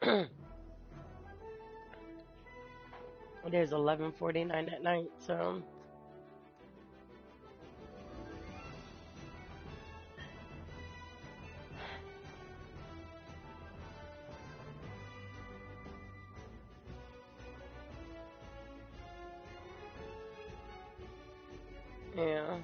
It is 11:49 at night, so yeah.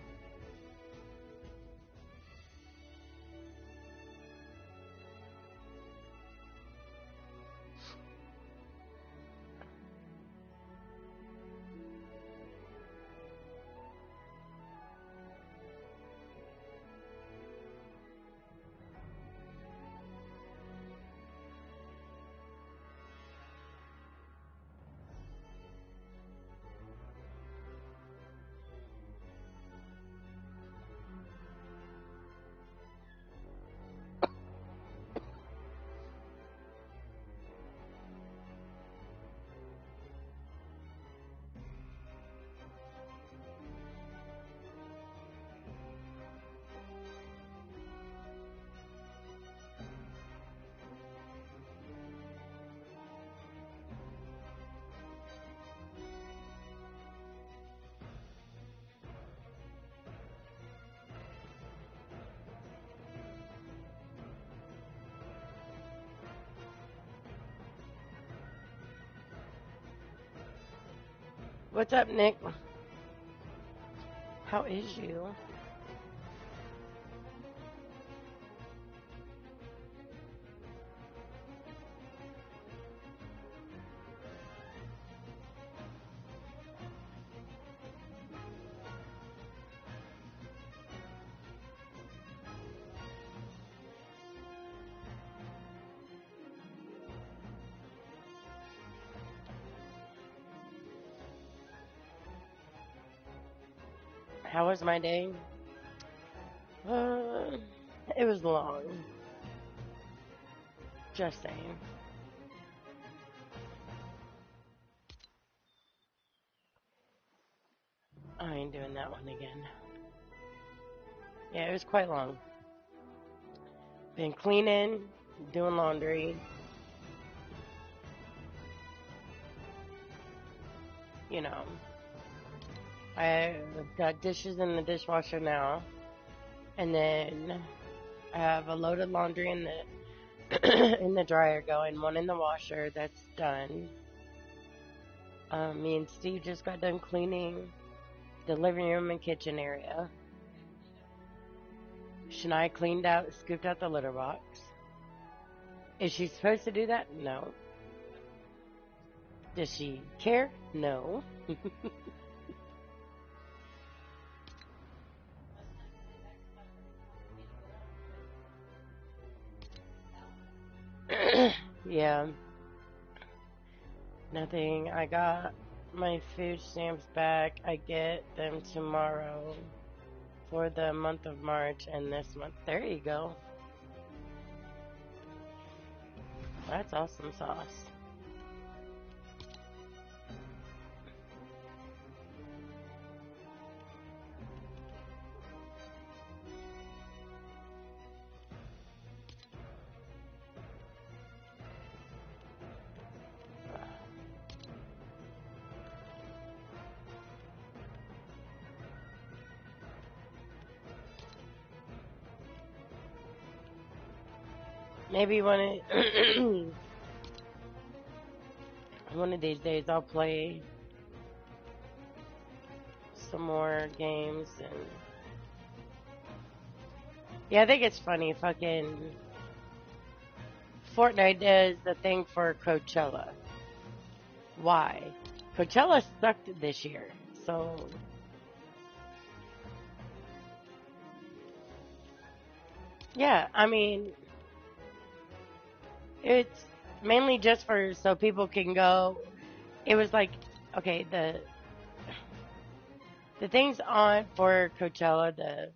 What's up, Nick? How is you? How was my day? Uh, it was long. Just saying. I ain't doing that one again. Yeah, it was quite long. Been cleaning, doing laundry, you know. I've got dishes in the dishwasher now, and then I have a load of laundry in the in the dryer going, one in the washer that's done. Me and Steve just got done cleaning the living room and kitchen area. Shania cleaned out, scooped out the litter box. Is she supposed to do that? No. Does she care? No. Yeah, nothing. I got my food stamps back. I get them tomorrow for the month of March and this month. There you go. That's awesome sauce. Maybe one of these days I'll play some more games and yeah, I think it's funny. Fucking Fortnite does the thing for Coachella. Why? Coachella sucked this year, so yeah. I mean, it's mainly just for so people can go. It was like okay, the things on for Coachella, the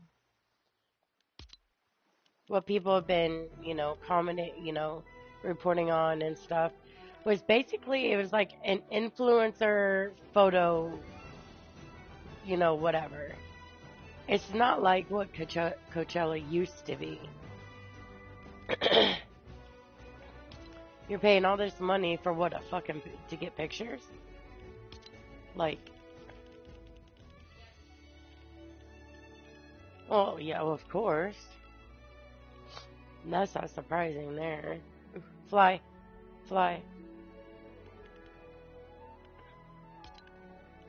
what people have been, commenting, reporting on and stuff, was basically it was like an influencer photo, whatever. It's not like what Coachella used to be. You're paying all this money for what? A fucking to get pictures? Like, well, yeah, well, of course. That's not surprising there. Fly, fly.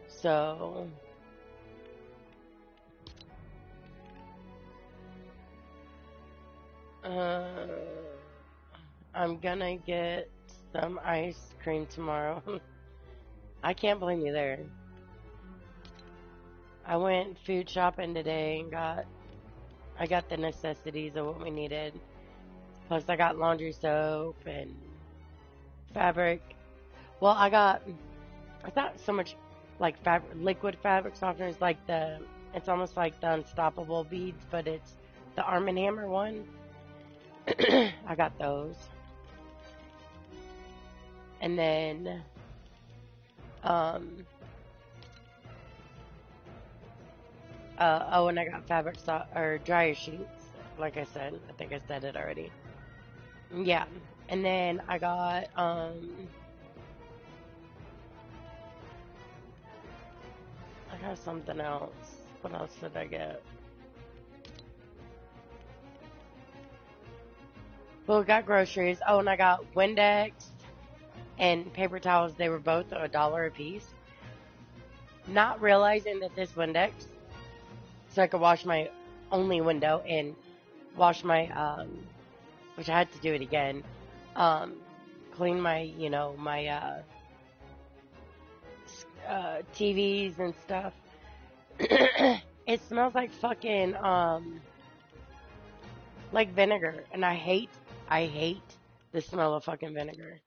So, uh, I'm gonna get some ice cream tomorrow. I can't blame you there. I went food shopping today and I got the necessities of what we needed. Plus, I got laundry soap and fabric. Well, I got, it's not so much like liquid fabric softeners, like it's almost like the Unstoppable beads, but it's the Arm& Hammer one. I got those. And then, um, oh, and I got or dryer sheets. Like I said, I think I said it already. Yeah. And then I got, I got something else. What else did I get? Well, we got groceries. Oh, and I got Windex and paper towels. They were both $1 a piece. Not realizing that this Windex, so I could wash my only window and wash my, which I had to do it again, clean my, my, TVs and stuff. It smells like fucking, like vinegar. And I hate the smell of fucking vinegar.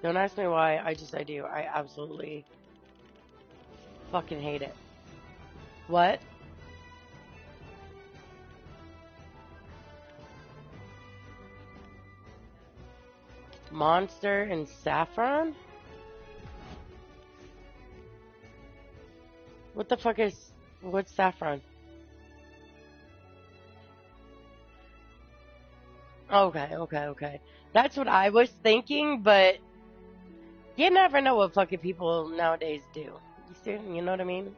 Don't ask me why, I do. I absolutely fucking hate it. What? Monster and saffron? What the fuck what's saffron? Okay. That's what I was thinking, but you never know what fucking people nowadays do. You see, you know what I mean?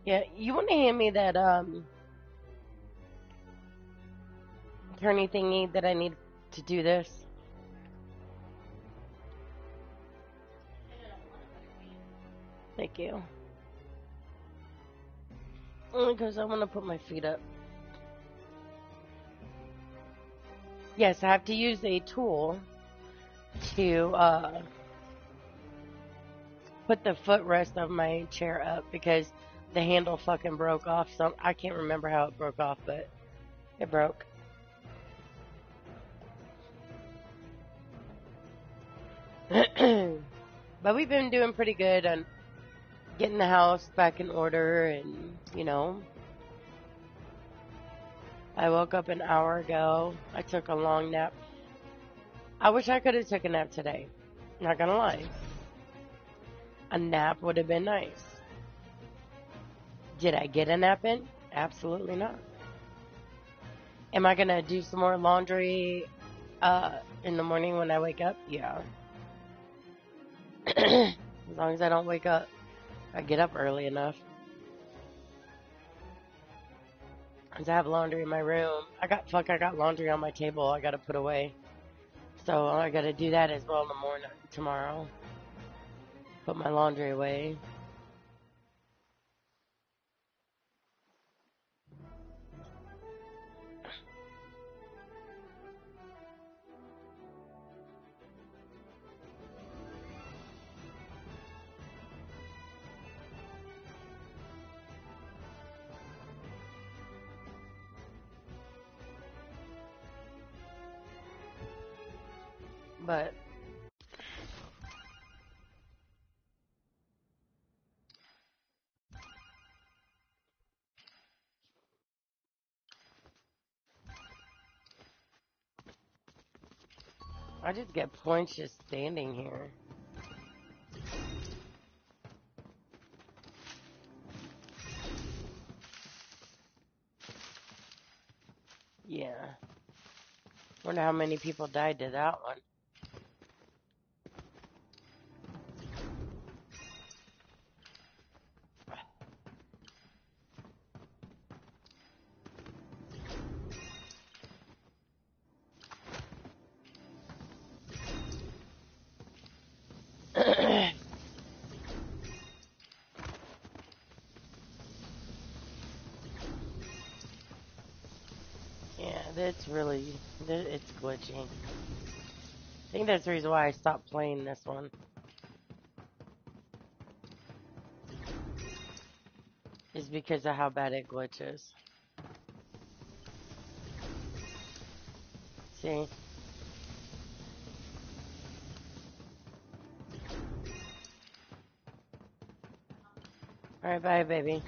Yeah, you want to hand me that, turny thingy that I need to do this? Thank you. Only because I want to put my feet up. Yes, I have to use a tool to, put the footrest of my chair up because the handle fucking broke off. So I can't remember how it broke off, but it broke. But we've been doing pretty good on getting the house back in order, and I woke up an hour ago. I took a long nap. I wish I could have took a nap today. Not gonna lie. A nap would have been nice. Did I get a nap in? Absolutely not. Am I gonna do some more laundry in the morning when I wake up? Yeah. As long as I don't wake up. I get up early enough. Cause I have laundry in my room. I got laundry on my table I gotta put away. So I gotta do that as well in the morning tomorrow. Put my laundry away. But I just get points just standing here. Yeah. Wonder how many people died to that one. Yeah, it's glitchy. I think that's the reason why I stopped playing this one. Is because of how bad it glitches. See? Alright, bye, baby.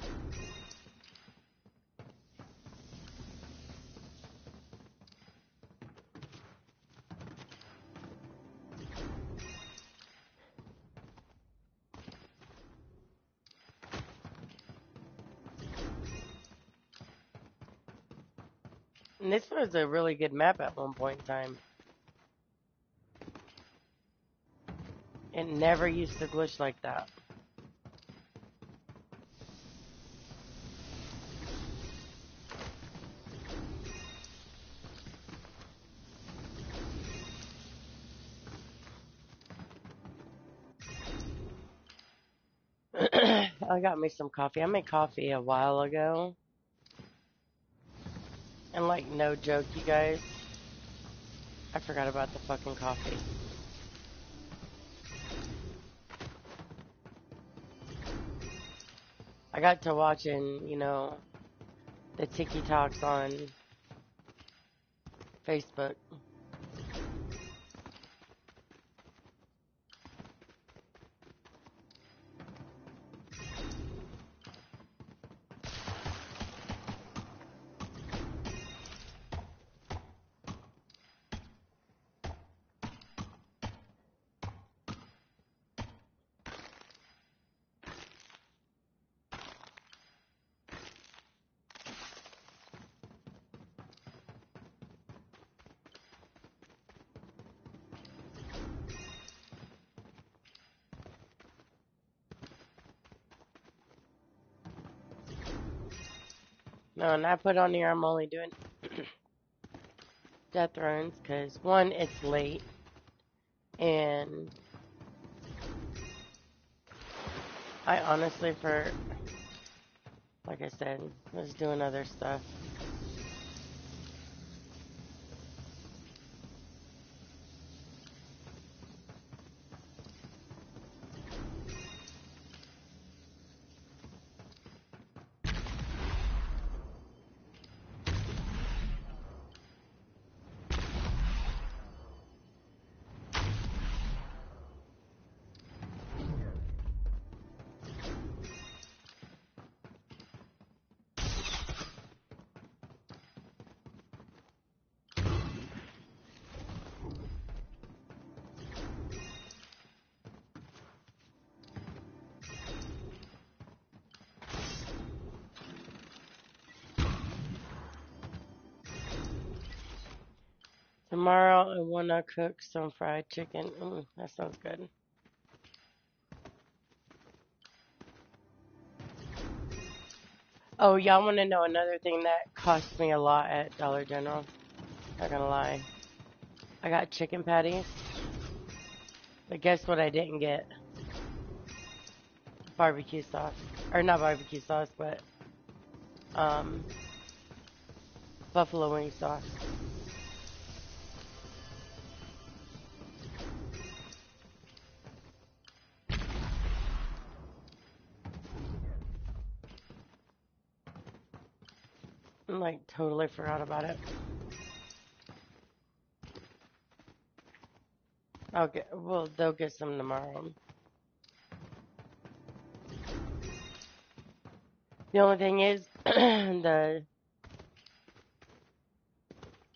And this was a really good map at one point in time. It never used to glitch like that. I got me some coffee. I made coffee a while ago. And like, no joke, you guys. I forgot about the fucking coffee. I got to watching, the TikToks on Facebook. No, and I put on here I'm only doing Deathruns because, one, it's late, and I honestly, like I said, was doing other stuff. Tomorrow I want to cook some fried chicken. That sounds good. Oh, y'all want to know another thing that cost me a lot at Dollar General? Not gonna lie. I got chicken patties. But guess what I didn't get? Barbecue sauce. Or not barbecue sauce, but um, buffalo wing sauce. I like totally forgot about it. They'll get some tomorrow. The only thing is, the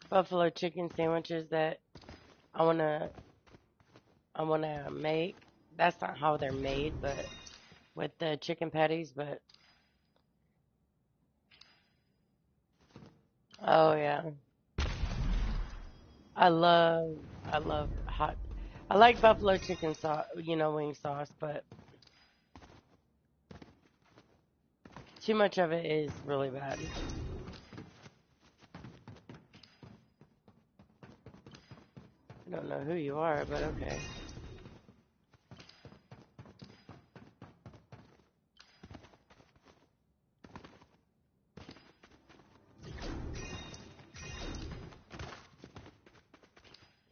buffalo chicken sandwiches that I wanna I wanna make. That's not how they're made, but with the chicken patties. But oh yeah, I love I love hot. I like buffalo chicken sauce, wing sauce, but too much of it is really bad. I don't know who you are, but okay.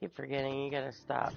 Keep forgetting you gotta stop.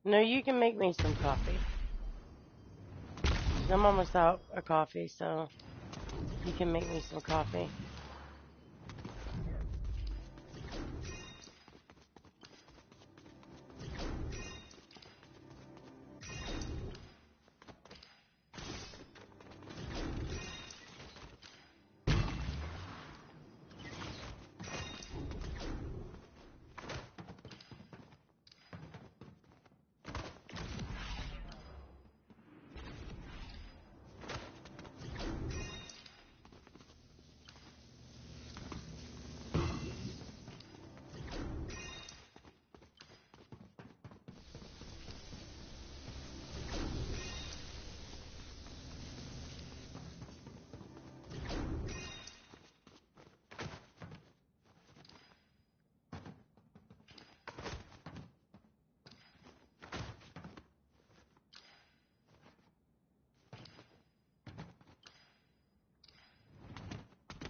No, you can make me some coffee. I'm almost out of coffee, so you can make me some coffee.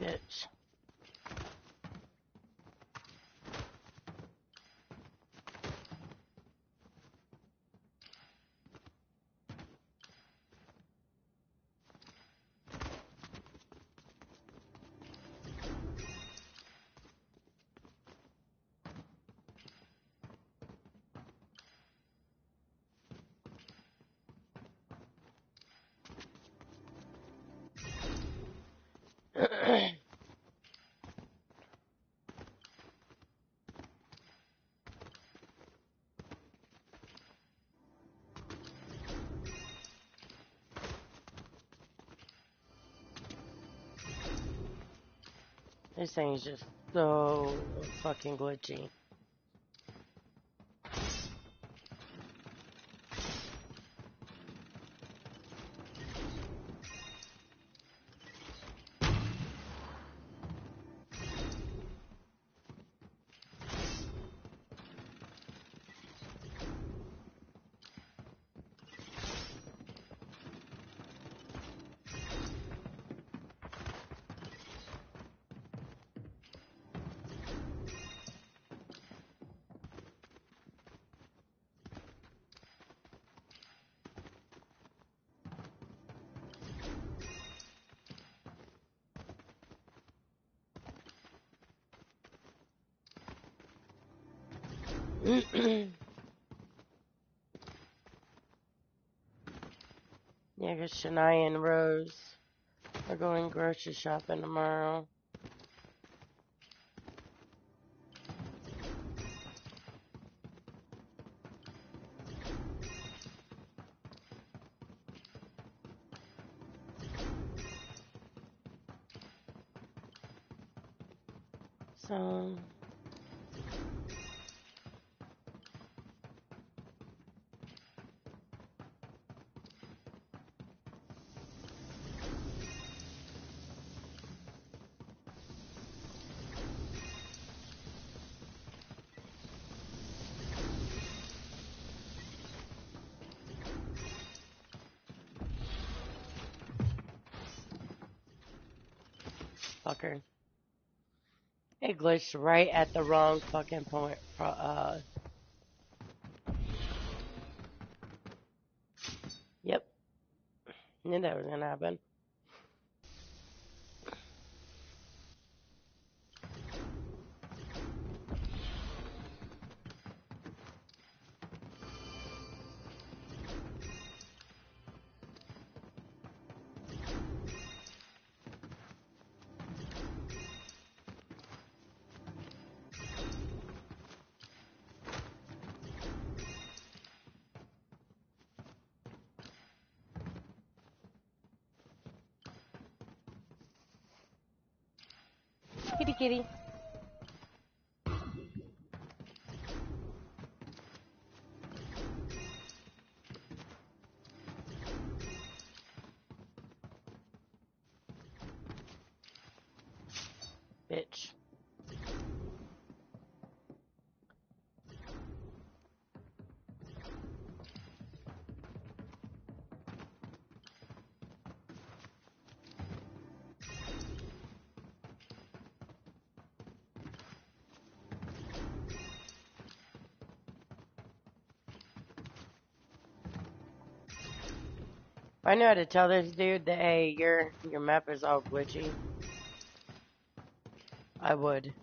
Bitch. This thing is just so fucking glitchy. Yeah, because Shania and Rose are going grocery shopping tomorrow. So... Fucker. It glitched right at the wrong fucking point. Yep. Knew that was gonna happen. Kitty kitty. Bitch. If I knew how to tell this dude that, hey, your map is all glitchy, I would.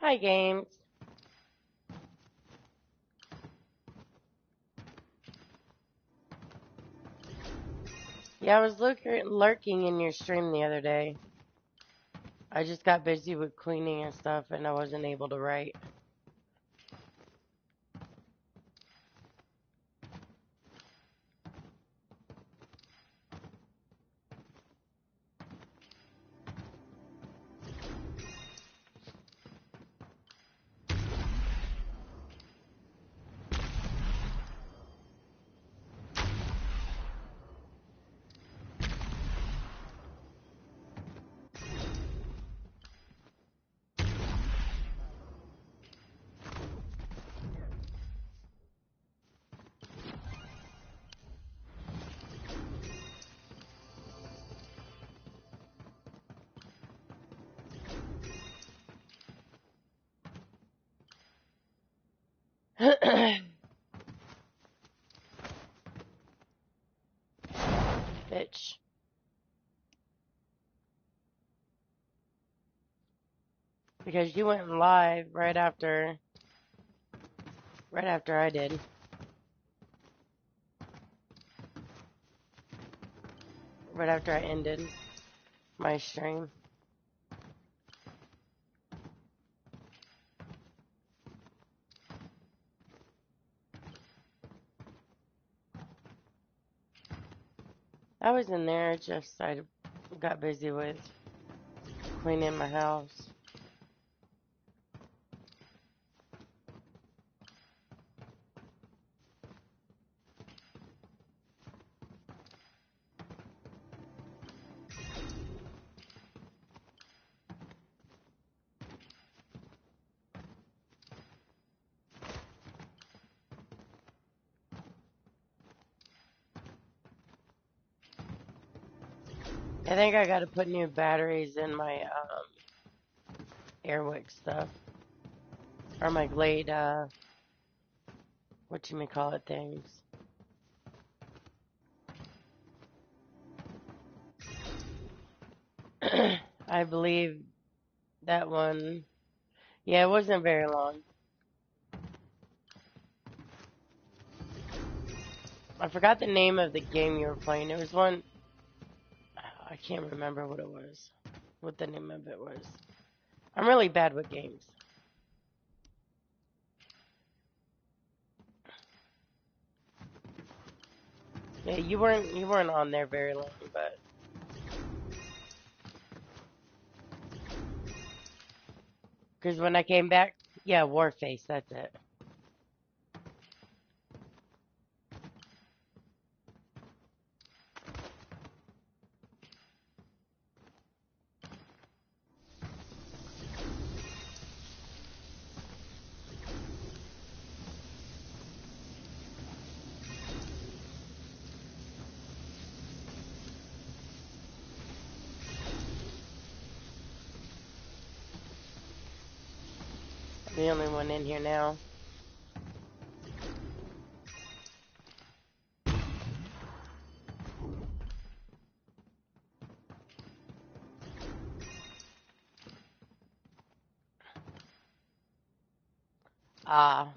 Hi, games. Yeah, I was lurking in your stream the other day. I just got busy with cleaning and stuff, and I wasn't able to write. Bitch. Because you went live right after I did. Right after I ended my stream. I was in there, just I got busy with cleaning my house. I think I gotta put new batteries in my Airwick stuff. Or my Glade, whatchamacallit things. I believe that one, yeah, it wasn't very long. I forgot the name of the game you were playing. It was one, I can't remember what it was, what the name of it was. I'm really bad with games. Yeah, you weren't on there very long, but because when I came back, yeah, Warface, that's it. I'm the only one in here now. Ah,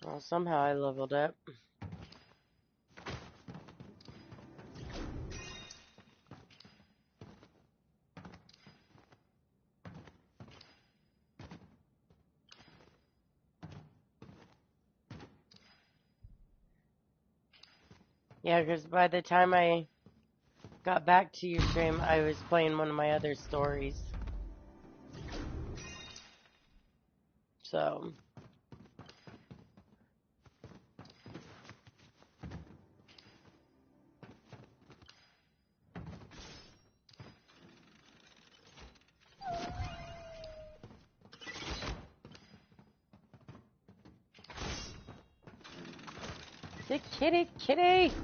well, somehow I leveled up. Yeah, because by the time I got back to your stream, I was playing one of my other stories. So, the kitty!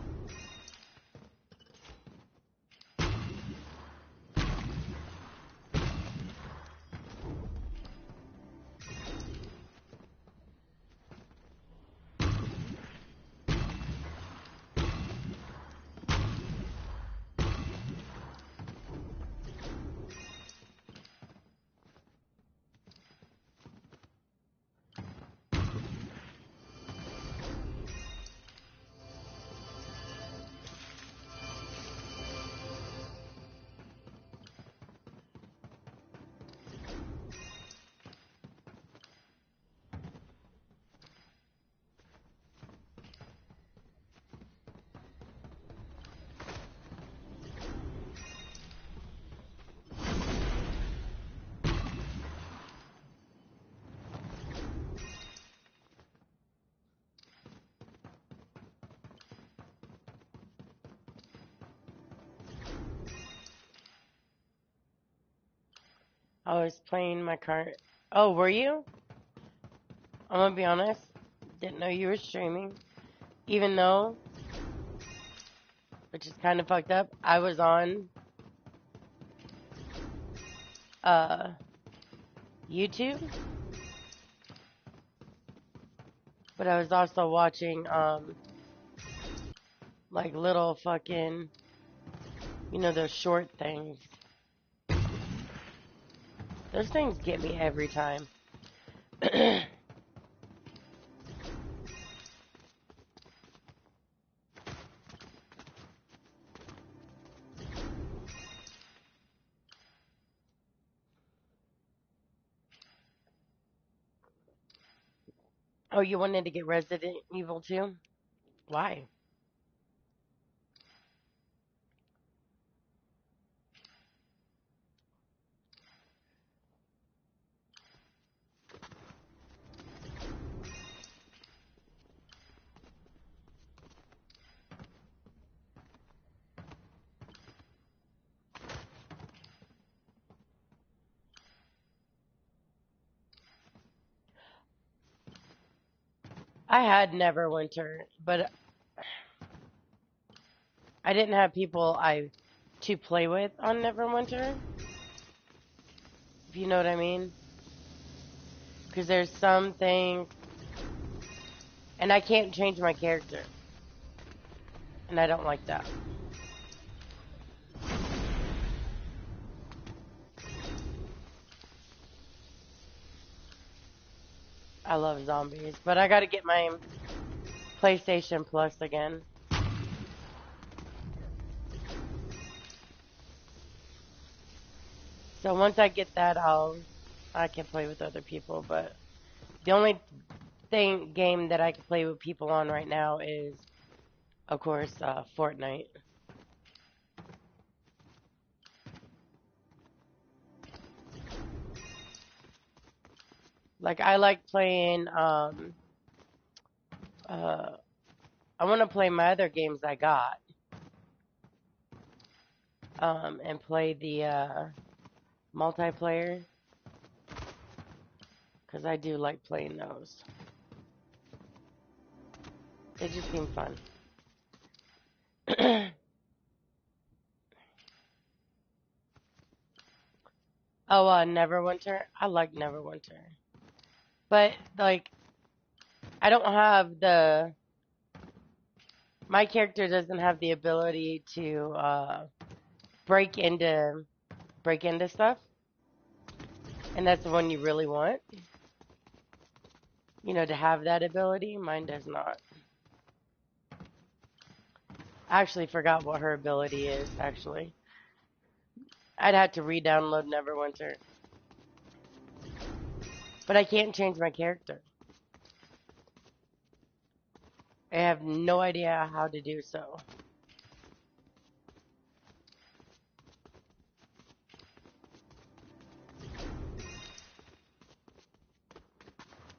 I was playing my card. Oh, were you? I'm gonna be honest. Didn't know you were streaming. Even though, which is kind of fucked up, I was on uh YouTube, but I was also watching like little fucking, those short things. Those things get me every time. Oh, you wanted to get Resident Evil 2? Why? I had Neverwinter, but I didn't have people to play with on Neverwinter, if you know what I mean. Because there's some things, and I can't change my character, and I don't like that. I love zombies, but I gotta get my PlayStation Plus again. So once I get that, I can play with other people, but the only game that I can play with people on right now is, of course, Fortnite. Like I like playing. Uh, I want to play my other games I got. And play the multiplayer because I do like playing those. They just seem fun. Oh, Neverwinter. I like Neverwinter, but like I don't have my character doesn't have the ability to break into stuff, and that's the one you really want. You know, to have that ability. Mine does not. I actually forgot what her ability is. Actually, I'd have to re-download Neverwinter, but I can't change my character. I have no idea how to do so.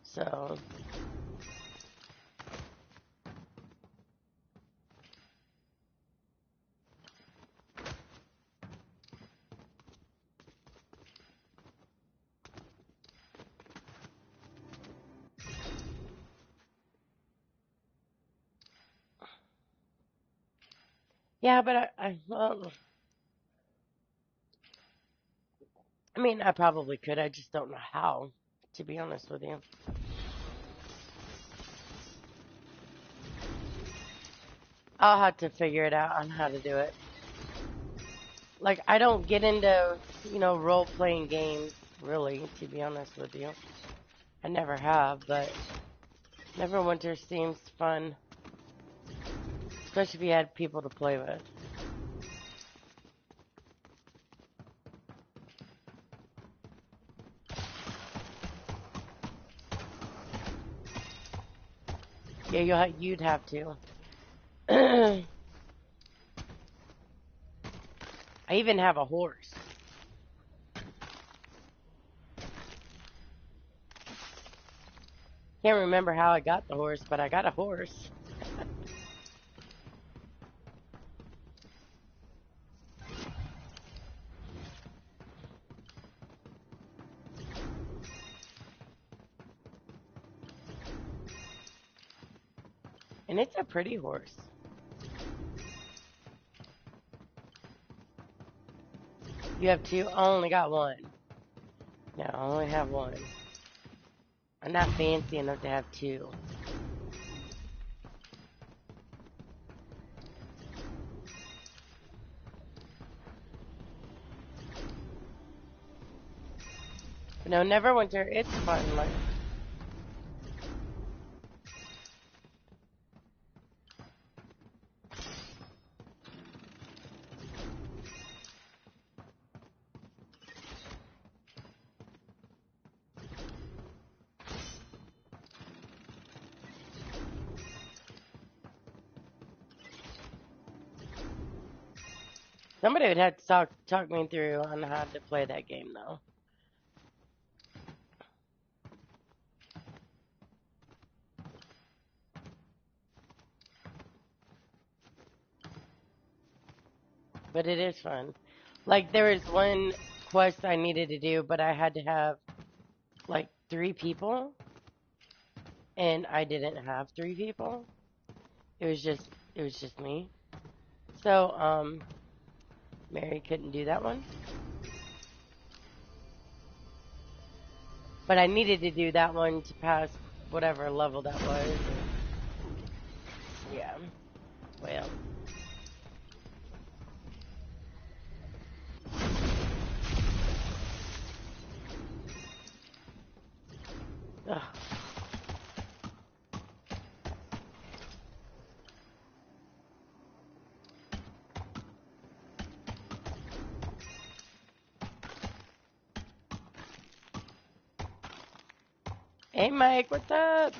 So, yeah, but well, I mean, I probably could. I just don't know how, to be honest with you. I'll have to figure it out on how to do it. Like, I don't get into, role-playing games, really, to be honest with you. I never have, but Neverwinter seems fun. Especially if you had people to play with. Yeah, you'd have to. I even have a horse. Can't remember how I got the horse, but I got a horse. And it's a pretty horse. You have two? I only got one. No, I only have one. I'm not fancy enough to have two. But no, Neverwinter, it's fun. Like, somebody would have to talk me through on how to play that game, though. But it is fun. Like, there was one quest I needed to do, but I had to have, like, 3 people. and I didn't have 3 people. It was just me. So Mary couldn't do that one, but I needed to do that one to pass whatever level that was. Yeah. Well. Ugh. Hey, Mike, what's up?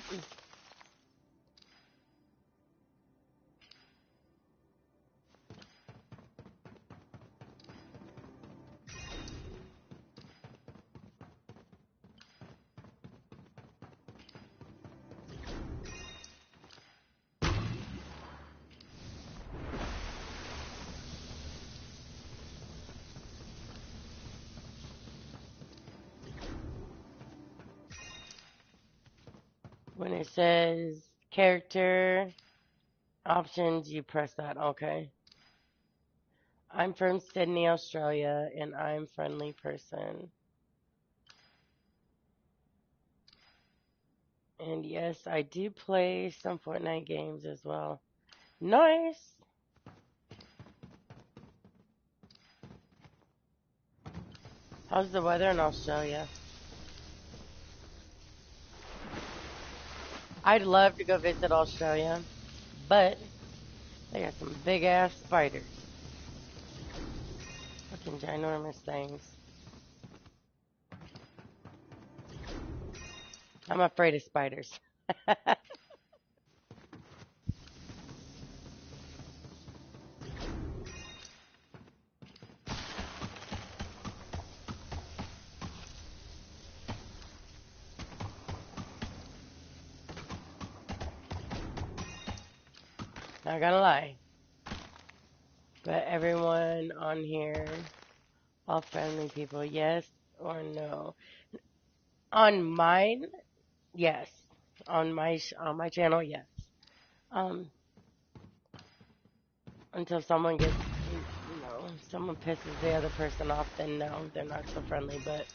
When it says character options, you press that. Okay. I'm from Sydney, Australia, and I'm friendly person. And yes, I do play some Fortnite games as well. Nice. How's the weather in Australia? I'd love to go visit Australia, but they got some big ass spiders. Fucking ginormous things. I'm afraid of spiders. Not gonna lie. But everyone on here, all friendly people, yes or no? On mine, yes. On my channel, yes. Um, until someone gets, someone pisses the other person off, then no, they're not so friendly. But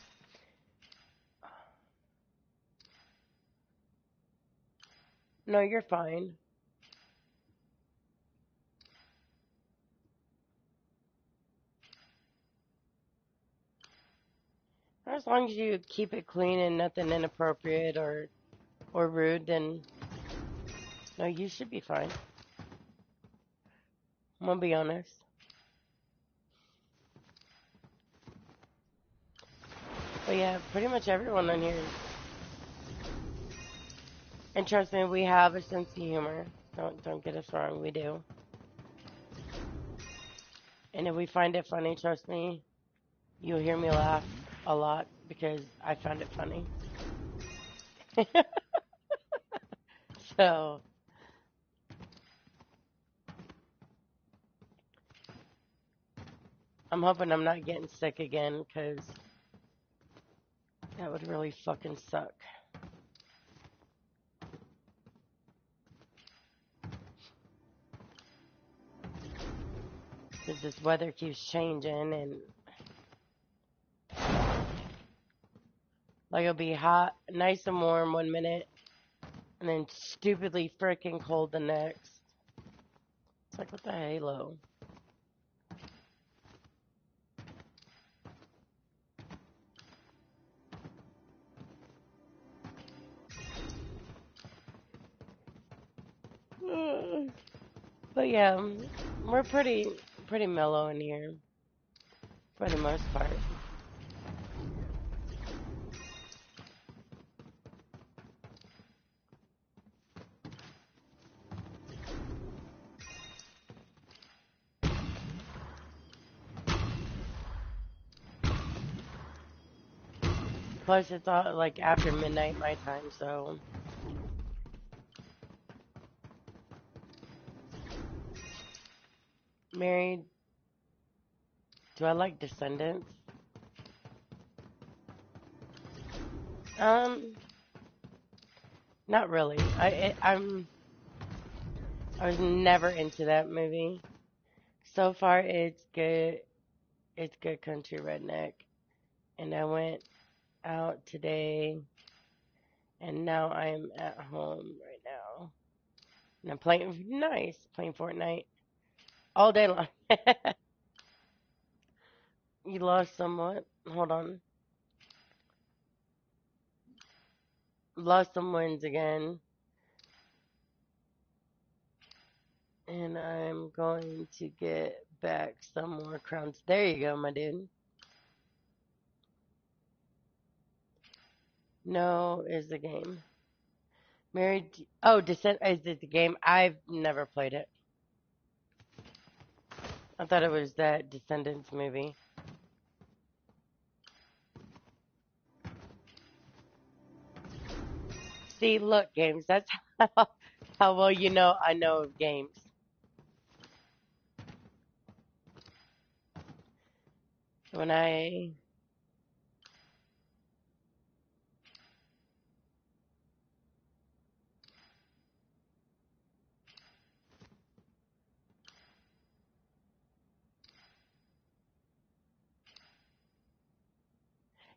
no, you're fine. As long as you keep it clean and nothing inappropriate or rude, then no, you should be fine. I'm gonna be honest. But yeah, pretty much everyone on here. And trust me, we have a sense of humor. Don't get us wrong, we do. And if we find it funny, trust me, you'll hear me laugh a lot because I found it funny. So I'm hoping I'm not getting sick again because that would really fucking suck. Because this weather keeps changing and like it'll be hot, nice and warm 1 minute, and then stupidly freaking cold the next. It's like, what the halo? But yeah, we're pretty mellow in here for the most part. Plus, it's all like after midnight my time, so married. Do I like Descendants? Um, Not really. I was never into that movie. So far, it's good. It's good country redneck. And I went out today, and now I'm at home right now. And I'm playing nice, playing Fortnite all day long. You lost somewhat. Hold on. Lost some wins again. And I'm going to get back some more crowns. There you go, my dude. No is the game. Married. Oh, Descent is it the game? I've never played it. I thought it was that Descendants movie. See, look, games. That's how well you know I know of games. When I.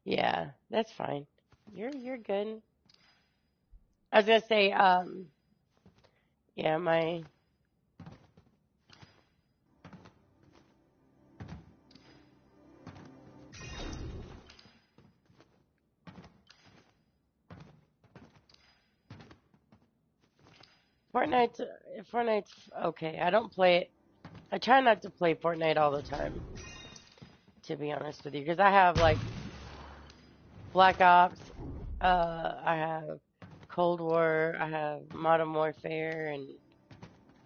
Yeah, that's fine. You're good. I was gonna say, yeah, my Fortnite's Fortnite's okay. I don't play it. I try not to play Fortnite all the time, to be honest with you, because I have like Black Ops, I have Cold War, I have Modern Warfare, and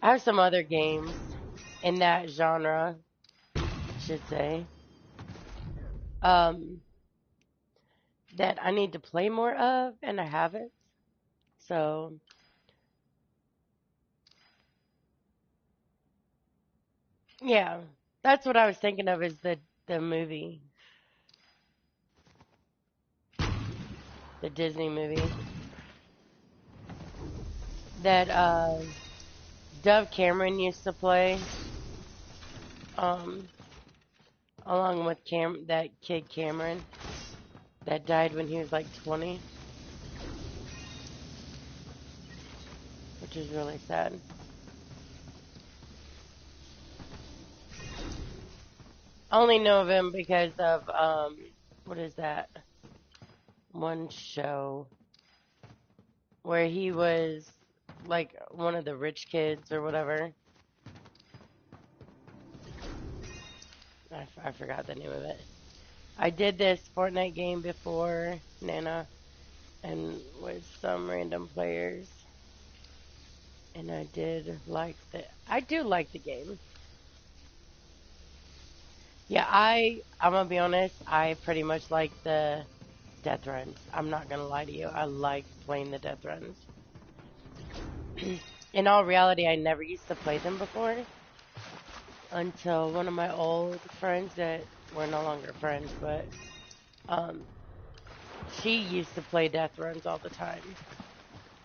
I have some other games in that genre, I should say, um, that I need to play more of, and I haven't. So, yeah, that's what I was thinking of is the movie, the Disney movie that Dove Cameron used to play, um, along with that kid Cameron that died when he was like 20, which is really sad. I only know of him because of what is that one show where he was like one of the rich kids or whatever. I forgot the name of it. I did this Fortnite game before, Nana, and with some random players, and I do like the game. Yeah, I'm gonna be honest, I pretty much like the Deathruns. I'm not gonna lie to you. I like playing the Deathruns. In all reality, I never used to play them before until one of my old friends that we're no longer friends, but um, she used to play Deathruns all the time,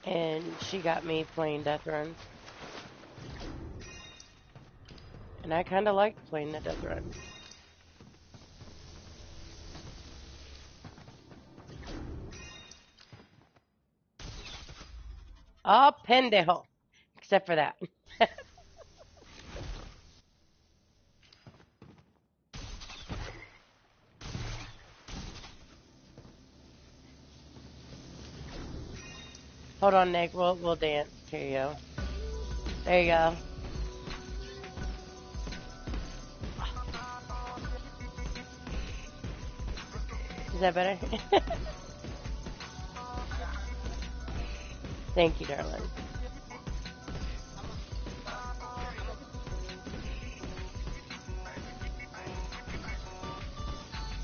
and she got me playing Deathruns, and I kind of liked playing the Deathruns. Oh, pendejo! Except for that. Hold on, Nick. We'll dance. Here you go. There you go. Is that better? Thank you, darling.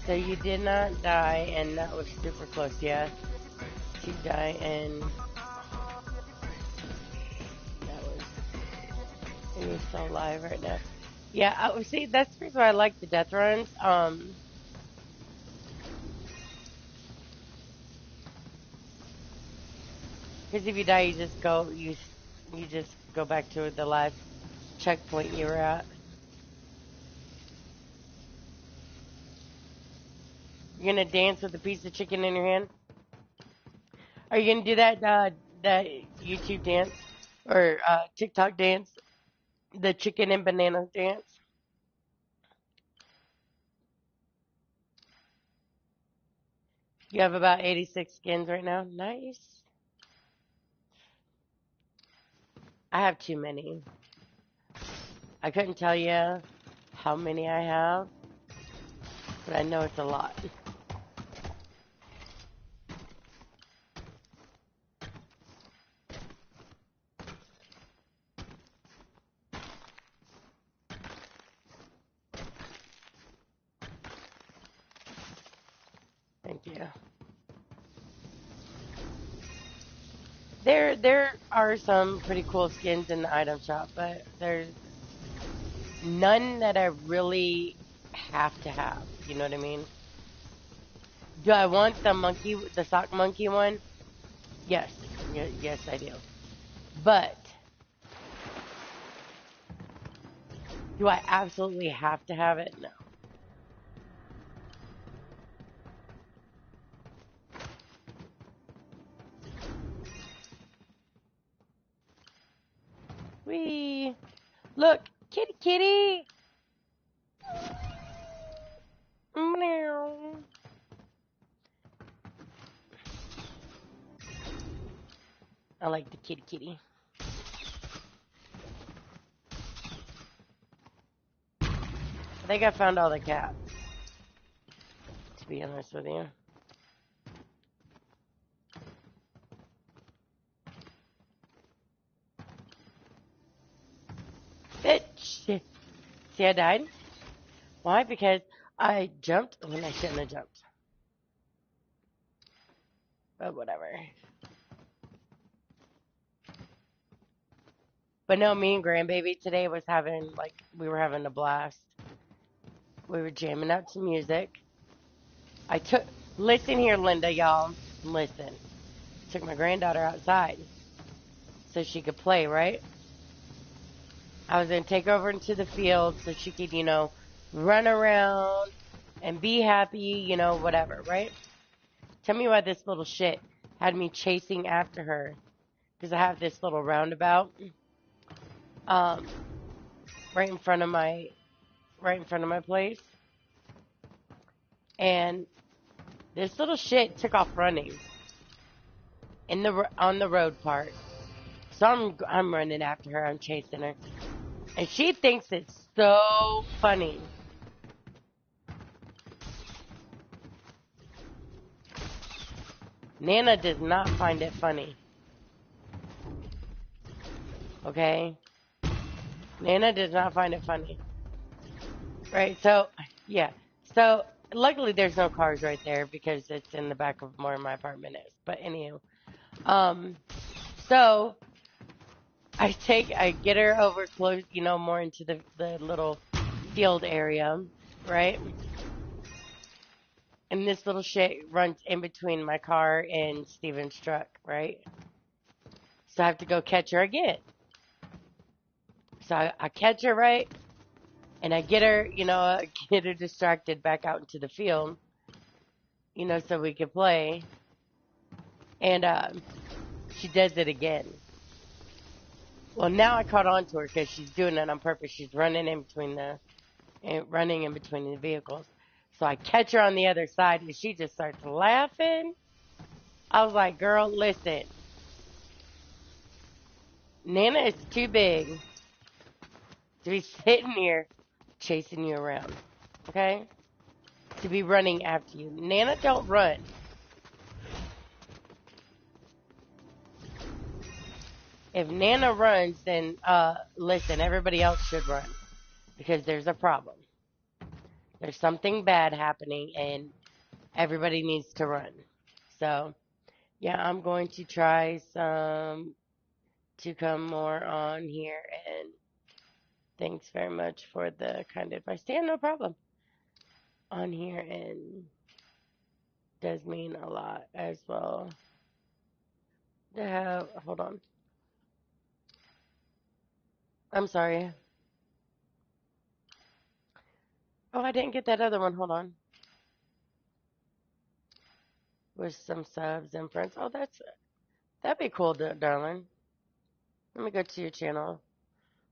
So you did not die, and that was super close, yeah, to die, and that was, and you're still alive right now. Yeah, see, that's the reason why I like the death runs. Because if you die, you just go back to the last checkpoint you were at. You're gonna dance with a piece of chicken in your hand. Are you gonna do that YouTube dance or TikTok dance, the chicken and banana dance? You have about 86 skins right now. Nice. I have too many. I couldn't tell you how many I have, but I know it's a lot. Thank you. There are some pretty cool skins in the item shop, but there's none that I really have to have. You know what I mean? Do I want the sock monkey one? Yes. Yes, I do. But do I absolutely have to have it? No. Wee. Look, kitty kitty. Meow. I like the kitty kitty. I think I found all the cats, to be honest with you. Bitch. See, I died. Why? Because I jumped when I shouldn't have jumped. But whatever. But no, me and grandbaby today was having, like, we were having a blast. We were jamming out to music. Listen here, Linda, y'all. Listen. Took my granddaughter outside so she could play, right? I was going to take her over into the field so she could, run around and be happy, whatever, right? Tell me why this little shit had me chasing after her. Because I have this little roundabout um, right in front of my place. And this little shit took off running on the road part. So I'm running after her. I'm chasing her. And she thinks it's so funny. Nana does not find it funny. Okay? Nana does not find it funny. Right? So, yeah. So, luckily there's no cars right there because it's in the back of where my apartment is. But anywho. So I get her over close, more into the little field area, right? And this little shit runs in between my car and Steven's truck, right? So I have to go catch her again. So I catch her, right? And I get her, get her distracted back out into the field, so we can play. And she does it again. Well, now I caught on to her because she's doing it on purpose. She's running in between the vehicles. So I catch her on the other side and she just starts laughing. I was like, girl, listen. Nana is too big to be sitting here chasing you around. Okay? To be running after you. Nana, don't run. If Nana runs, then listen, everybody else should run. Because there's a problem. There's something bad happening and everybody needs to run. So, yeah, I'm going to try to come more on here, and thanks very much for the kind advice. Yeah, no problem. On here, and does mean a lot as well. Hold on. I'm sorry. Oh, I didn't get that other one. Hold on. With some subs and friends. Oh, that'd be cool, darling. Let me go to your channel.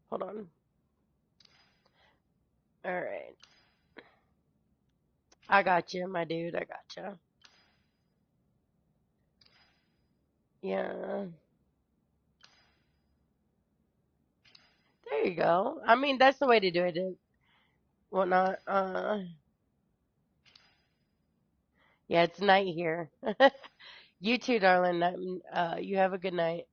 Hold on. All right. I got you, my dude. I got you. Yeah. There you go. I mean, that's the way to do it. Whatnot. Yeah, it's night here. You too, darling. You have a good night.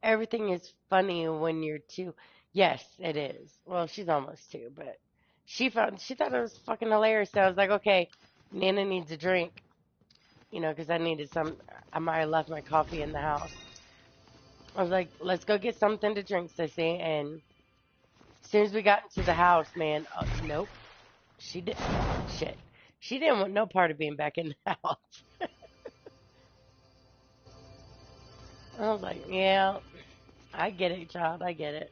Everything is funny when you're two. Yes, it is. Well, she's almost two, but she thought it was fucking hilarious. So I was like, okay, Nana needs a drink, because I needed some. I might have left my coffee in the house. I was like, let's go get something to drink, sissy. And as soon as we got into the house, man, nope, she did shit. She didn't want no part of being back in the house. I was like, yeah, I get it, child. I get it.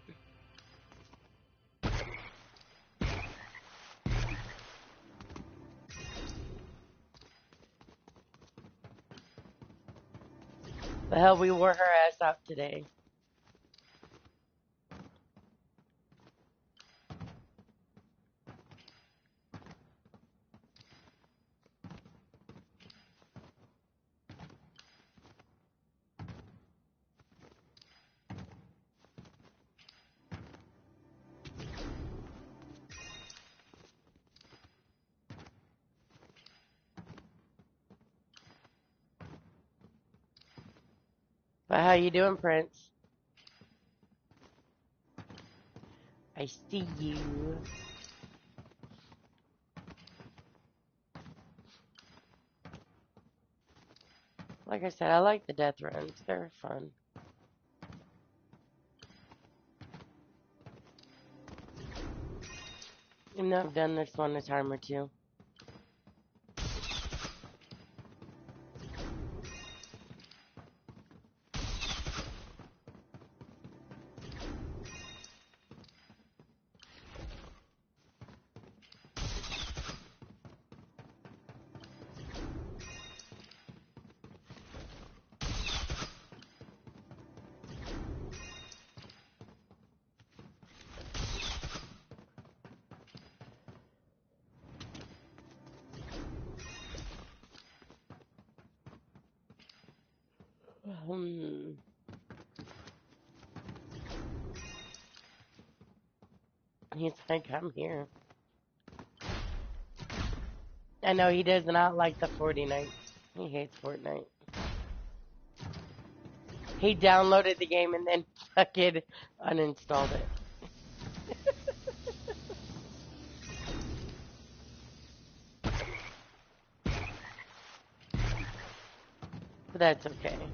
But hell, we wore her ass out today. But how you doing, Prince? I see you. Like I said, I like the death runs. They're fun. And I've done this one a time or two. Hmm. He's like, I'm here. I know he does not like the Fortnite. He hates Fortnite. He downloaded the game and then fucking uninstalled it. But that's okay.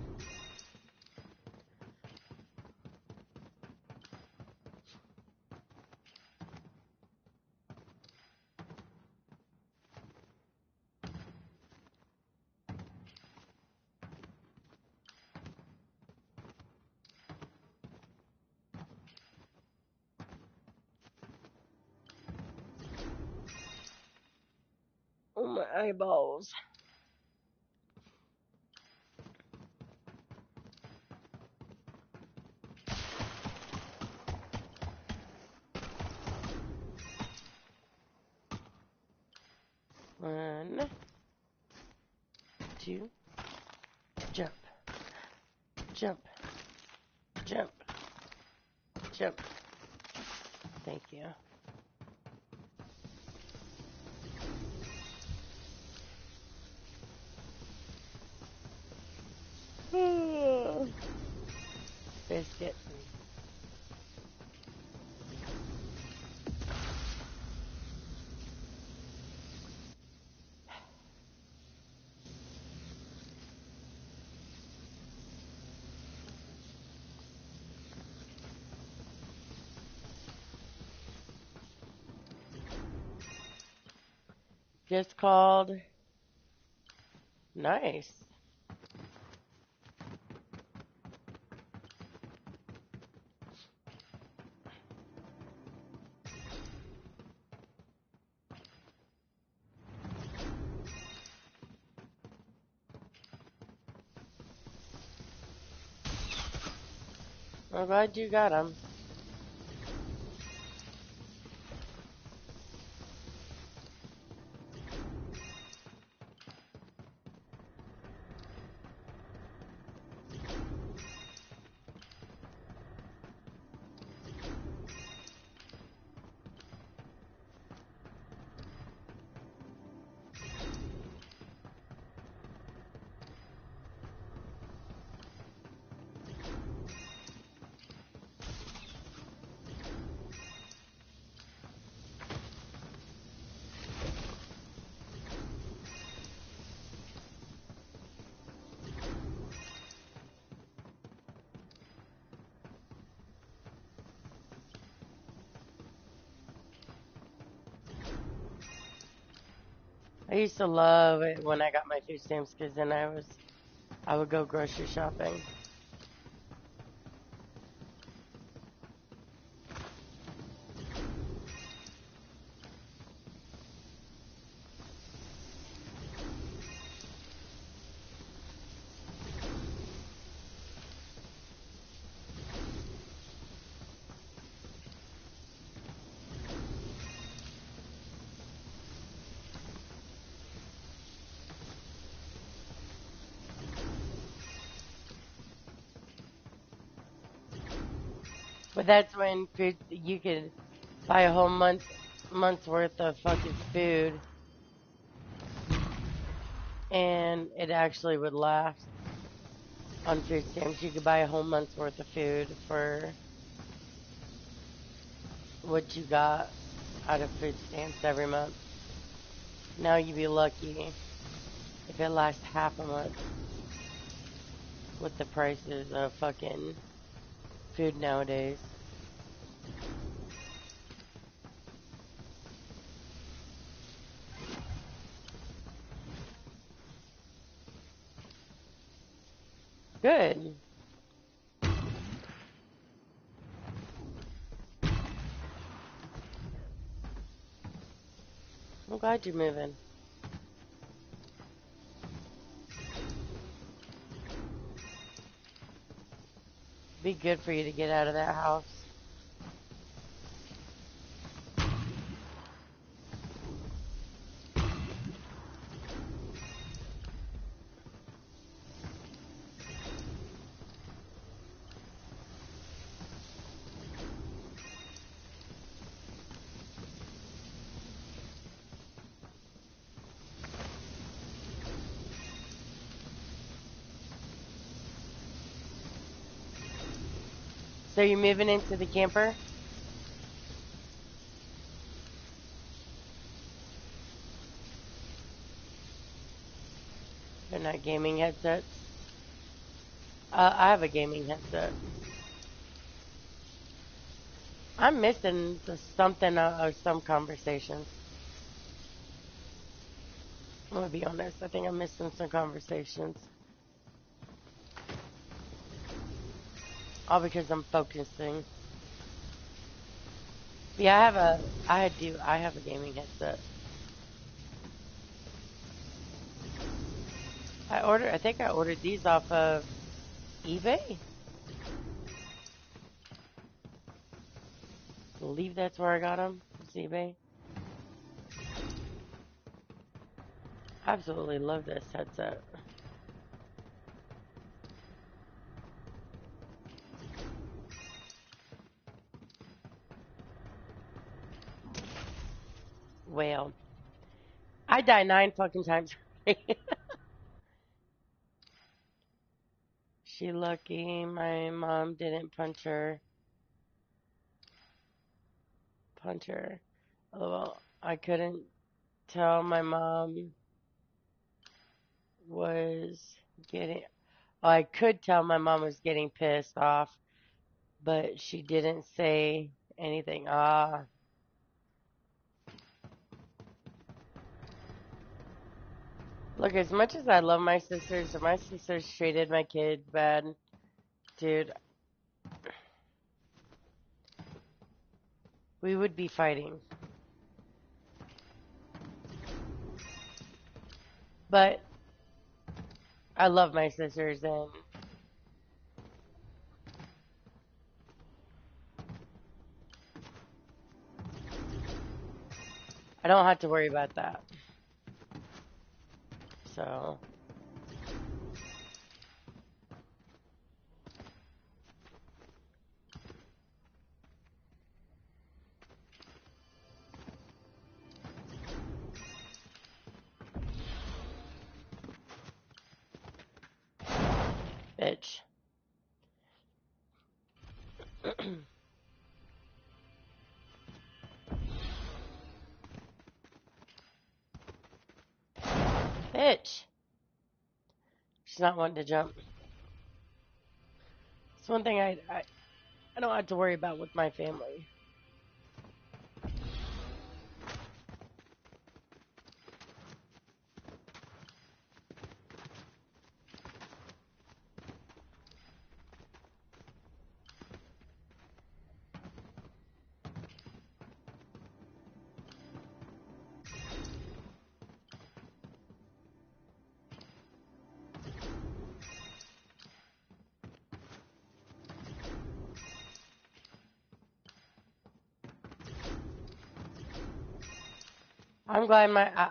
Oh, my eyeballs. One, two, jump, jump, jump, jump. Thank you. Biscuit. Just called. Nice. I'm glad you got them. I used to love it when I got my food stamps because then I would go grocery shopping. But that's when food you could buy a whole month's worth of fucking food, and it actually would last on food stamps. You could buy a whole month's worth of food for what you got out of food stamps every month. Now you'd be lucky if it lasts half a month with the prices of fucking food nowadays. Good. I'm glad you're moving. Be good for you to get out of that house. So you're moving into the camper? They're not gaming headsets. I have a gaming headset. I'm missing something of some conversations. I'm gonna be honest. I think I'm missing some conversations. All because I'm focusing. Yeah, I have a gaming headset. I think I ordered these off of eBay. I believe that's where I got them. It's eBay. Absolutely love this headset. Well, I die 9 fucking times. She lucky my mom didn't punch her. Well, I couldn't tell my mom was getting I could tell my mom was getting pissed off, but she didn't say anything. Look, as much as I love my sisters, if my sisters treated my kid bad, dude, we would be fighting. But I love my sisters, and I don't have to worry about that. So, bitch. Bitch. She's not wanting to jump. It's one thing I don't have to worry about with my family.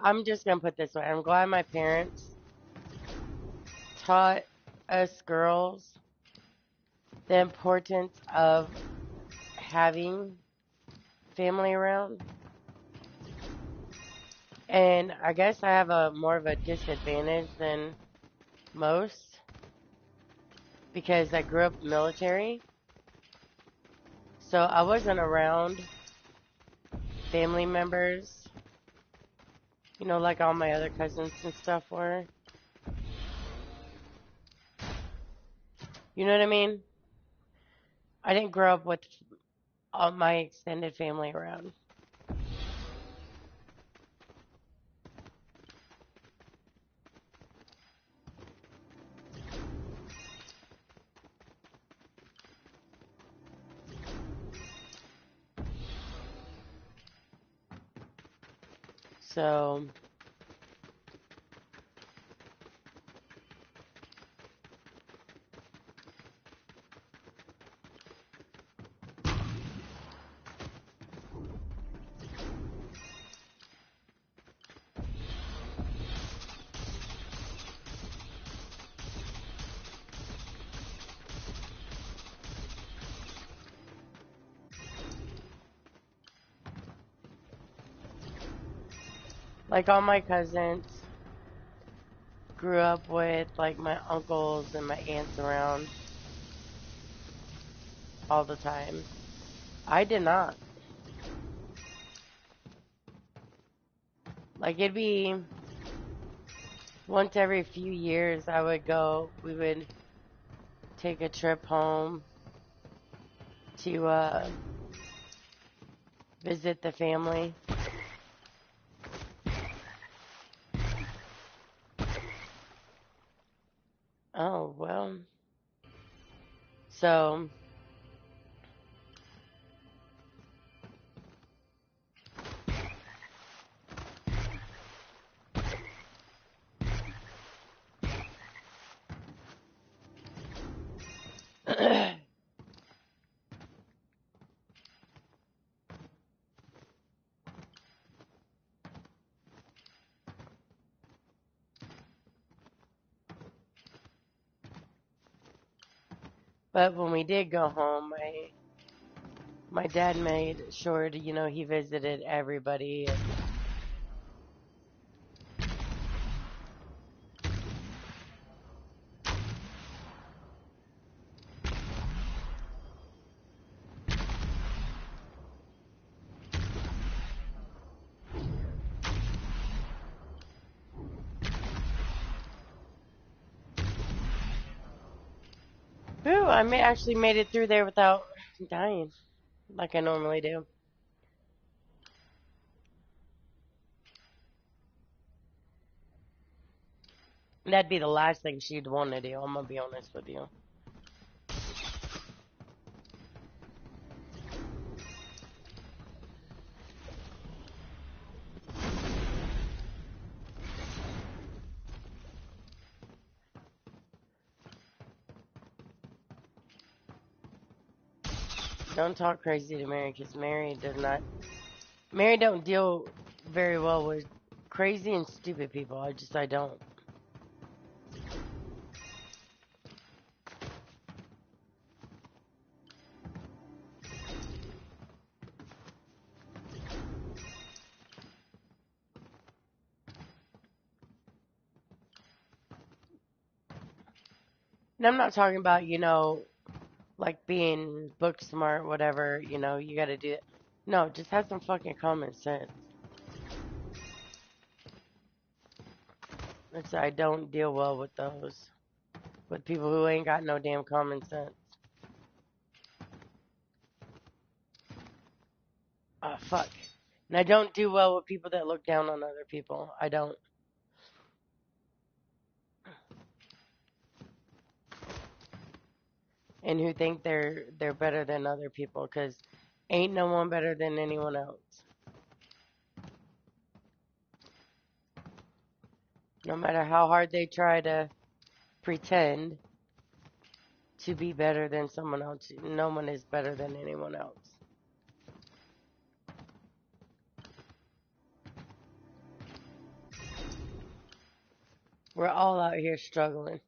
I'm just gonna put this way. I'm glad my parents taught us girls the importance of having family around. And I guess I have a more of a disadvantage than most because I grew up military. So I wasn't around family members, you know, like all my other cousins and stuff were. You know what I mean? I didn't grow up with all my extended family around. So, like all my cousins grew up with like my uncles and my aunts around all the time. I did not. Like it'd be once every few years we would take a trip home to visit the family. Oh, well. So, but when we did go home, my dad made sure to, you know, he visited everybody. Whew, actually made it through there without dying, like I normally do. That'd be the last thing she'd want to do, I'm gonna be honest with you. Don't talk crazy to Mary, because Mary don't deal very well with crazy and stupid people. I don't. And I'm not talking about, like being book smart, whatever, you gotta do it. No, just have some fucking common sense. I don't deal well with those. With people who ain't got no damn common sense. Ah, fuck. And I don't do well with people that look down on other people. I don't. And who think they're better than other people, because ain't no one better than anyone else. No matter how hard they try to pretend to be better than someone else, no one is better than anyone else. We're all out here struggling.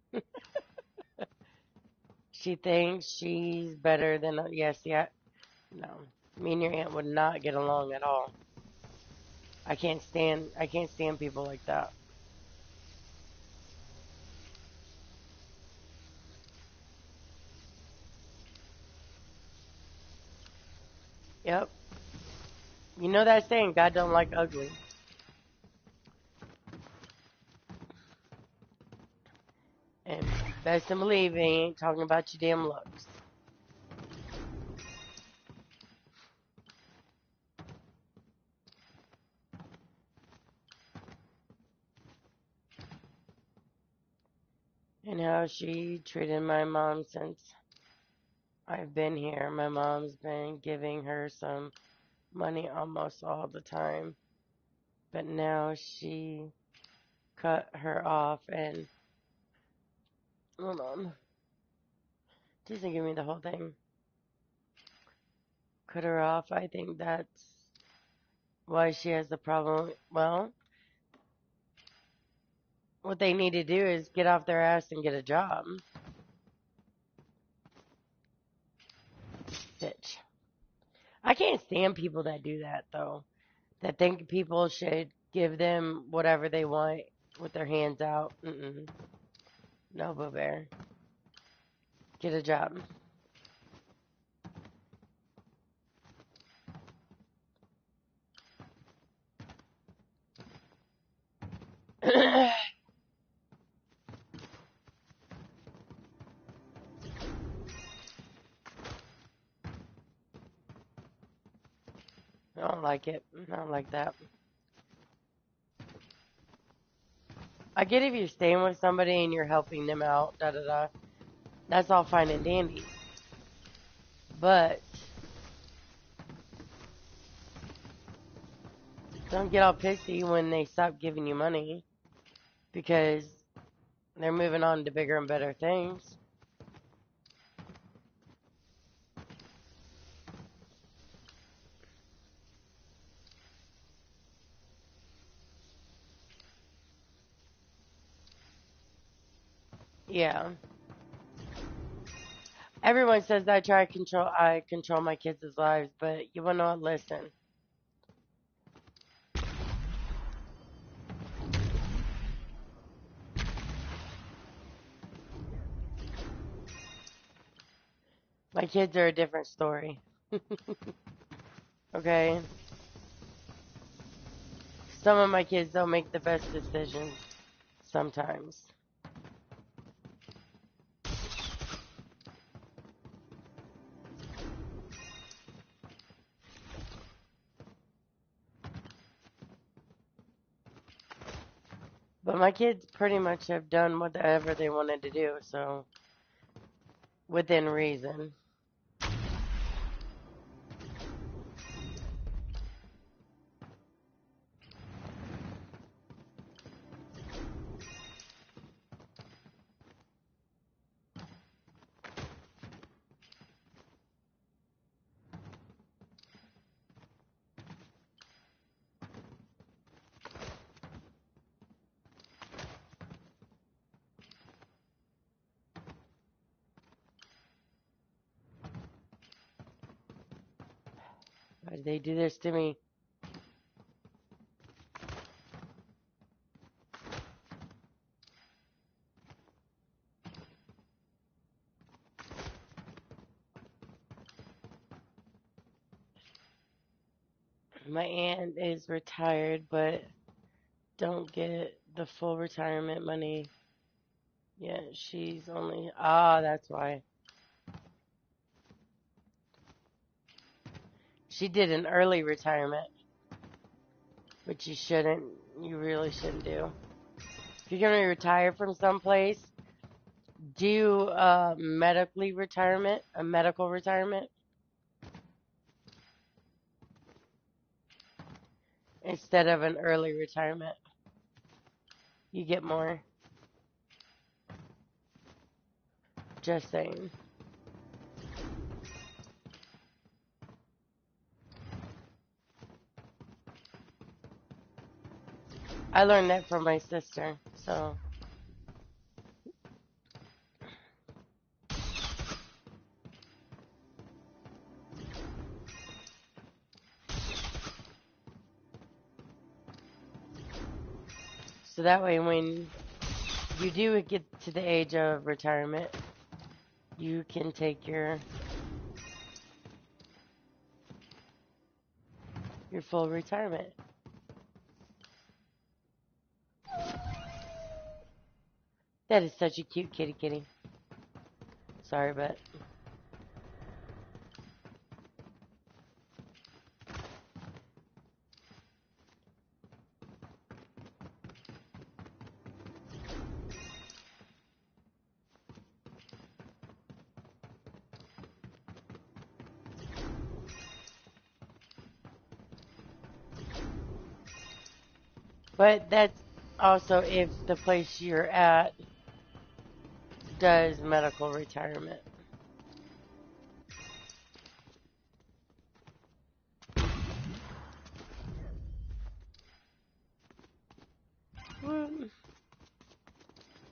She thinks she's better than, yes, yeah. No. Me and your aunt would not get along at all. I can't stand people like that. Yep. You know that saying, God don't like ugly. And best to believe he ain't talking about your damn looks. And how she treated my mom since I've been here. My mom's been giving her some money almost all the time. But now she cut her off and, hold on, doesn't give me the whole thing. Cut her off. I think that's why she has the problem. Well, what they need to do is get off their ass and get a job. Bitch. I can't stand people that do that, though. That think people should give them whatever they want with their hands out. Mm-mm. No, Boo Bear. Get a job. I don't like it. I don't like that. I get if you're staying with somebody and you're helping them out, da da da. That's all fine and dandy. But don't get all pissy when they stop giving you money because they're moving on to bigger and better things. Yeah. Everyone says I control my kids' lives, but you wanna know what? Listen. My kids are a different story. Okay? Some of my kids don't make the best decisions sometimes. But my kids pretty much have done whatever they wanted to do, so within reason. Why did they do this to me? My aunt is retired, but don't get the full retirement money. Yeah, she's only... Ah, that's why. She did an early retirement, which you shouldn't. You really shouldn't do. If you're going to retire from someplace, do a medical retirement, instead of an early retirement. You get more. Just saying. I learned that from my sister, so. So that way when you do get to the age of retirement, you can take your full retirement. That is such a cute kitty. Sorry, but that's also if the place you're at does medical retirement.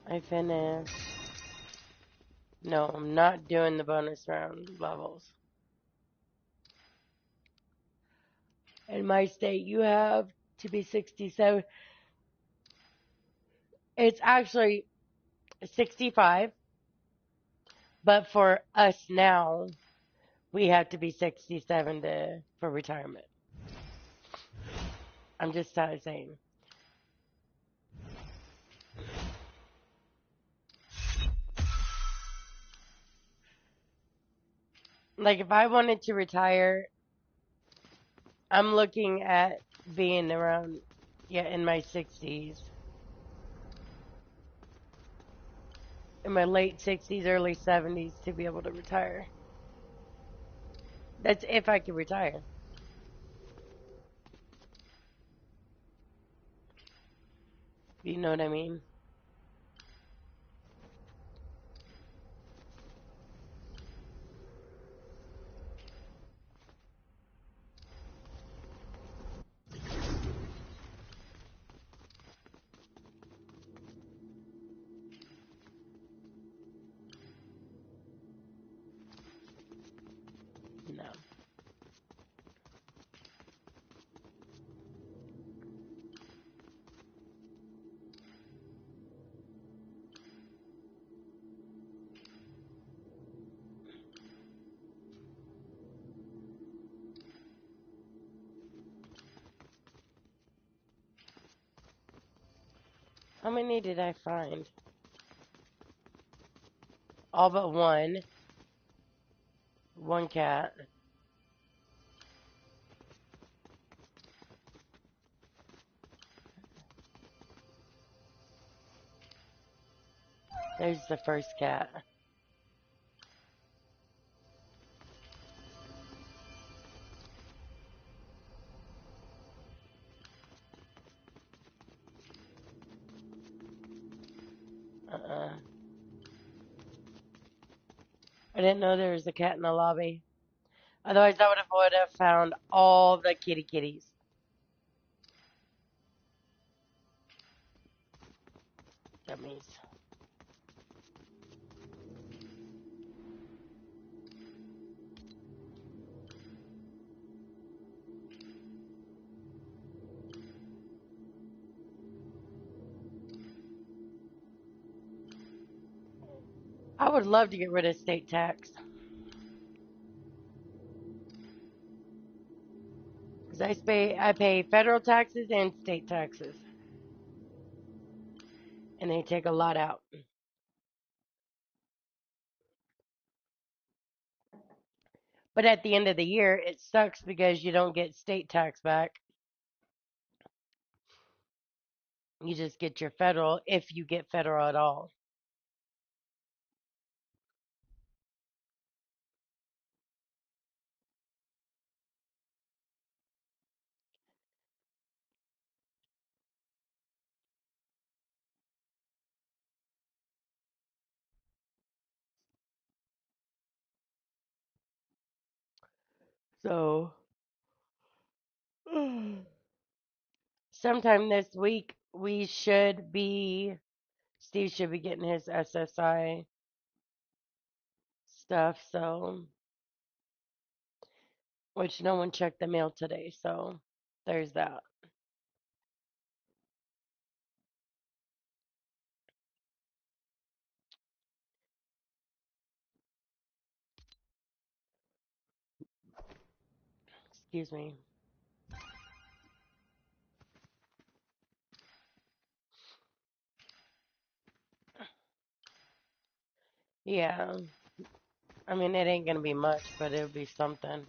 I finished. No, I'm not doing the bonus round levels. In my state, you have to be 67. It's actually 65, but for us now, we have to be 67 for retirement. I'm just saying. Like, if I wanted to retire, I'm looking at being around, in my 60s. In my late 60s, early 70s to be able to retire. That's if I could retire. You know what I mean? No. How many did I find? All but one. One cat. There's the first cat. I didn't know there was a cat in the lobby. Otherwise, I would have found all the kitties. Dummies. I would love to get rid of state tax. Because I pay federal taxes and state taxes. And they take a lot out. But at the end of the year, it sucks because you don't get state tax back. You just get your federal if you get federal at all. So, sometime this week, Steve should be getting his SSI stuff, so, which no one checked the mail today, so there's that. Excuse me. Yeah, I mean, it ain't gonna be much, but it'll be something.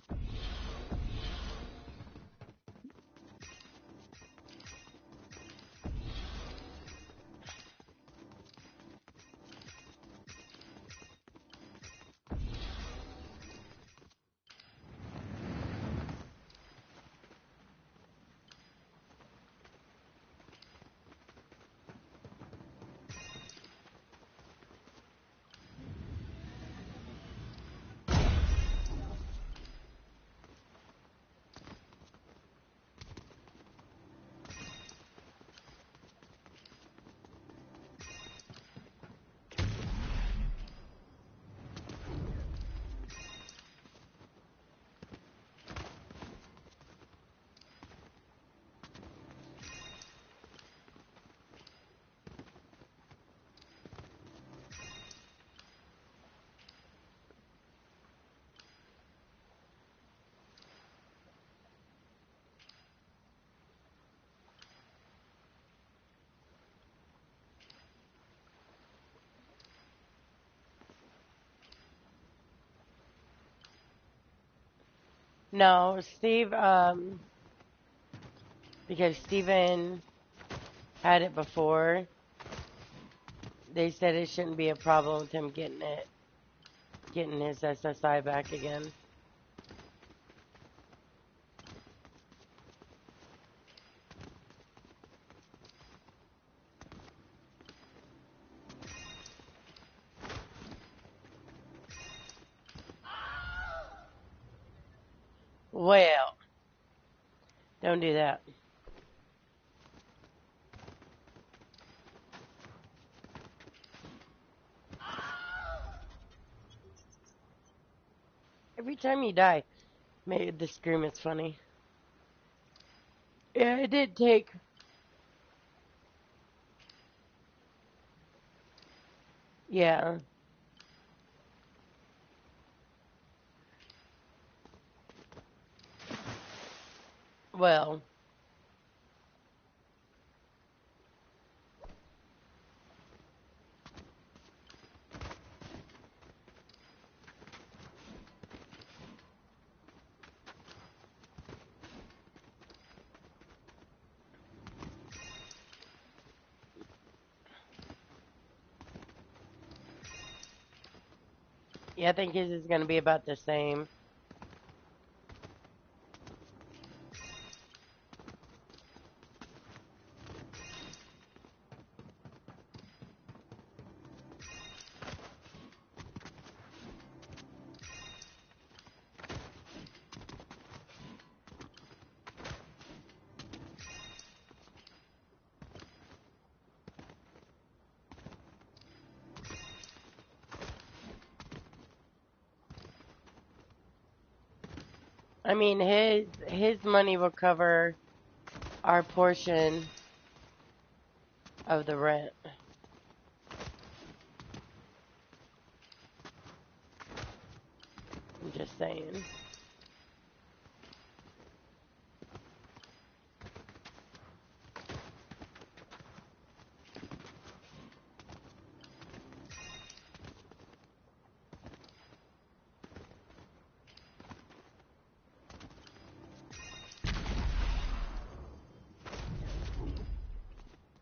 No, Steve, because Steven had it before, they said it shouldn't be a problem with him getting his SSI back again. Well, don't do that. Every time you die, maybe the scream is funny. Yeah, it did take. Yeah, well, yeah, I think his is going to be about the same. I mean, his money will cover our portion of the rent. Just saying.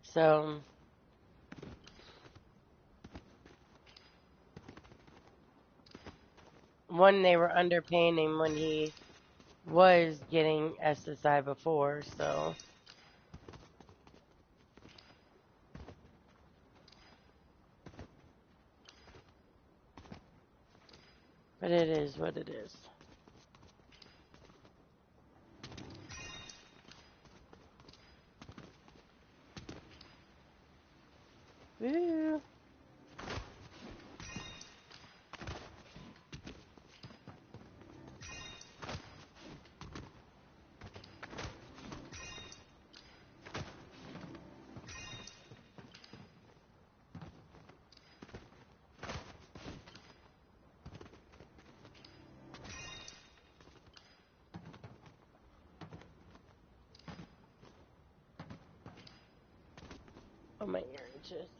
So, one, they were underpaying him when he was getting SSI before, so. But it is what it is. Woo. Oh, my ear itches.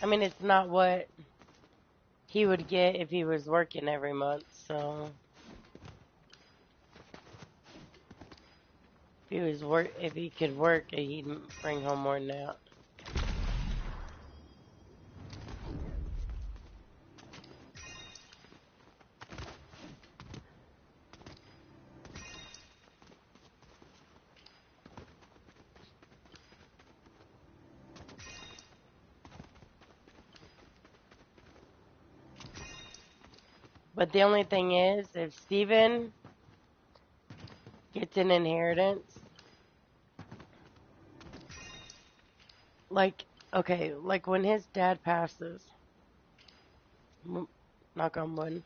I mean, it's not what he would get if he was working every month, so. If he could work, he'd bring home more than that. But the only thing is, if Steven gets an inheritance, like, okay, like when his dad passes, knock on wood,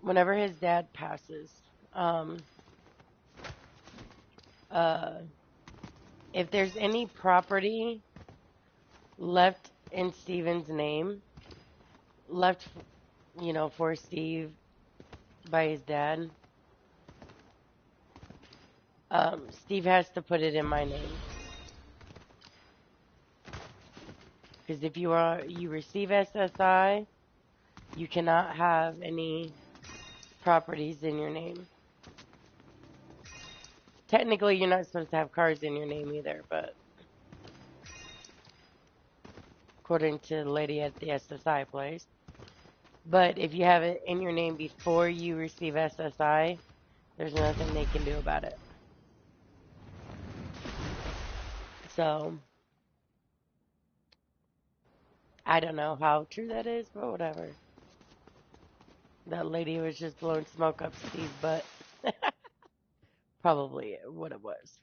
whenever his dad passes, um, uh, if there's any property left in Steven's name, left, for Steve by his dad, Steve has to put it in my name. Because if you receive SSI, you cannot have any properties in your name. Technically, you're not supposed to have cars in your name either, but according to the lady at the SSI place. But if you have it in your name before you receive SSI, there's nothing they can do about it. So, I don't know how true that is, but whatever. That lady was just blowing smoke up Steve's butt. Probably what it was.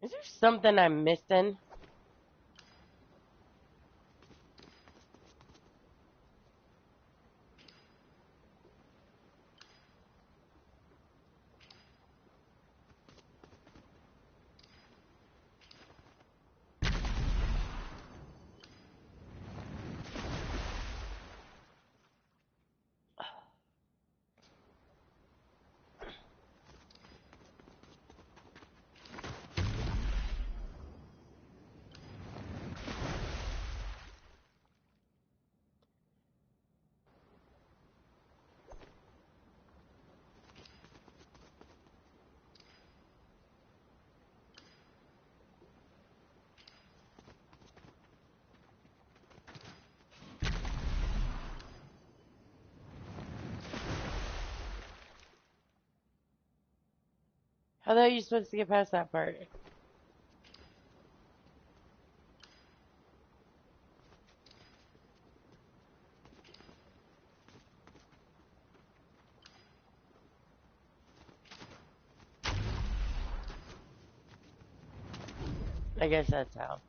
Is there something I'm missing? How are you supposed to get past that part? I guess that's how.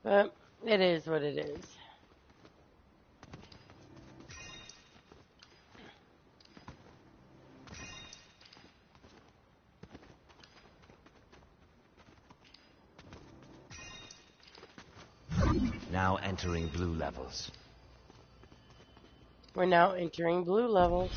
But it is what it is. Now entering blue levels. We're now entering blue levels.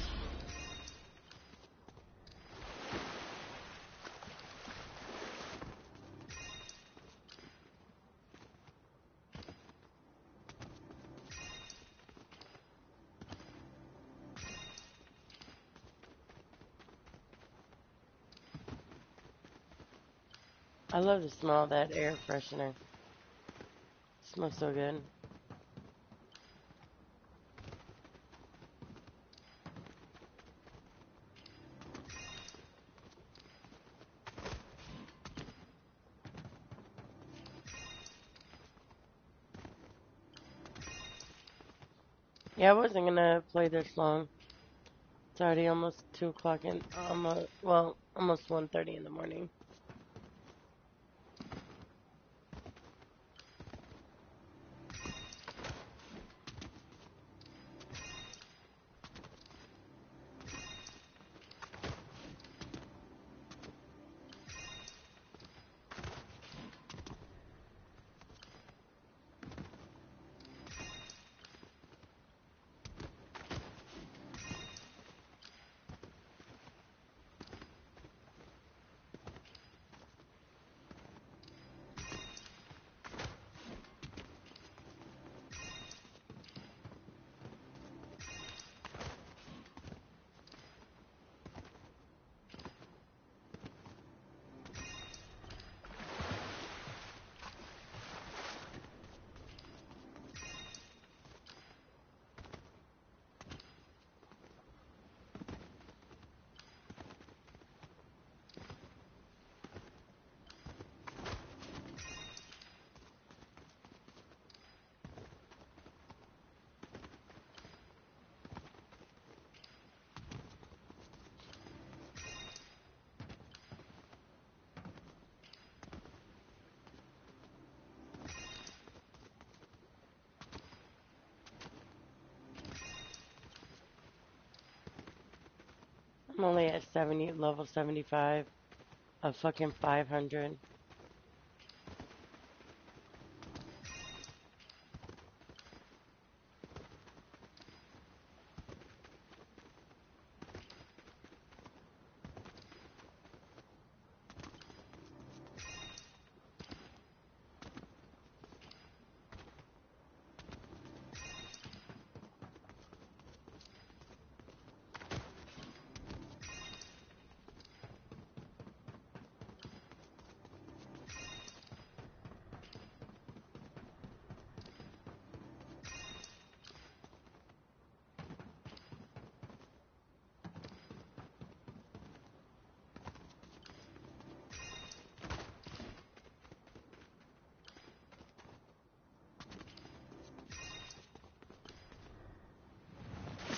I love the smell of that air freshener. It smells so good. Yeah, I wasn't gonna play this long. It's already almost 2 o'clock in, almost 1:30 in the morning. I'm only at level 75 of fucking 500.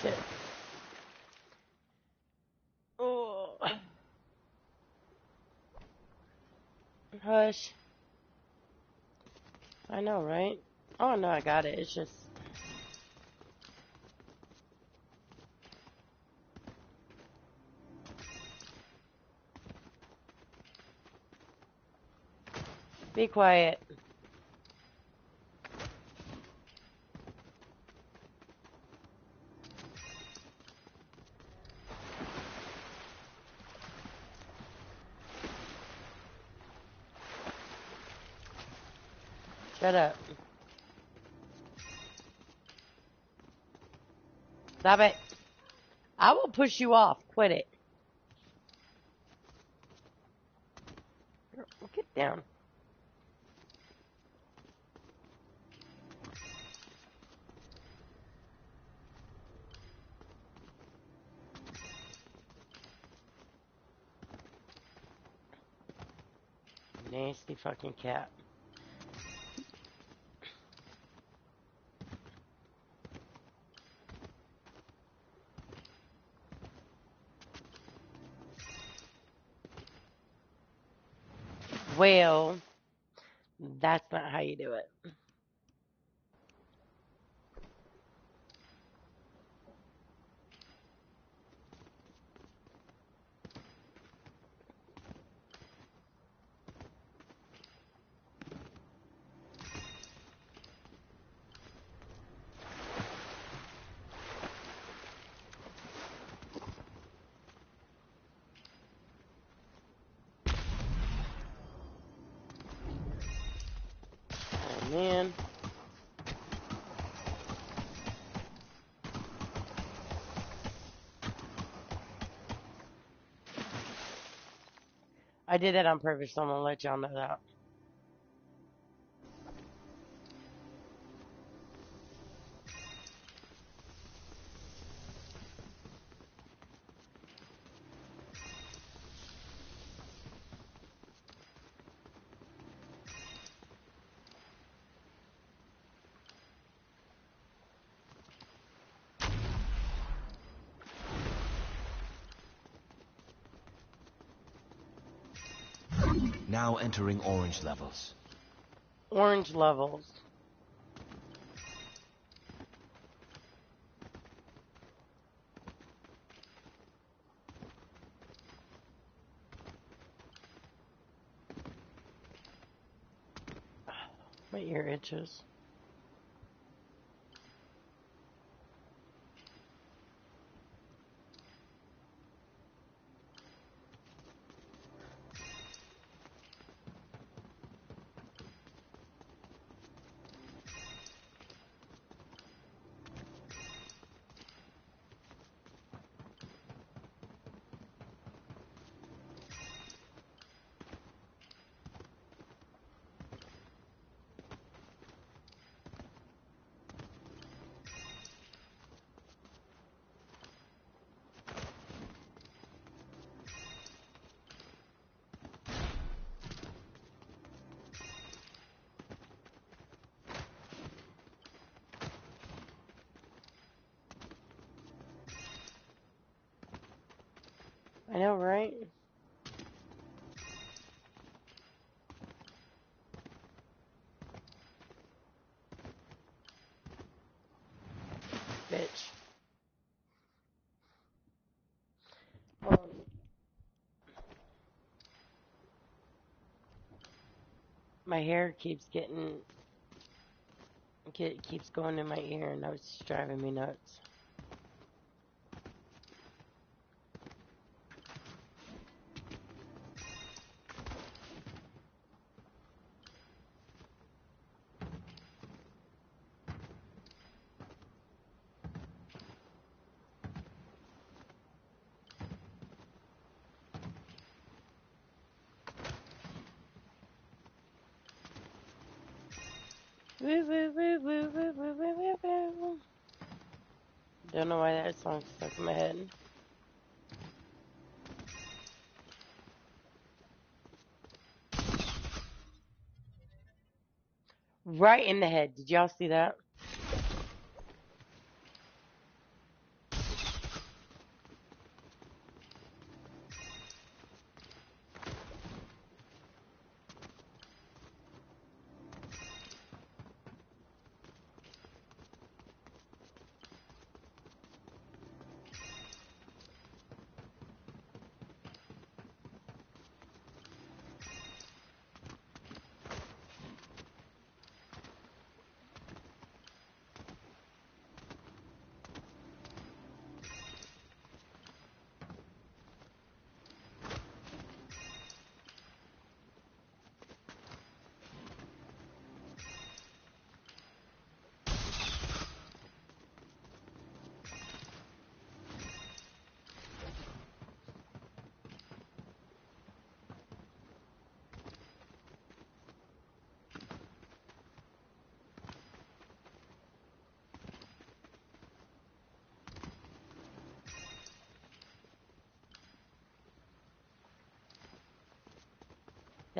Shit. Oh. Hush. I know, right? Oh no, I got it. It's just be quiet. Shut up. Stop it. I will push you off. Quit it. Get down. Nasty fucking cat. Well, that's not how you do it. Oh, man. I did that on purpose, so I'm gonna let y'all know that. Now entering orange levels. Orange levels. My ear itches. I know, right? Bitch. My hair keeps keeps going in my ear, and it's driving me nuts. Woo, woo, woo, woo, woo, woo, woo, woo, woo. Don't know why that song's stuck in my head. Right in the head. Did y'all see that?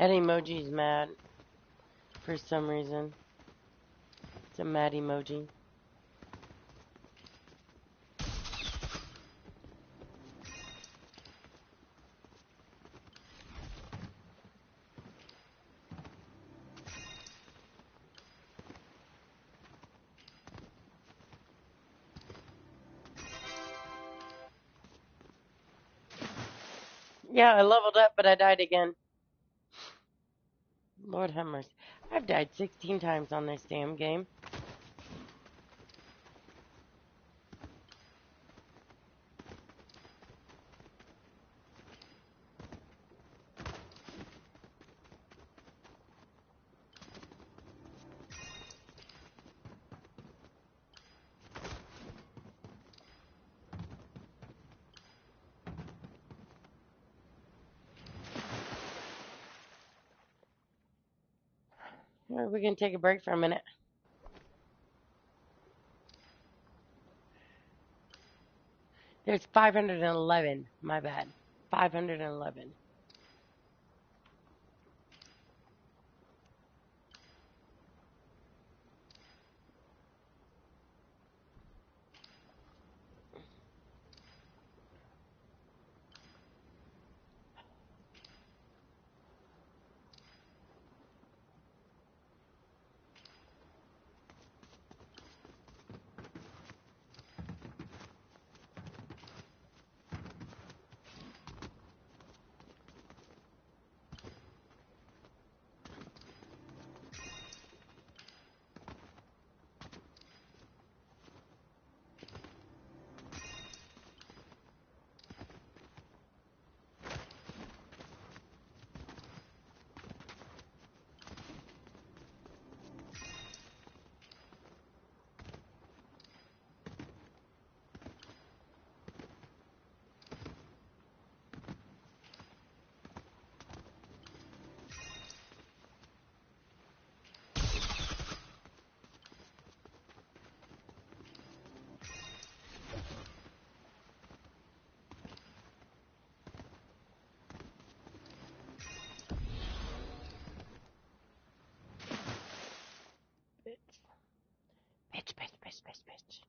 That emoji's mad for some reason. It's a mad emoji. Yeah, I leveled up, but I died again. Lord have mercy. I've died 16 times on this damn game. We can take a break for a minute. There's 511. My bad. 511. Bitch, bitch, bitch, bitch, bitch.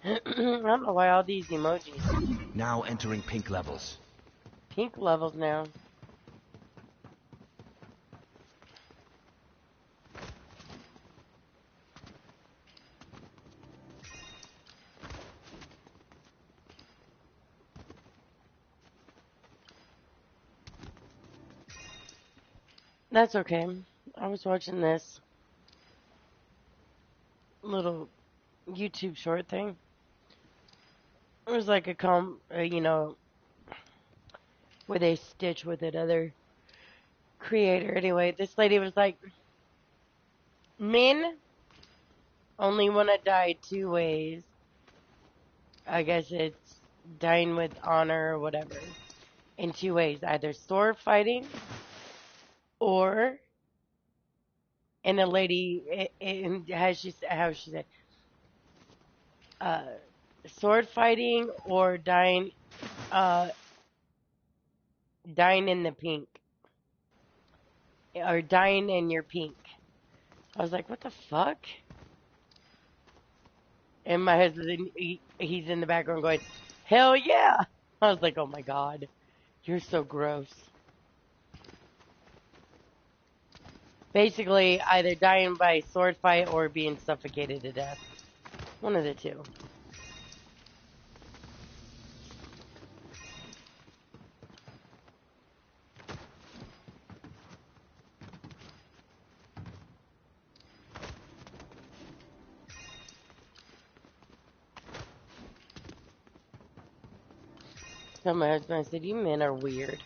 I don't know why all these emojis. Now entering pink levels. Pink levels now. That's okay. I was watching this little YouTube short thing. It was like where they stitch with another creator. Anyway, this lady was like, men only want to die two ways. I guess it's dying with honor or whatever. In two ways, either sword fighting or in a lady in how she said sword fighting or uh dying in the pink or dying in your pink. I was like, what the fuck? And my husband, he's in the background going, hell yeah! I was like, oh my god, you're so gross. Basically, either dying by sword fight or being suffocated to death. One of the two. So my husband said, you men are weird.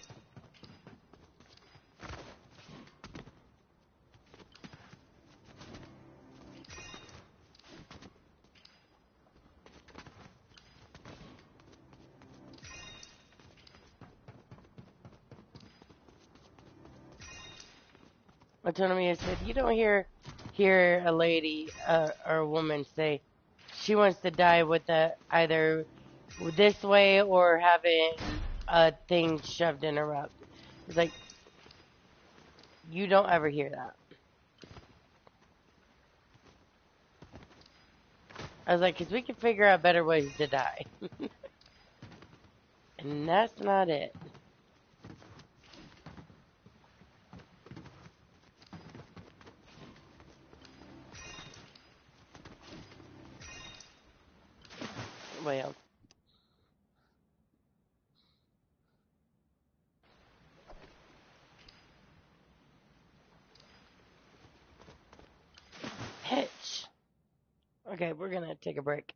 I told him, I said, you don't hear a lady or a woman say she wants to die with either this way or having a thing shoved in her mouth. It's like, you don't ever hear that. I was like, because we can figure out better ways to die. And that's not it. Well, pitch. Okay, we're gonna take a break.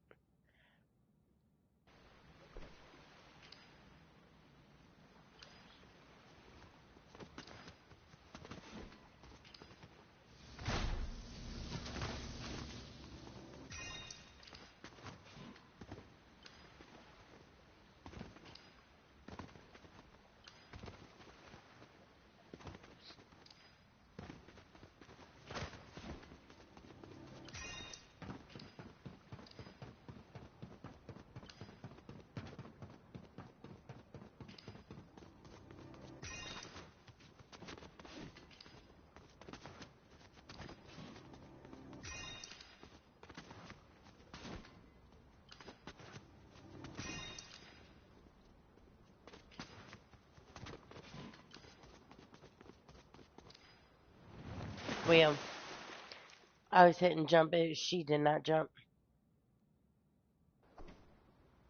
Well, I was hitting jump, but she did not jump.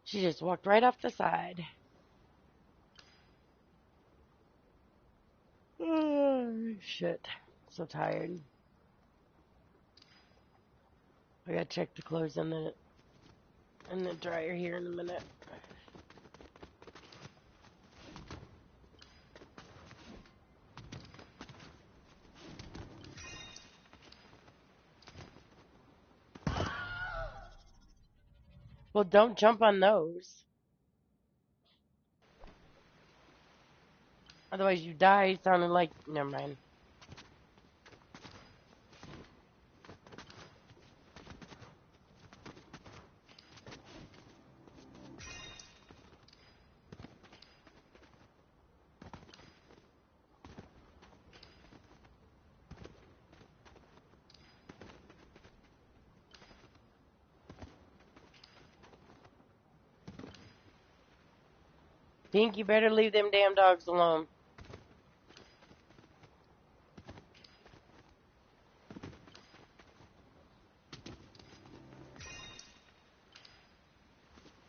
She just walked right off the side. Oh, shit. So tired. I gotta check the clothes in the dryer here in a minute. Well, don't jump on those. Otherwise you die sounding like... Never mind. Pink, you better leave them damn dogs alone.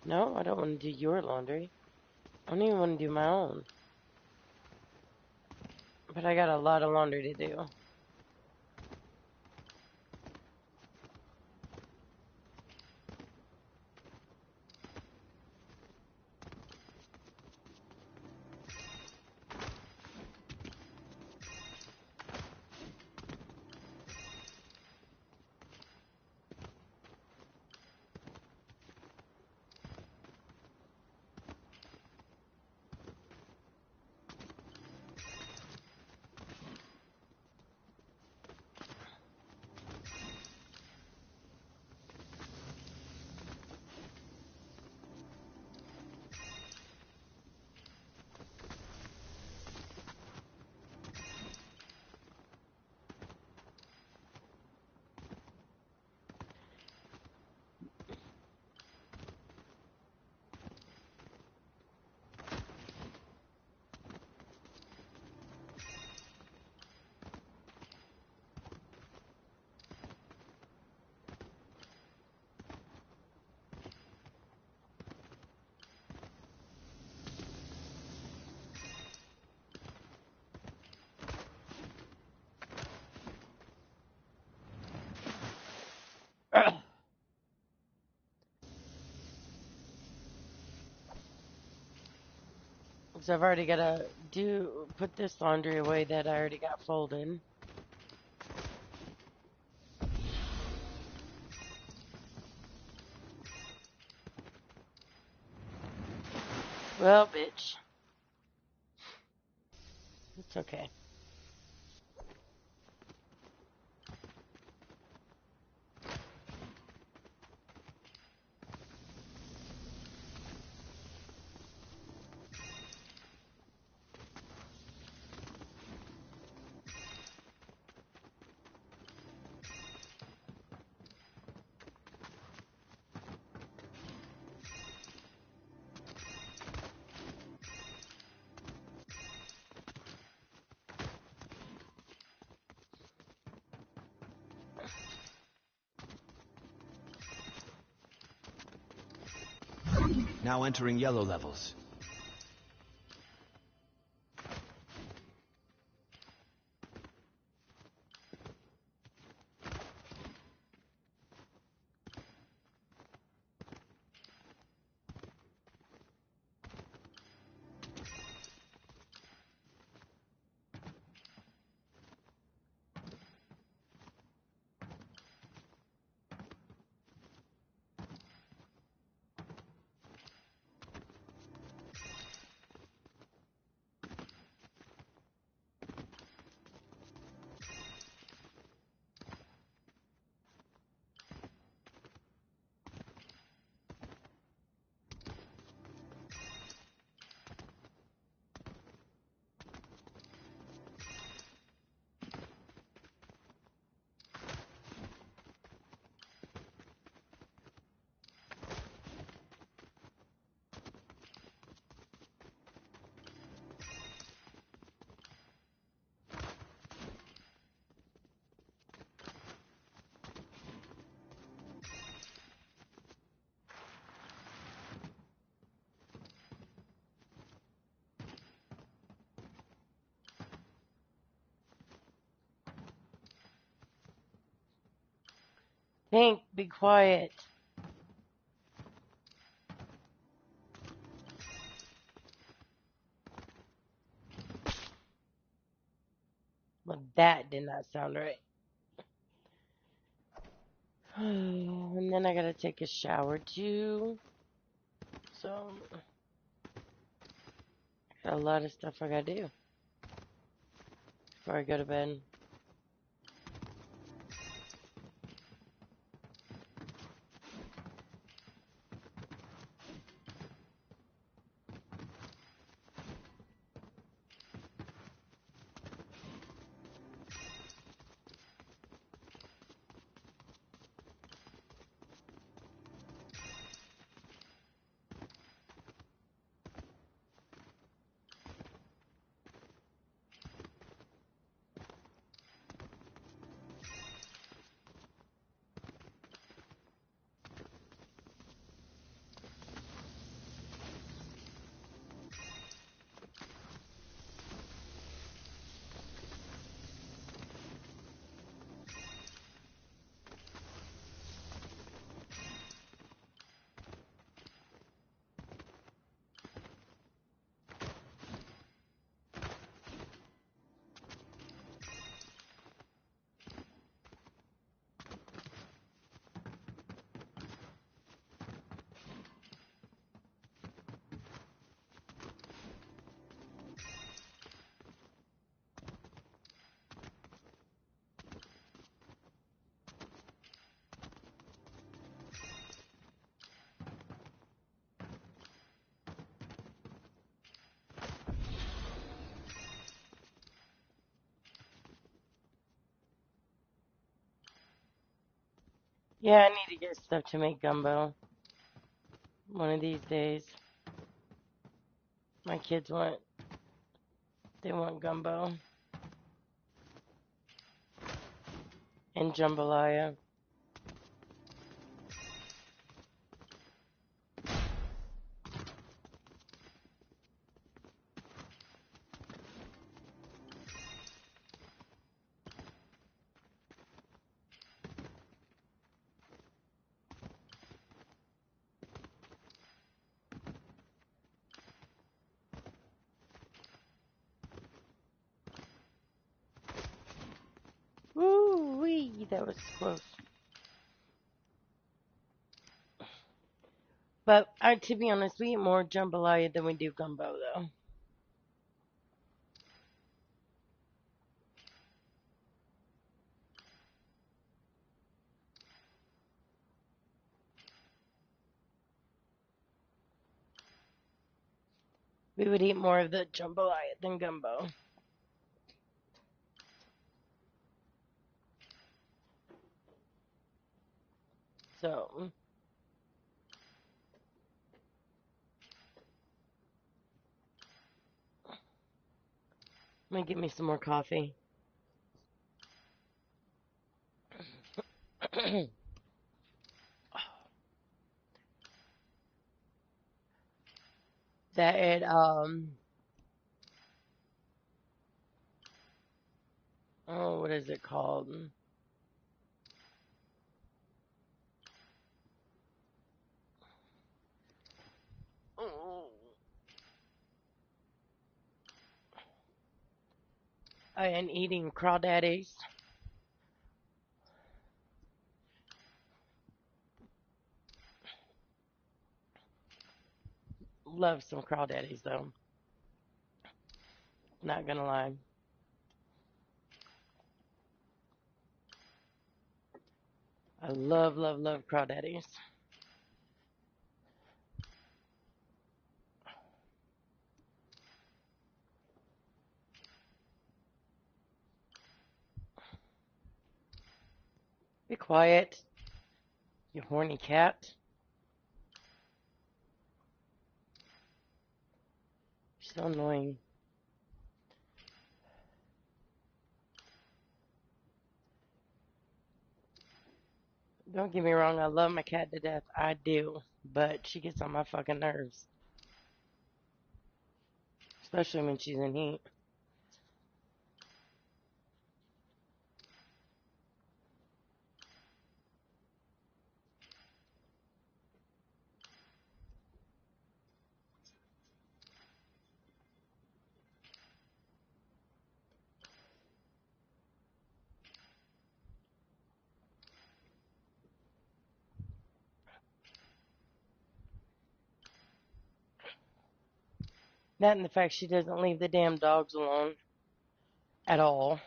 No, I don't want to do your laundry. I don't even want to do my own. But I got a lot of laundry to do. So I've already got to put this laundry away that I already got folded. Well, bitch. It's okay. Now entering yellow levels. Pink, be quiet. Well, that did not sound right. And then I gotta take a shower too. So, got a lot of stuff I gotta do before I go to bed. Yeah, I need to get stuff to make gumbo. One of these days. My kids they want gumbo. And jambalaya. Gee, that was close. But to be honest, we eat more jambalaya than we do gumbo, though. We would eat more of the jambalaya than gumbo. So, let me get me some more coffee. That oh, what is it called? And eating crawdaddies. Love some crawdaddies, though. Not gonna lie. I love, love, love crawdaddies. Be quiet, you horny cat. You're so annoying. Don't get me wrong, I love my cat to death. I do. But she gets on my fucking nerves. Especially when she's in heat. That and the fact she doesn't leave the damn dogs alone. At all.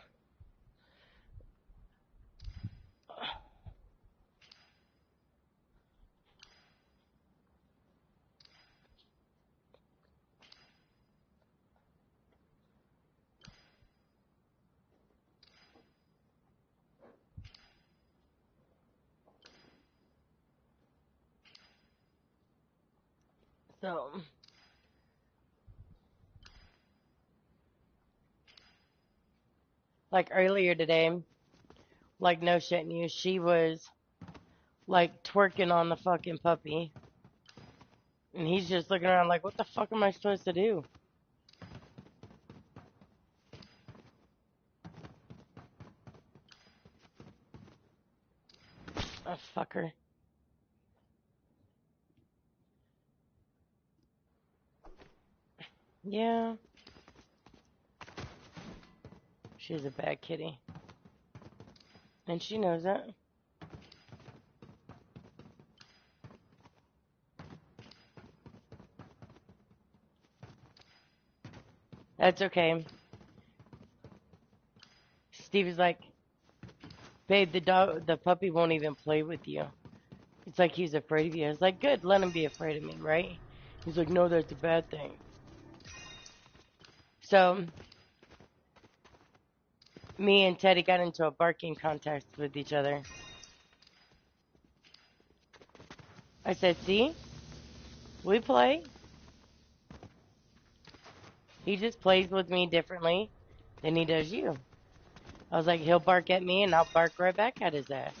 So, like earlier today, like no shit news, she was like twerking on the fucking puppy. And he's just looking around like, what the fuck am I supposed to do? Oh, fucker. Yeah. She's a bad kitty. And she knows that. That's okay. Steve is like, babe, the puppy won't even play with you. It's like he's afraid of you. I was like, good, let him be afraid of me, right? He's like, no, that's a bad thing. So, me and Teddy got into a barking contest with each other. I said, see? We play. He just plays with me differently than he does you. I was like, he'll bark at me and I'll bark right back at his ass.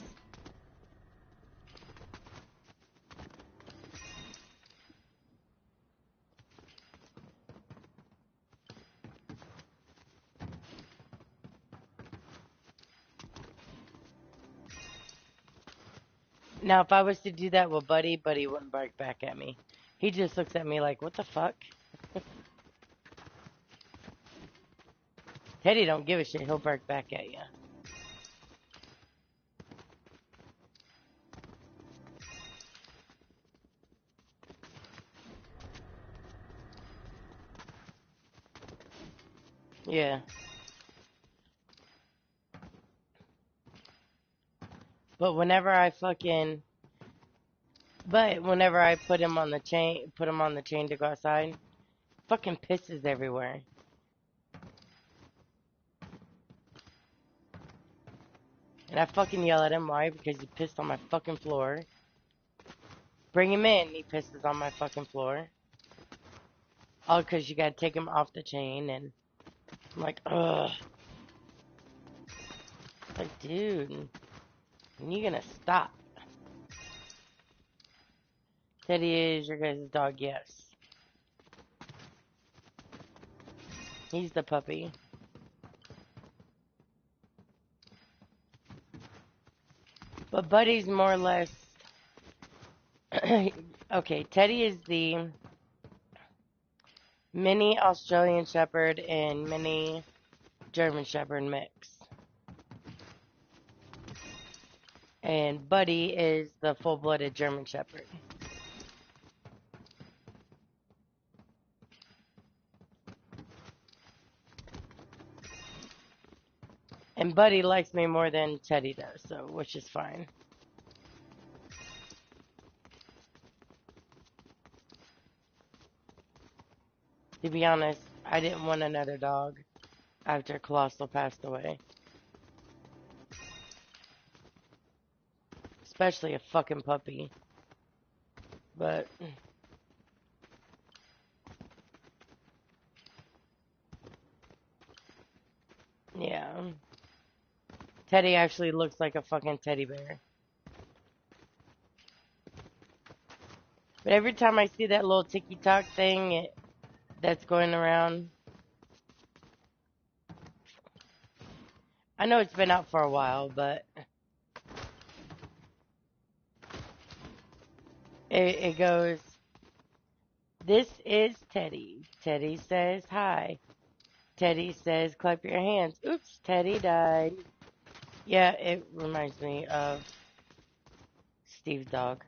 Now, if I was to do that with Buddy wouldn't bark back at me. He just looks at me like, what the fuck? Teddy don't give a shit. He'll bark back at you. Yeah. But whenever I fucking, but whenever I put him on the chain to go outside, fucking pisses everywhere. And I fucking yell at him, why? Because he pissed on my fucking floor. Bring him in, he pisses on my fucking floor. All because you gotta take him off the chain, and I'm like, ugh. Like, dude, when you gonna stop? Teddy is your guys' dog, yes. He's the puppy. But Buddy's more or less... Okay, Teddy is the mini Australian Shepherd and mini German Shepherd mix. And Buddy is the full-blooded German Shepherd. And Buddy likes me more than Teddy does, so which is fine. To be honest, I didn't want another dog after Colossal passed away. Especially a fucking puppy. But... yeah. Teddy actually looks like a fucking teddy bear. But every time I see that little ticky-tock thing that's going around... I know it's been out for a while, but... It goes... This is Teddy. Teddy says hi. Teddy says clap your hands. Oops, Teddy died. Yeah, it reminds me of Steve's dog.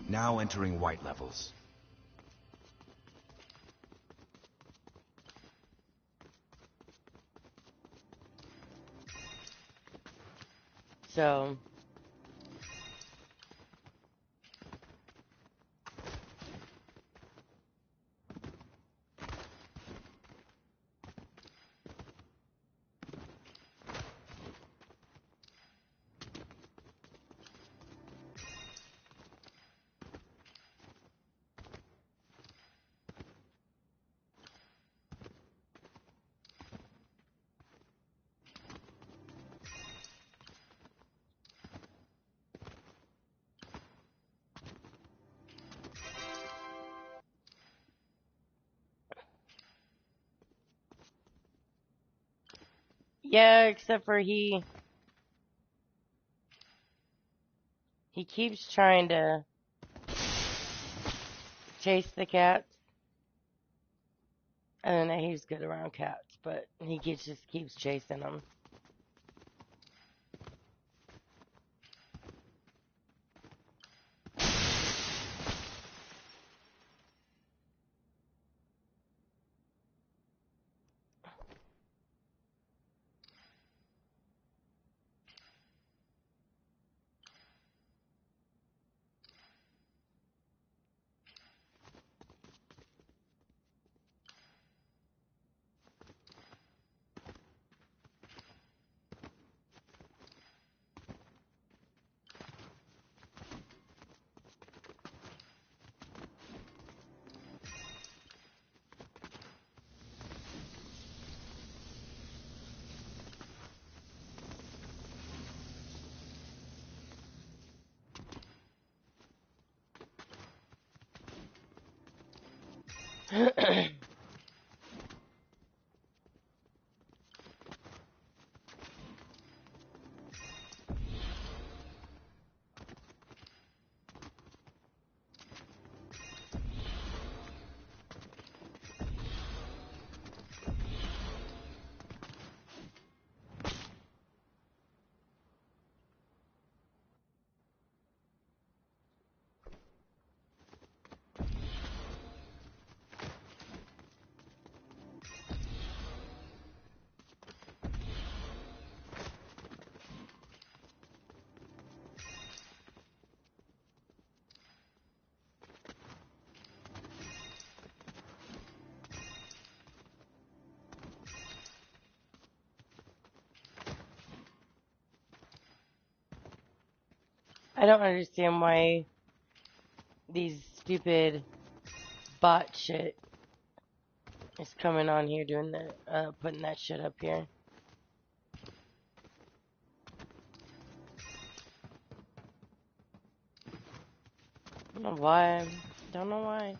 Now entering white levels. So... yeah, except for he keeps trying to chase the cats. I don't know, he's good around cats, but he just keeps chasing them. I don't understand why these stupid bot shit is coming on here doing the, putting that shit up here. I don't know why. Don't know why.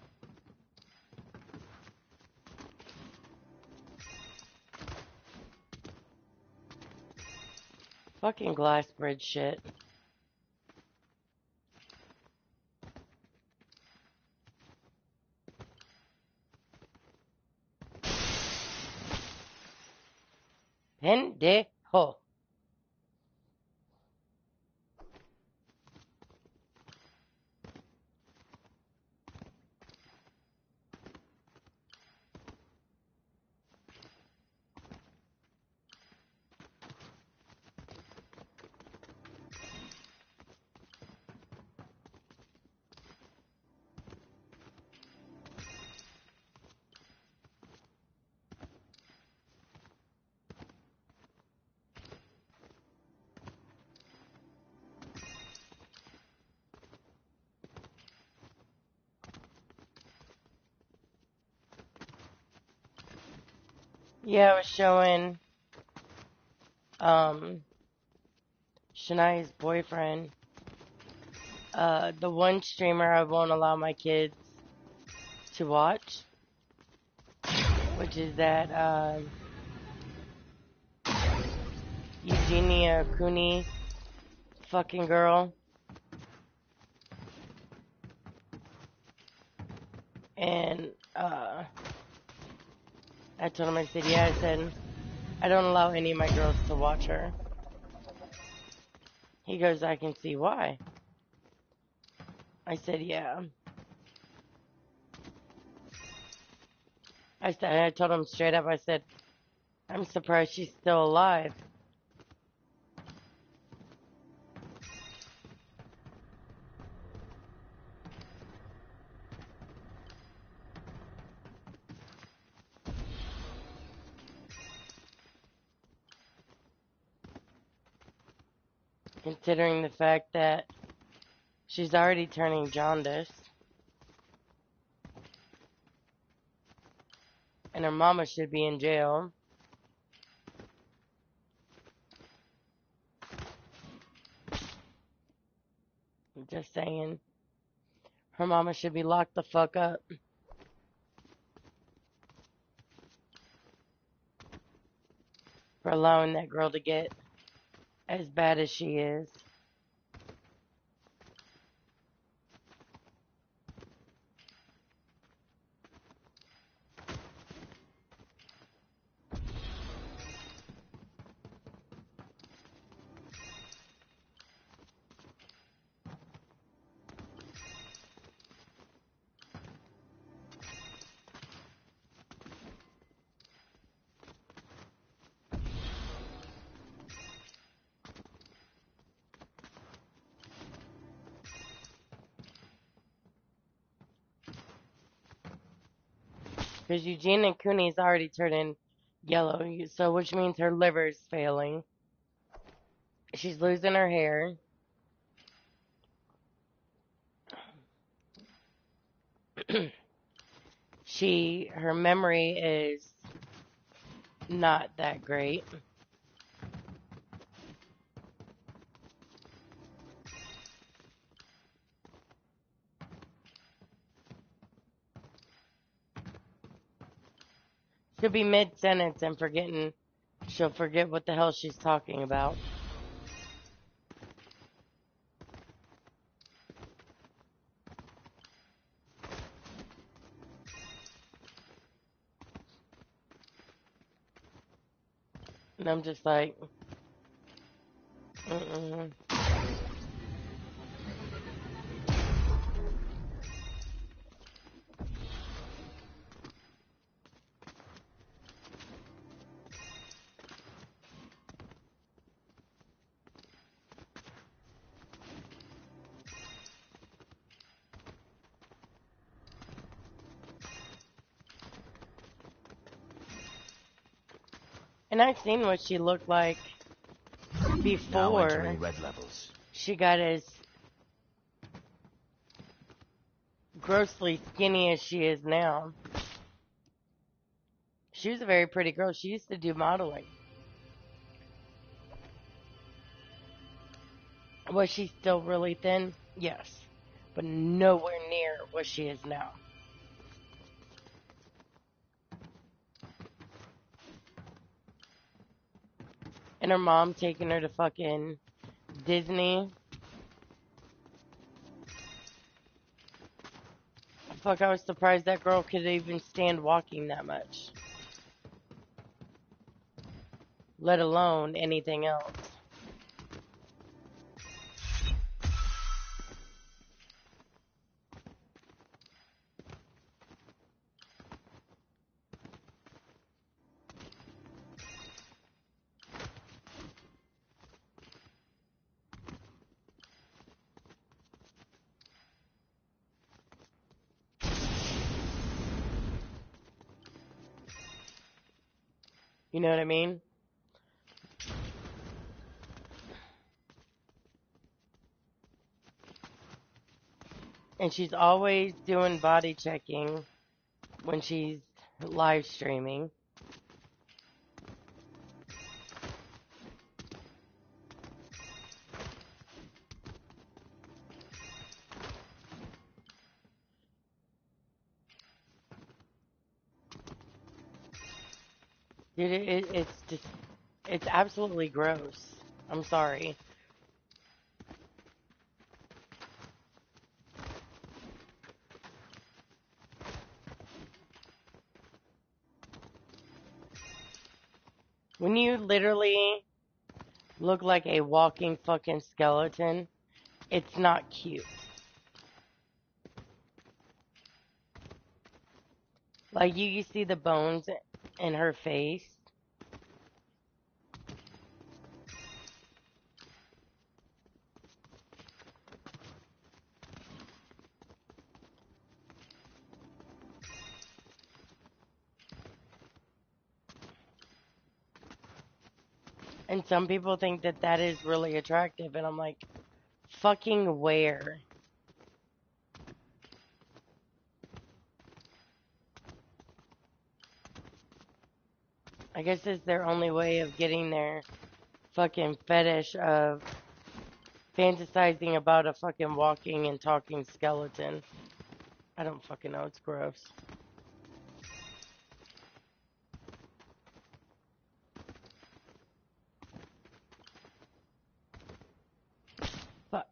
Fucking glass bridge shit. Pendejo. Yeah, I was showing, Shania's boyfriend, the one streamer I won't allow my kids to watch, which is that, Eugenia Cooney fucking girl. And, I told him, I said, yeah, I said, I don't allow any of my girls to watch her. He goes, I can see why. I said, yeah. I told him straight up, I said, I'm surprised she's still alive. Considering the fact that she's already turning jaundice. And her mama should be in jail. I'm just saying. Her mama should be locked the fuck up. For allowing that girl to get as bad as she is. Because Eugenia Cooney's already turning yellow, so which means her liver's failing. She's losing her hair. Her memory is not that great. She'll be mid-sentence and she'll forget what the hell she's talking about. And I'm just like, mm-mm. And I've seen what she looked like Now before entering red levels. she got as grossly skinny as she is now. She was a very pretty girl. She used to do modeling. Was she still really thin? Yes. But nowhere near what she is now. And her mom taking her to fucking Disney. Fuck, I was surprised that girl could even stand walking that much. Let alone anything else. You know what I mean? And she's always doing body checking when she's live streaming. Dude, it's just, it's absolutely gross. I'm sorry. When you literally look like a walking fucking skeleton, it's not cute. Like, you see the bones in her face. And some people think that that is really attractive, and I'm like, fucking where? I guess it's their only way of getting their fucking fetish of fantasizing about a fucking walking and talking skeleton. I don't fucking know, it's gross. Fuck.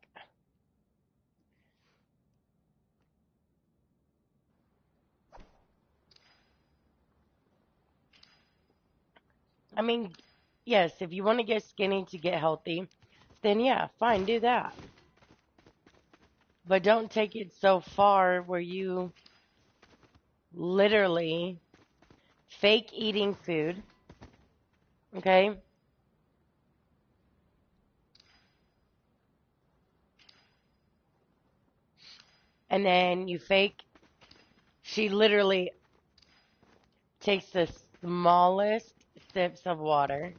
I mean, yes, if you want to get skinny to get healthy, then yeah, fine, do that. But don't take it so far where you literally fake eating food, okay? And then you fake, she literally takes the smallest sips of water.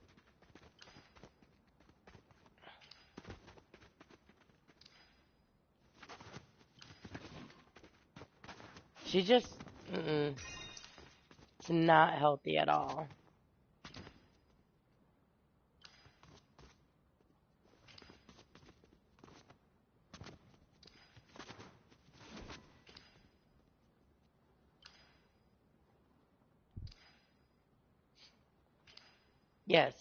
She just, it's not healthy at all. Yes.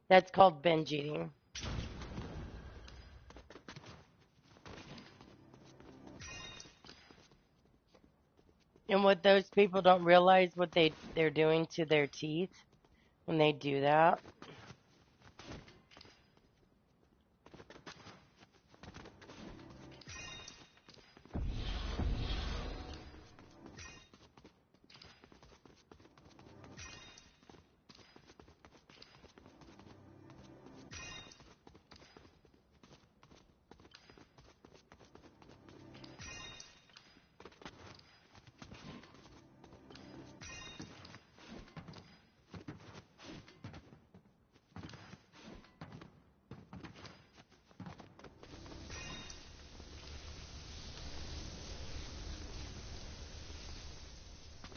That's called binge eating. And what those people don't realize what they're doing to their teeth when they do that.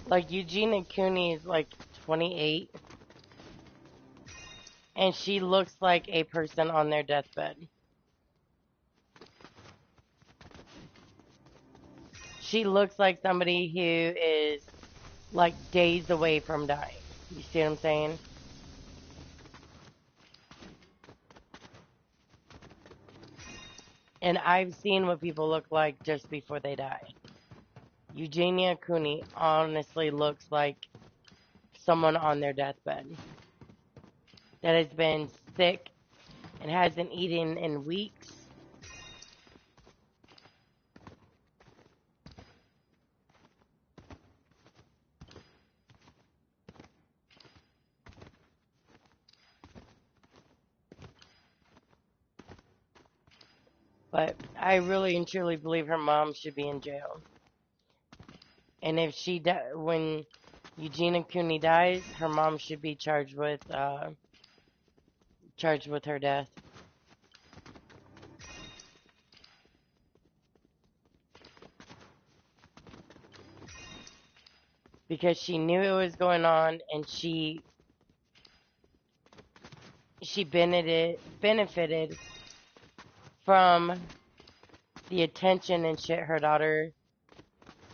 Like, Eugenia Cooney is like 28, and she looks like a person on their deathbed. She looks like somebody who is like days away from dying. You see what I'm saying? And I've seen what people look like just before they die. Eugenia Cooney honestly looks like someone on their deathbed that has been sick and hasn't eaten in weeks. But I really and truly believe her mom should be in jail. And if when Eugenia Cooney dies, her mom should be charged with her death. Because she knew it was going on, and she benefited from the attention and shit her daughter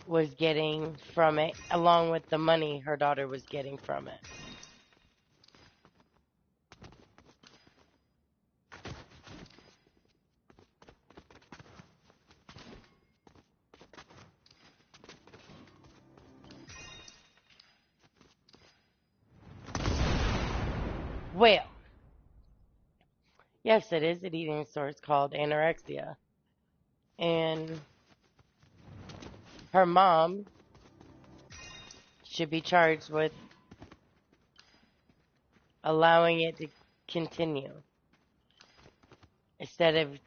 was getting from it, along with the money her daughter was getting from it. Well, yes, it is an eating disorder. It's called anorexia. And her mom should be charged with allowing it to continue instead of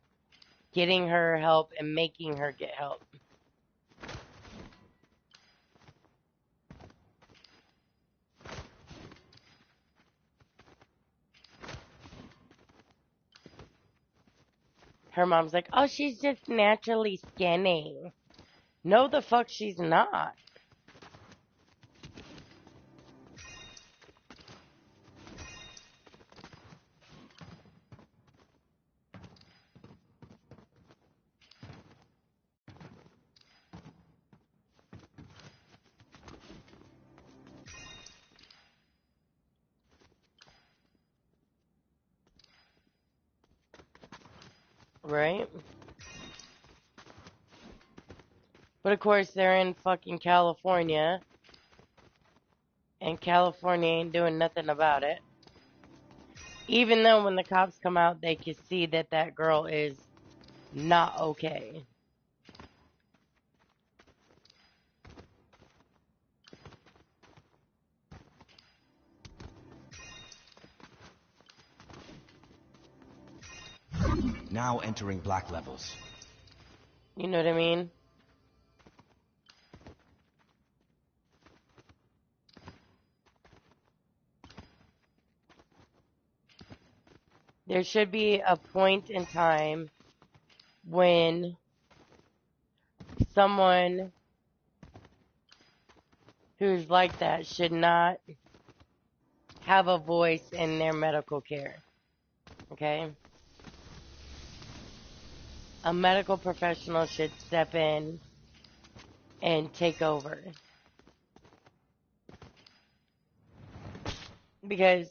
getting her help and making her get help. Her mom's like, oh, she's just naturally skinny. No, the fuck she's not. Right? But of course, they're in fucking California, and California ain't doing nothing about it. Even though when the cops come out, they can see that that girl is not okay. Now entering black levels. You know what I mean? There should be a point in time when someone who's like that should not have a voice in their medical care. Okay? A medical professional should step in and take over. Because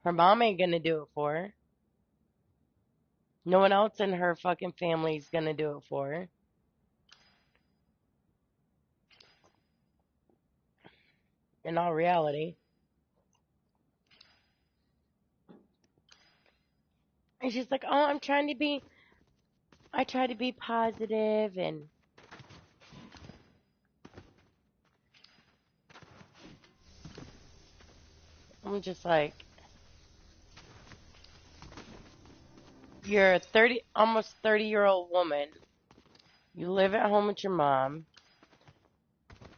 her mom ain't gonna do it for her. No one else in her fucking family's gonna do it for her. In all reality. And she's like, oh, I try to be positive, and I'm just like, you're a almost 30-year-old woman. You live at home with your mom.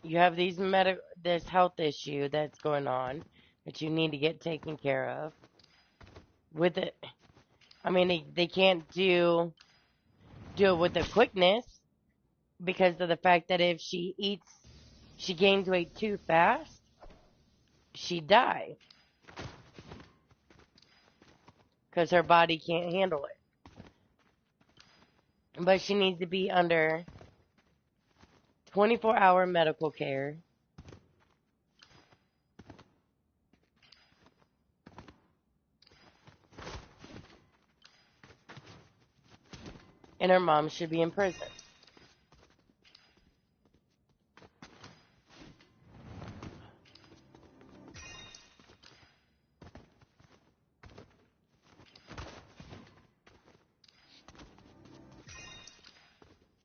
You have this health issue that's going on that you need to get taken care of. With it, I mean, they can't do it with the quickness because of the fact that if she eats she gains weight too fast, she'd die. Because her body can't handle it. But she needs to be under 24-hour medical care. And her mom should be in prison.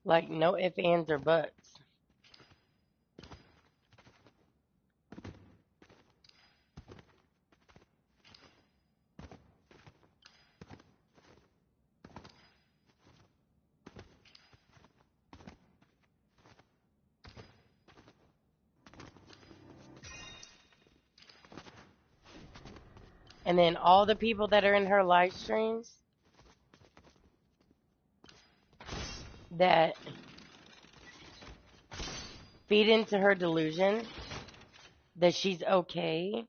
Like, no ifs, ands, or buts. And then all the people that are in her live streams that feed into her delusion that she's okay.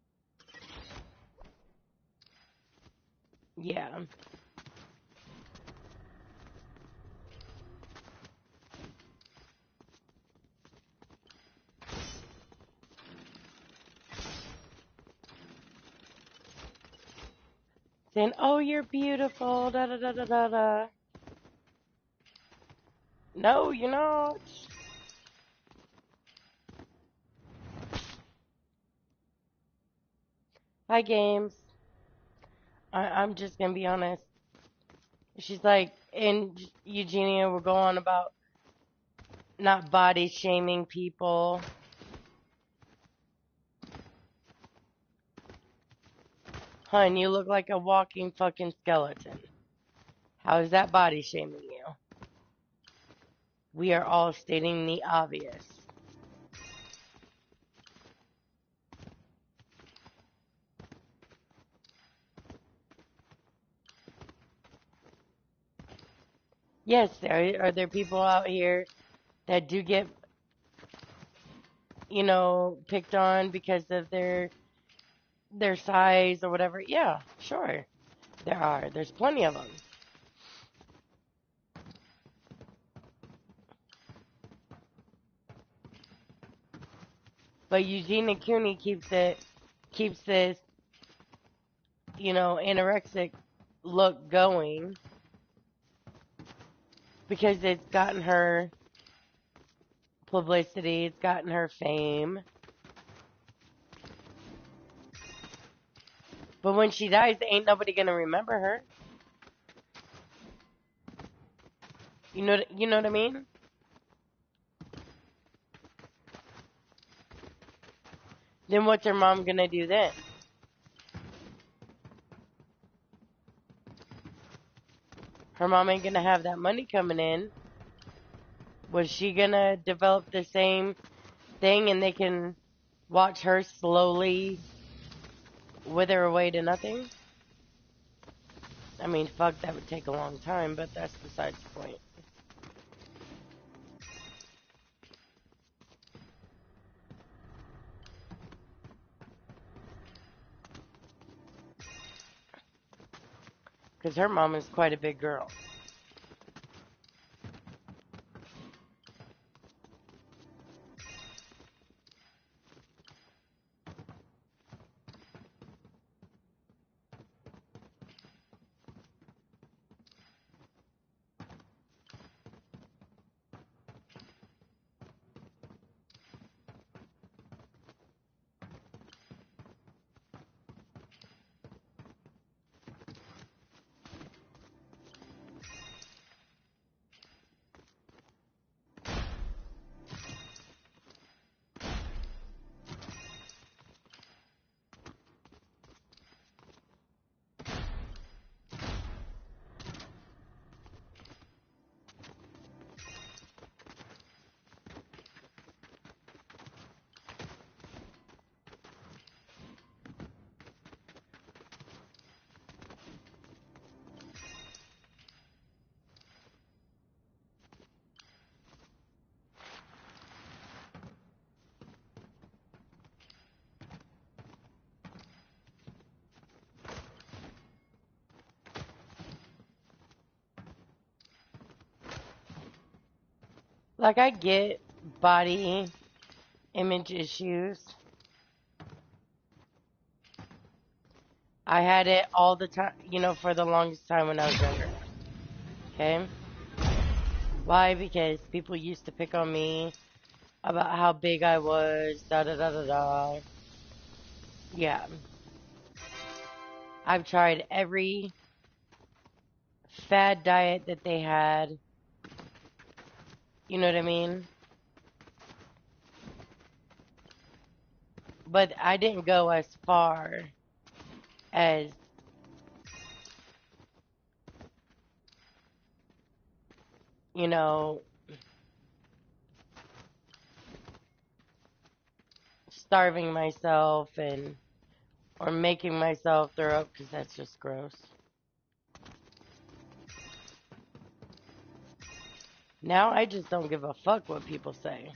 Yeah. Saying, oh, you're beautiful, da da da da da da. No, you're not. Hi, Games. I'm just gonna be honest. She's like, and Eugenia will go on about not body shaming people. Hun, you look like a walking fucking skeleton. How is that body shaming you? We are all stating the obvious. Yes, are there people out here that do get, picked on because of their size or whatever? Yeah, sure. There are. There's plenty of them. But Eugenia Cooney keeps this, anorexic look going because it's gotten her publicity, it's gotten her fame. But when she dies, ain't nobody gonna remember her. You know what I mean? Then what's her mom gonna do then? Her mom ain't gonna have that money coming in. Was she gonna develop the same thing and they can watch her slowly wither away to nothing? I mean, fuck, that would take a long time, but that's besides the point. Because her mom is quite a big girl. Like, I get body image issues. I had it all the time, for the longest time when I was younger. Okay? Why? Because people used to pick on me about how big I was, da da da da da. Yeah. I've tried every fad diet that they had. You know what I mean? But I didn't go as far as, you know, starving myself or making myself throw up because that's just gross. Now I just don't give a fuck what people say.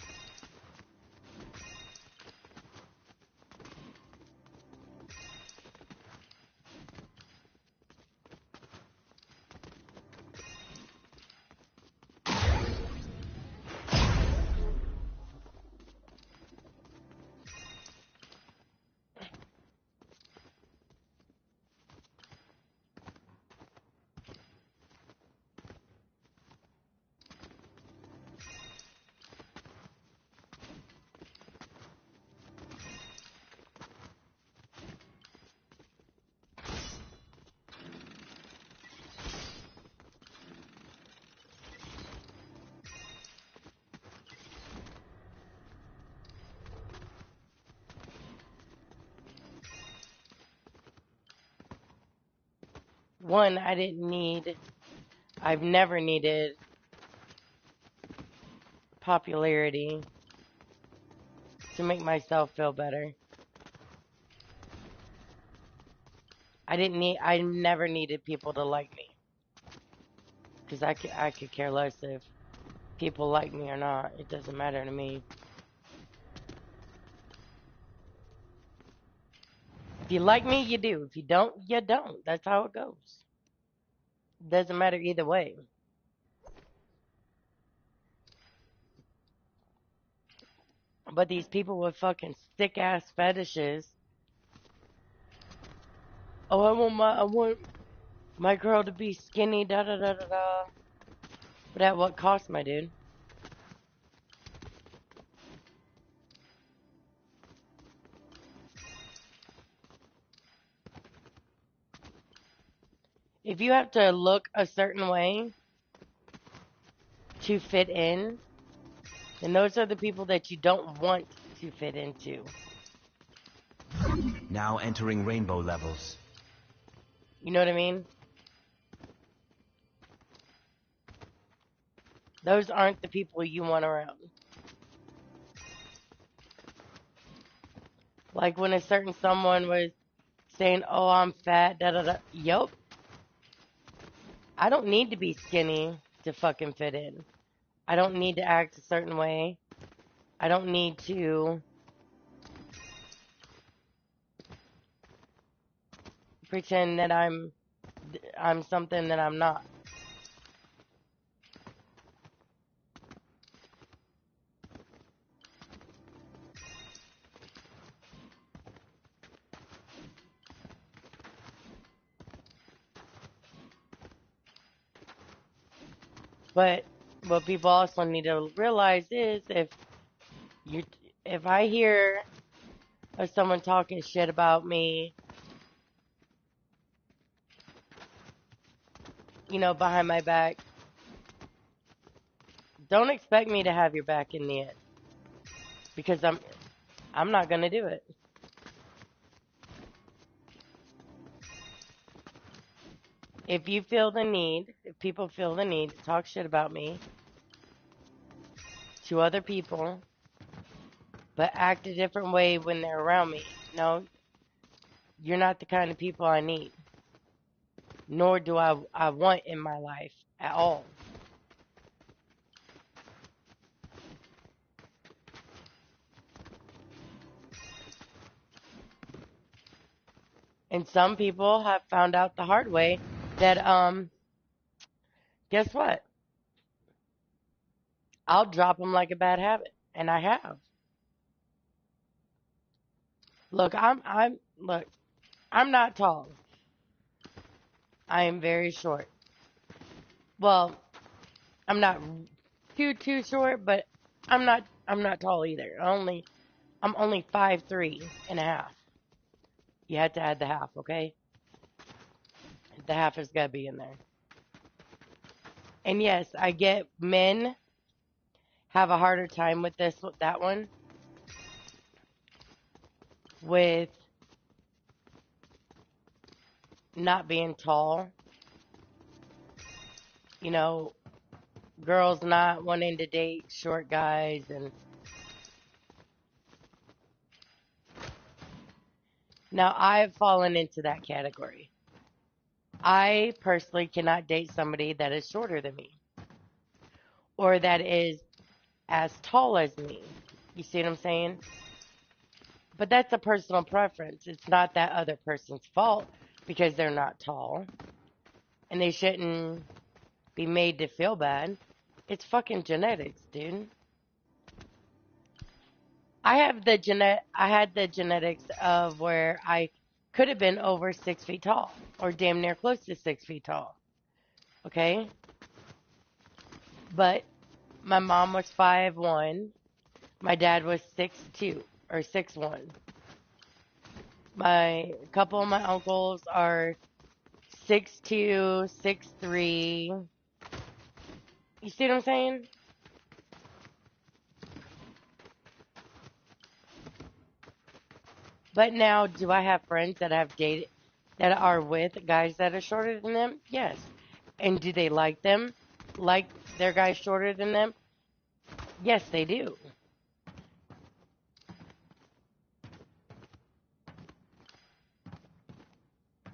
One, I've never needed popularity to make myself feel better. I never needed people to like me. Because I could care less if people like me or not. It doesn't matter to me. If you like me, you do. If you don't, you don't. That's how it goes. Doesn't matter either way. But these people with fucking sick ass fetishes. Oh, I want my girl to be skinny, da da da da da. But at what cost, my dude? If you have to look a certain way to fit in, then those are the people that you don't want to fit into. Now entering rainbow levels. You know what I mean? Those aren't the people you want around. Like when a certain someone was saying, "Oh, I'm fat," da da da. Yup. I don't need to be skinny to fucking fit in. I don't need to act a certain way. I don't need to pretend that I'm something that I'm not. But what people also need to realize is you if I hear of someone talking shit about me, behind my back, don't expect me to have your back in the end because I'm not going to do it. If people feel the need to talk shit about me to other people, but act a different way when they're around me, no, you're not the kind of people I need. Nor do I want in my life at all. And some people have found out the hard way that, guess what? I'll drop them like a bad habit, and I have. Look, look, I'm not tall. I am very short. Well, I'm not too short, but I'm not tall either. I'm only 5'3.5". You had to add the half, okay? The half has got to be in there. And yes, I get men have a harder time with that one, with not being tall. You know, girls not wanting to date short guys, and now I've fallen into that category. I personally cannot date somebody that is shorter than me or that is as tall as me. You see what I'm saying? But that's a personal preference. It's not that other person's fault because they're not tall. And they shouldn't be made to feel bad. It's fucking genetics, dude. I had the genetics of where I could have been over 6 feet tall or damn near close to 6 feet tall. Okay? But my mom was 5'1". My dad was 6'2" or 6'1". A couple of my uncles are 6'2", 6'3". You see what I'm saying? But now, do I have friends that have dated, that are with guys that are shorter than them? Yes. And do they like them? Like their guys shorter than them? Yes, they do.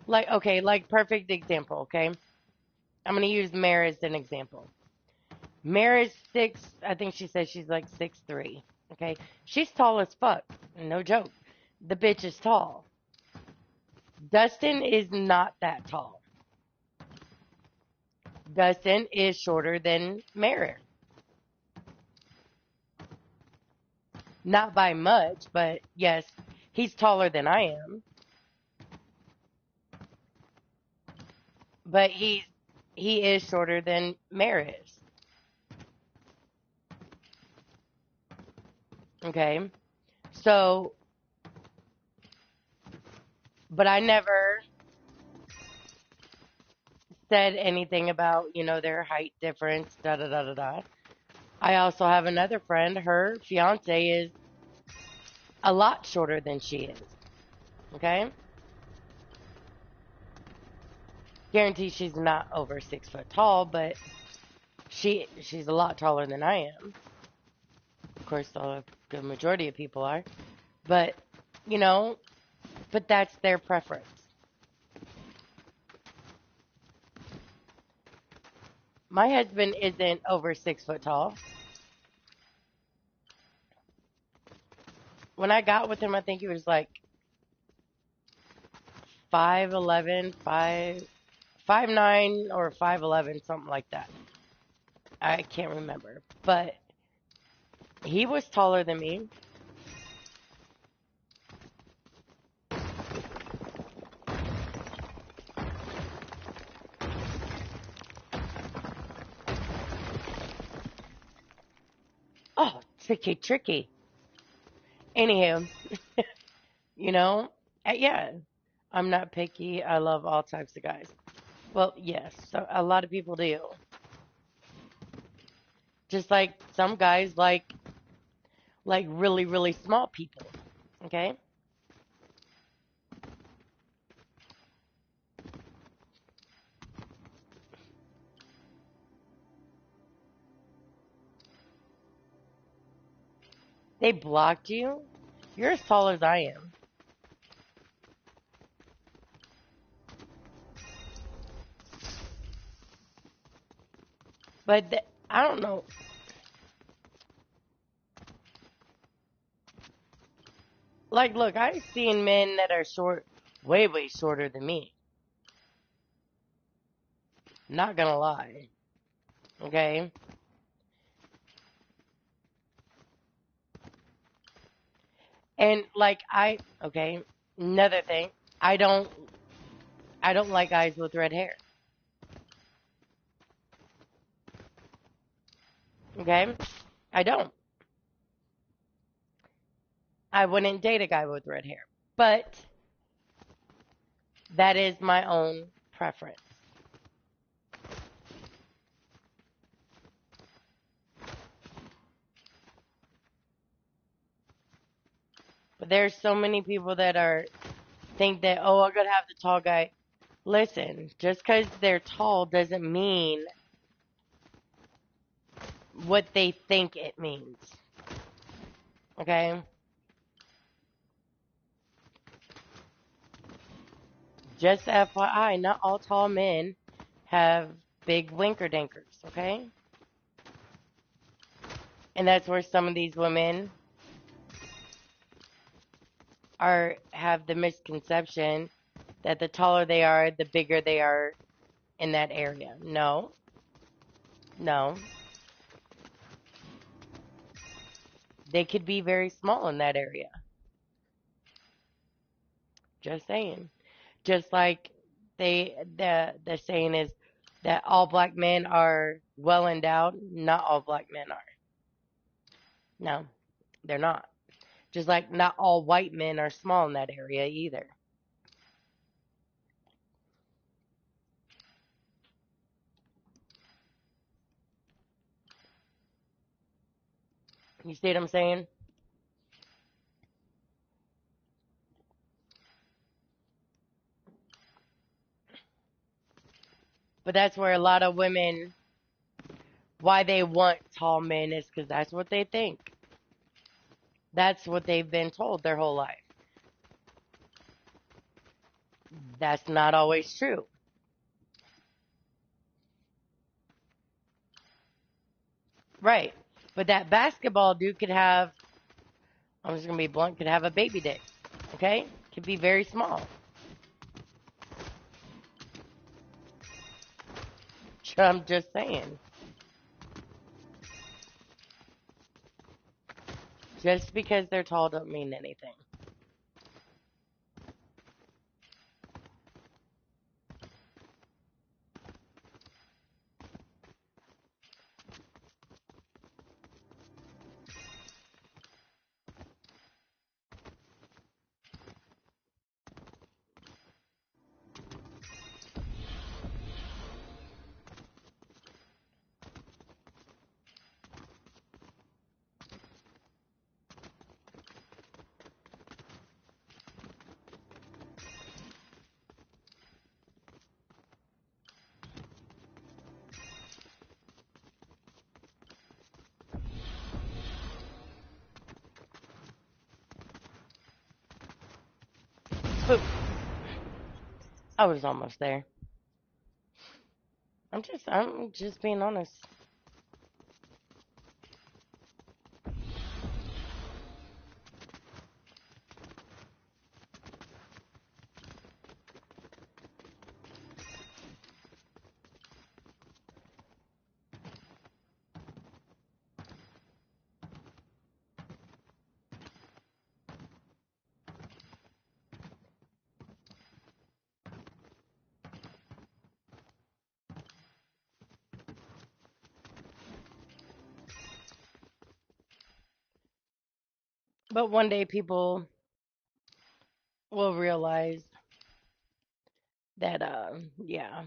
Like, okay, like perfect example, okay? I'm going to use Mare as an example. Mare is I think she says she's like 6'3". Okay? She's tall as fuck. No joke. The bitch is tall. Dustin is not that tall. Dustin is shorter than Mare. Not by much, but yes, he's taller than I am. But he is shorter than Mare is. Okay? So, but I never said anything about, their height difference, da da da da da. I also have another friend, her fiance is a lot shorter than she is. Okay? Guarantee she's not over 6 foot tall, but she's a lot taller than I am. Of course, the majority of people are. But, but that's their preference. My husband isn't over 6 foot tall. When I got with him, I think he was like 5'11", 5'9", or 5'11", something like that. I can't remember. But he was taller than me. Oh, tricky. Anywho, yeah, I'm not picky. I love all types of guys. Well, yes, so a lot of people do. Just like some guys like really, really small people. Okay? They blocked you? You're as tall as I am. But I don't know. Like, look, I've seen men that are short, way, way shorter than me. Not gonna lie. Okay? And like okay, another thing, I don't I don't like guys with red hair. Okay? I don't. I wouldn't date a guy with red hair. But that is my own preference. But there's so many people that think that, oh, I gotta have the tall guy. Listen, just because they're tall doesn't mean what they think it means. Okay? Just FYI, not all tall men have big winker dinkers, okay? And that's where some of these women have the misconception that the taller they are, the bigger they are in that area. No. No. They could be very small in that area. Just saying. Just like the saying is that all black men are well endowed. Not all black men are. No, they're not. Just like not all white men are small in that area either. You see what I'm saying? But that's where a lot of women, why they want tall men is because that's what they think. That's what they've been told their whole life. That's not always true. Right. But that basketball dude could have, I'm just going to be blunt, could have a baby dick. Okay? Could be very small. I'm just saying. Just because they're tall don't mean anything. But I was almost there. I'm just being honest. But one day people will realize that, yeah.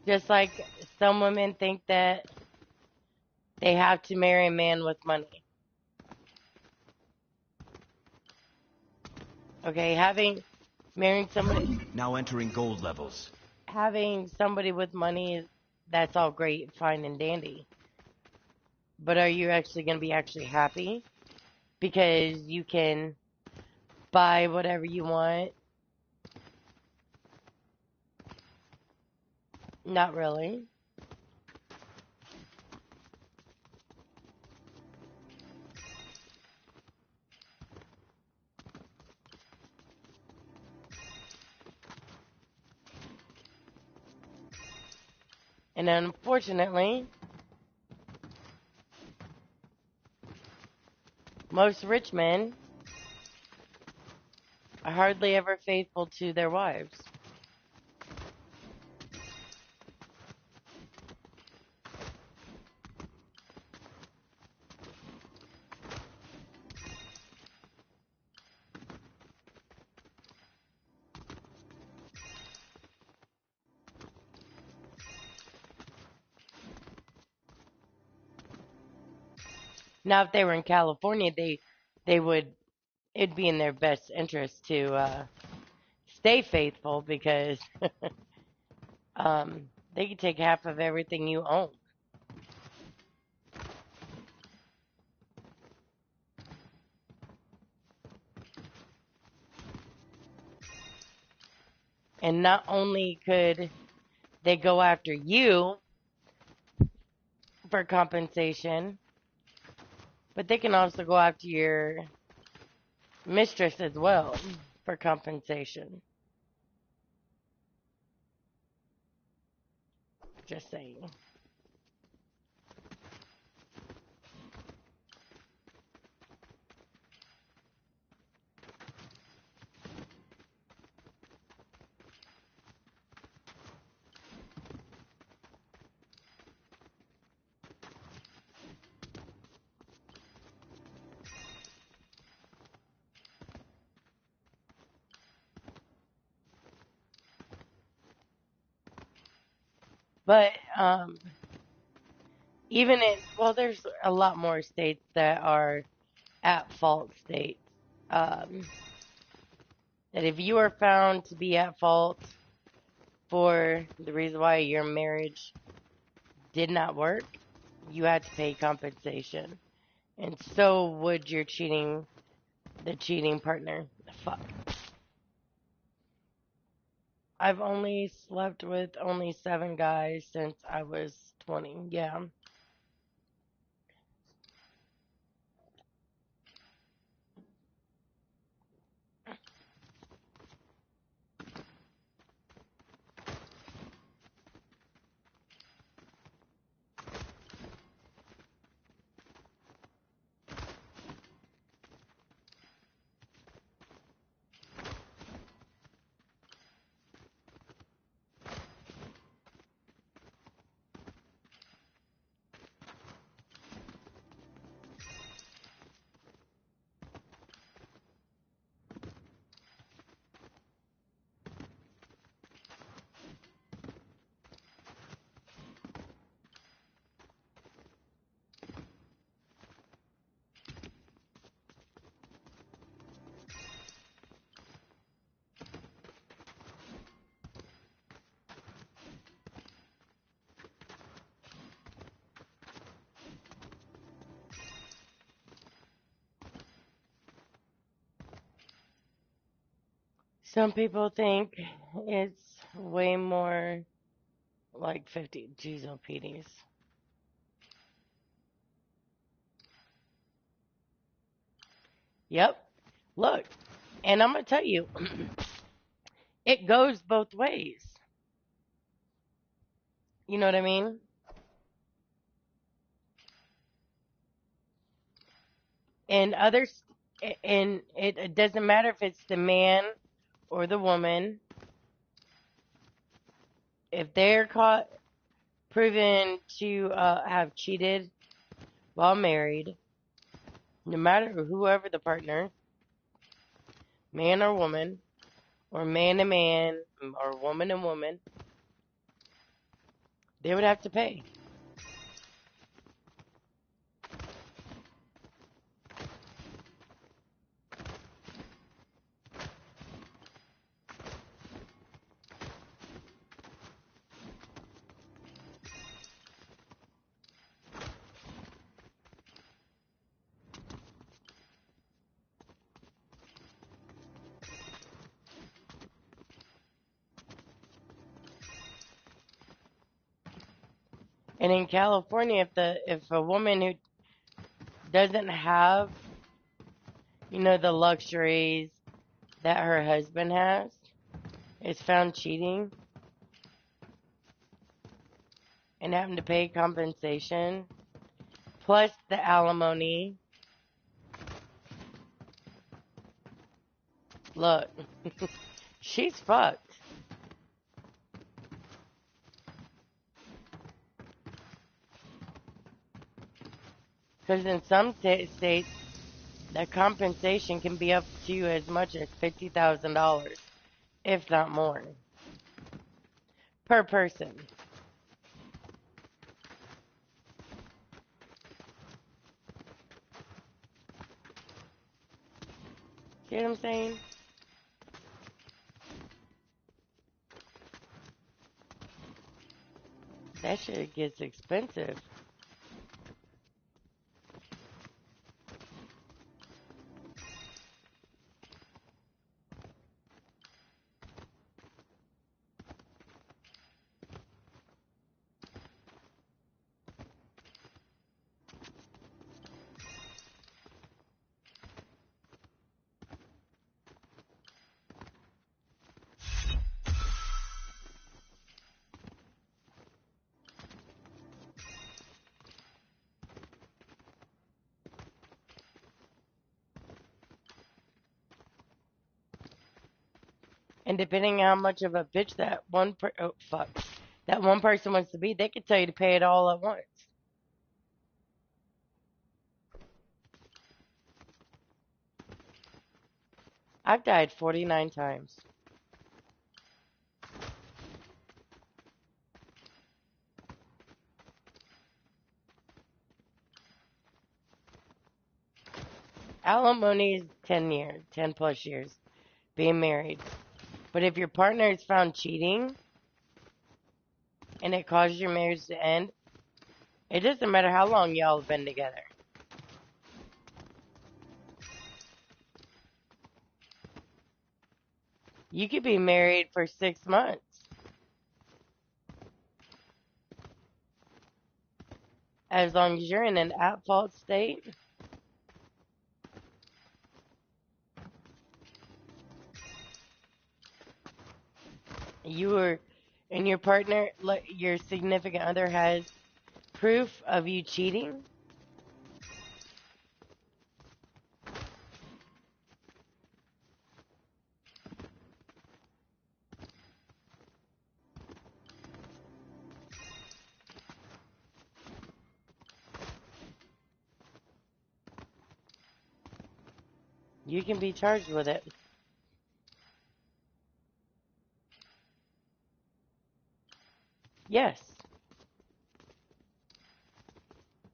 Just like some women think that they have to marry a man with money. Okay, marrying somebody, Now entering gold levels. having somebody with money, that's all great, fine and dandy. But are you actually going to be actually happy? Because you can buy whatever you want? Not really. And unfortunately, most rich men are hardly ever faithful to their wives. Now, if they were in California, they would it'd be in their best interest to stay faithful because they could take half of everything you own. And not only could they go after you for compensation, but they can also go after your mistress as well for compensation. Just saying. But even in, well, there's a lot more states that are at fault states. Um, that if you are found to be at fault for the reason why your marriage did not work, you had to pay compensation. And so would the cheating partner. Fuck. I've only slept with only 7 guys since I was 20. Yeah. Some people think it's way more like 50 GZOPDs. Yep. Look, and I'm going to tell you, it goes both ways. You know what I mean? And others, and it doesn't matter if it's the man or the woman. If they're caught proven to have cheated while married, no matter whoever the partner, man or woman, or man and man, or woman and woman, they would have to pay. And in California, if a woman who doesn't have, the luxuries that her husband has is found cheating, and having to pay compensation plus the alimony. Look, she's fucked. Because in some states, the compensation can be up to as much as $50,000, if not more, per person. See what I'm saying? That shit gets expensive. And depending on how much of a bitch that that one person wants to be, they could tell you to pay it all at once. I've died 49 times. Alimony is 10 years, 10 plus years, being married. But if your partner is found cheating and it causes your marriage to end, it doesn't matter how long y'all have been together. You could be married for 6 months. As long as you're in an at-fault state. And your partner, your significant other has proof of you cheating. You can be charged with it. Yes.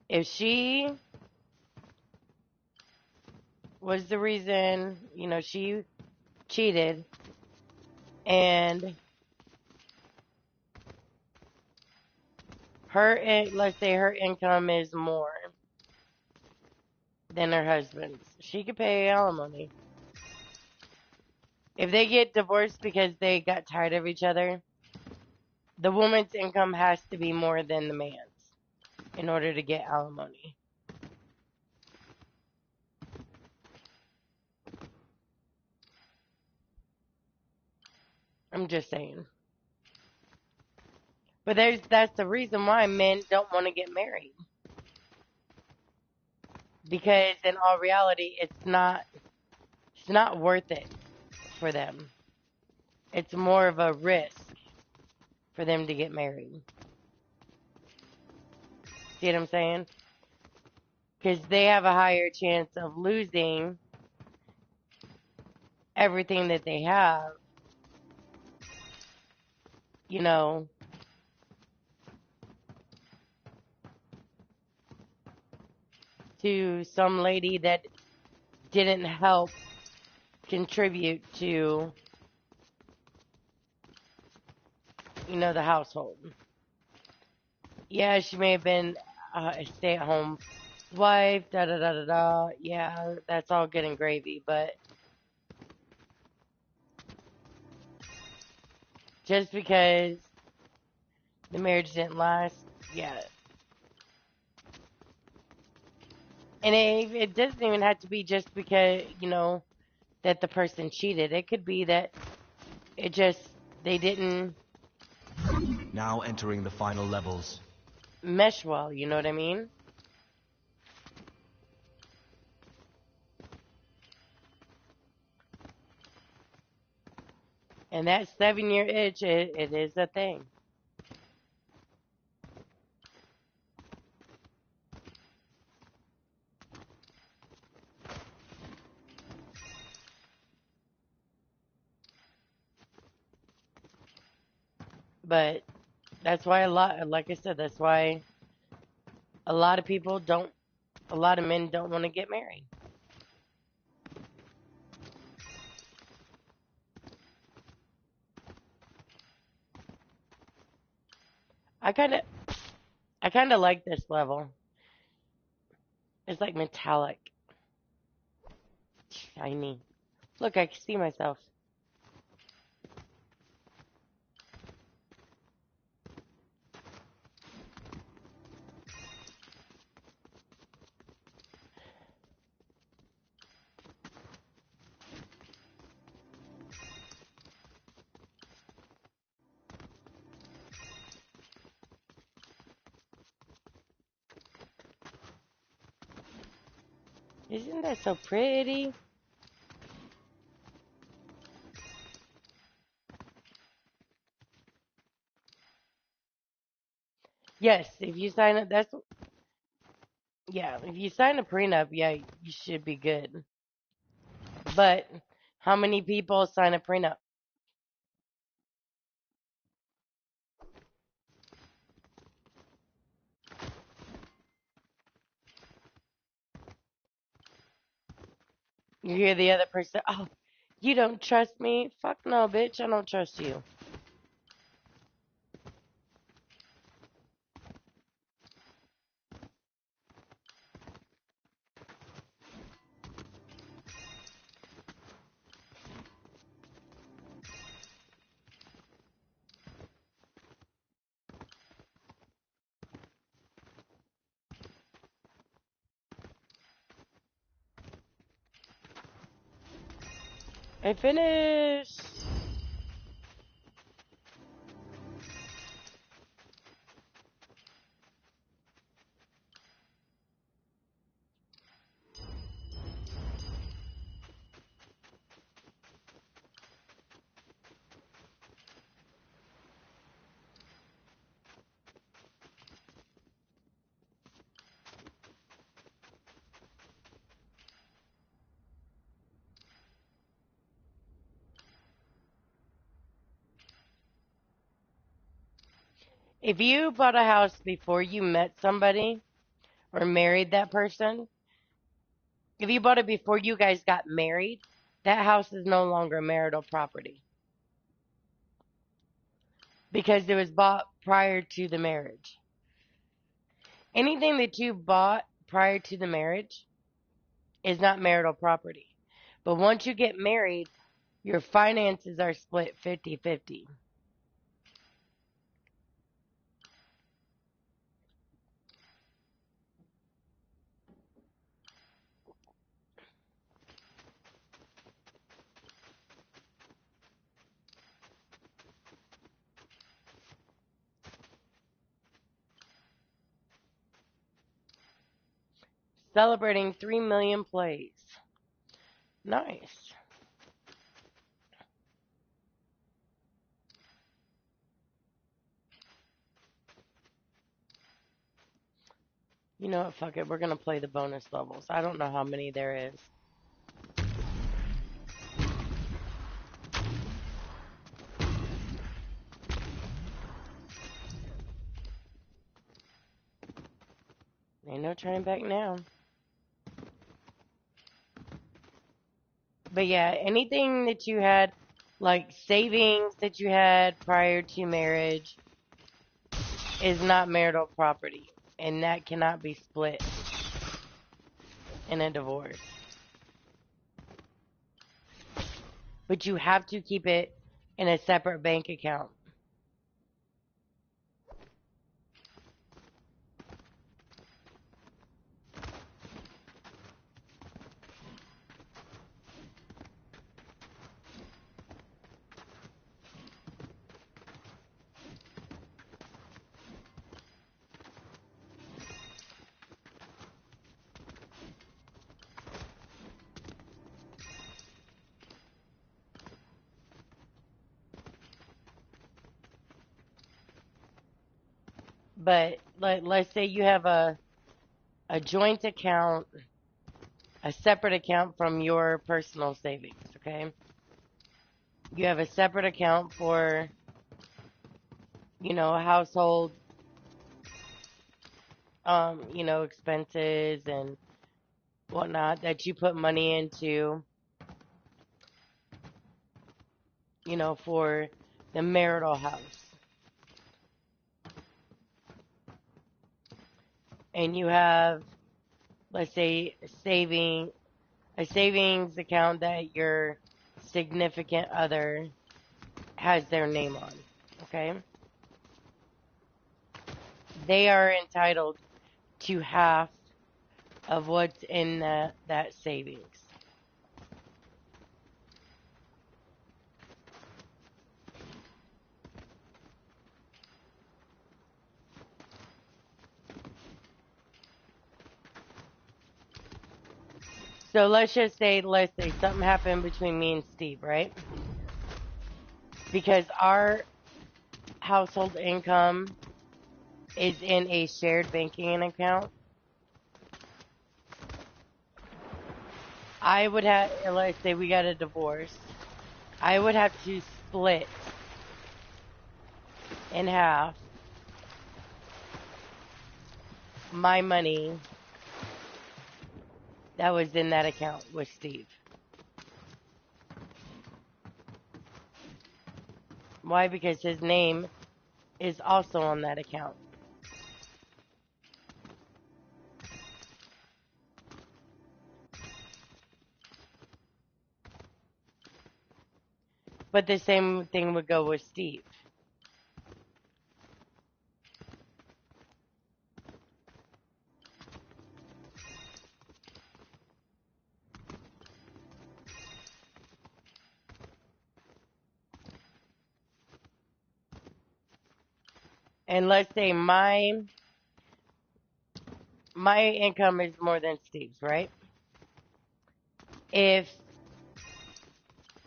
If she was the reason, she cheated and let's say her income is more than her husband's, she could pay alimony. If they get divorced because they got tired of each other, the woman's income has to be more than the man's in order to get alimony. I'm just saying. But that's the reason why men don't want to get married. Because in all reality, it's not worth it for them. It's more of a risk for them to get married. See what I'm saying? Because they have a higher chance of losing everything that they have, to some lady that didn't help contribute to, the household. Yeah, she may have been a stay-at-home wife, da-da-da-da-da. Yeah, that's all good and gravy, but just because the marriage didn't last, yeah. And it doesn't even have to be just because, that the person cheated. It could be that they didn't. Now entering the final levels. mesh well, you know what I mean? And that 7-year itch, it is a thing. But that's why like I said, that's why a lot of people don't, a lot of men don't want to get married. I kind of, I kind of like this level. It's like metallic, shiny. Look, I can see myself. Isn't that so pretty? Yes, if you sign up, that's, yeah, if you sign a prenup, yeah, you should be good. But how many people sign a prenup? You hear the other person, oh, you don't trust me? Fuck no, bitch, I don't trust you. I finished. If you bought a house before you met somebody or married that person, if you bought it before you guys got married, that house is no longer marital property because it was bought prior to the marriage. Anything that you bought prior to the marriage is not marital property. But once you get married, your finances are split 50-50. Celebrating 3 million plays. Nice. You know what? Fuck it. We're going to play the bonus levels. I don't know how many there is. Ain't no turning back now. But yeah, anything that you had, like savings that you had prior to marriage, is not marital property. And that cannot be split in a divorce. But you have to keep it in a separate bank account. But let's say you have a joint account, a separate account from your personal savings, okay? You have a separate account for, household, expenses and whatnot that you put money into, for the marital house. And you have, let's say, a savings account that your significant other has their name on, okay? They are entitled to half of what's in that savings. So let's say something happened between me and Steve, right? Because our household income is in a shared banking account. I would have, let's say we got a divorce, I would have to split in half my money that was in that account with Steve. Why? Because his name is also on that account. But the same thing would go with Steve. And let's say my income is more than Steve's, right? If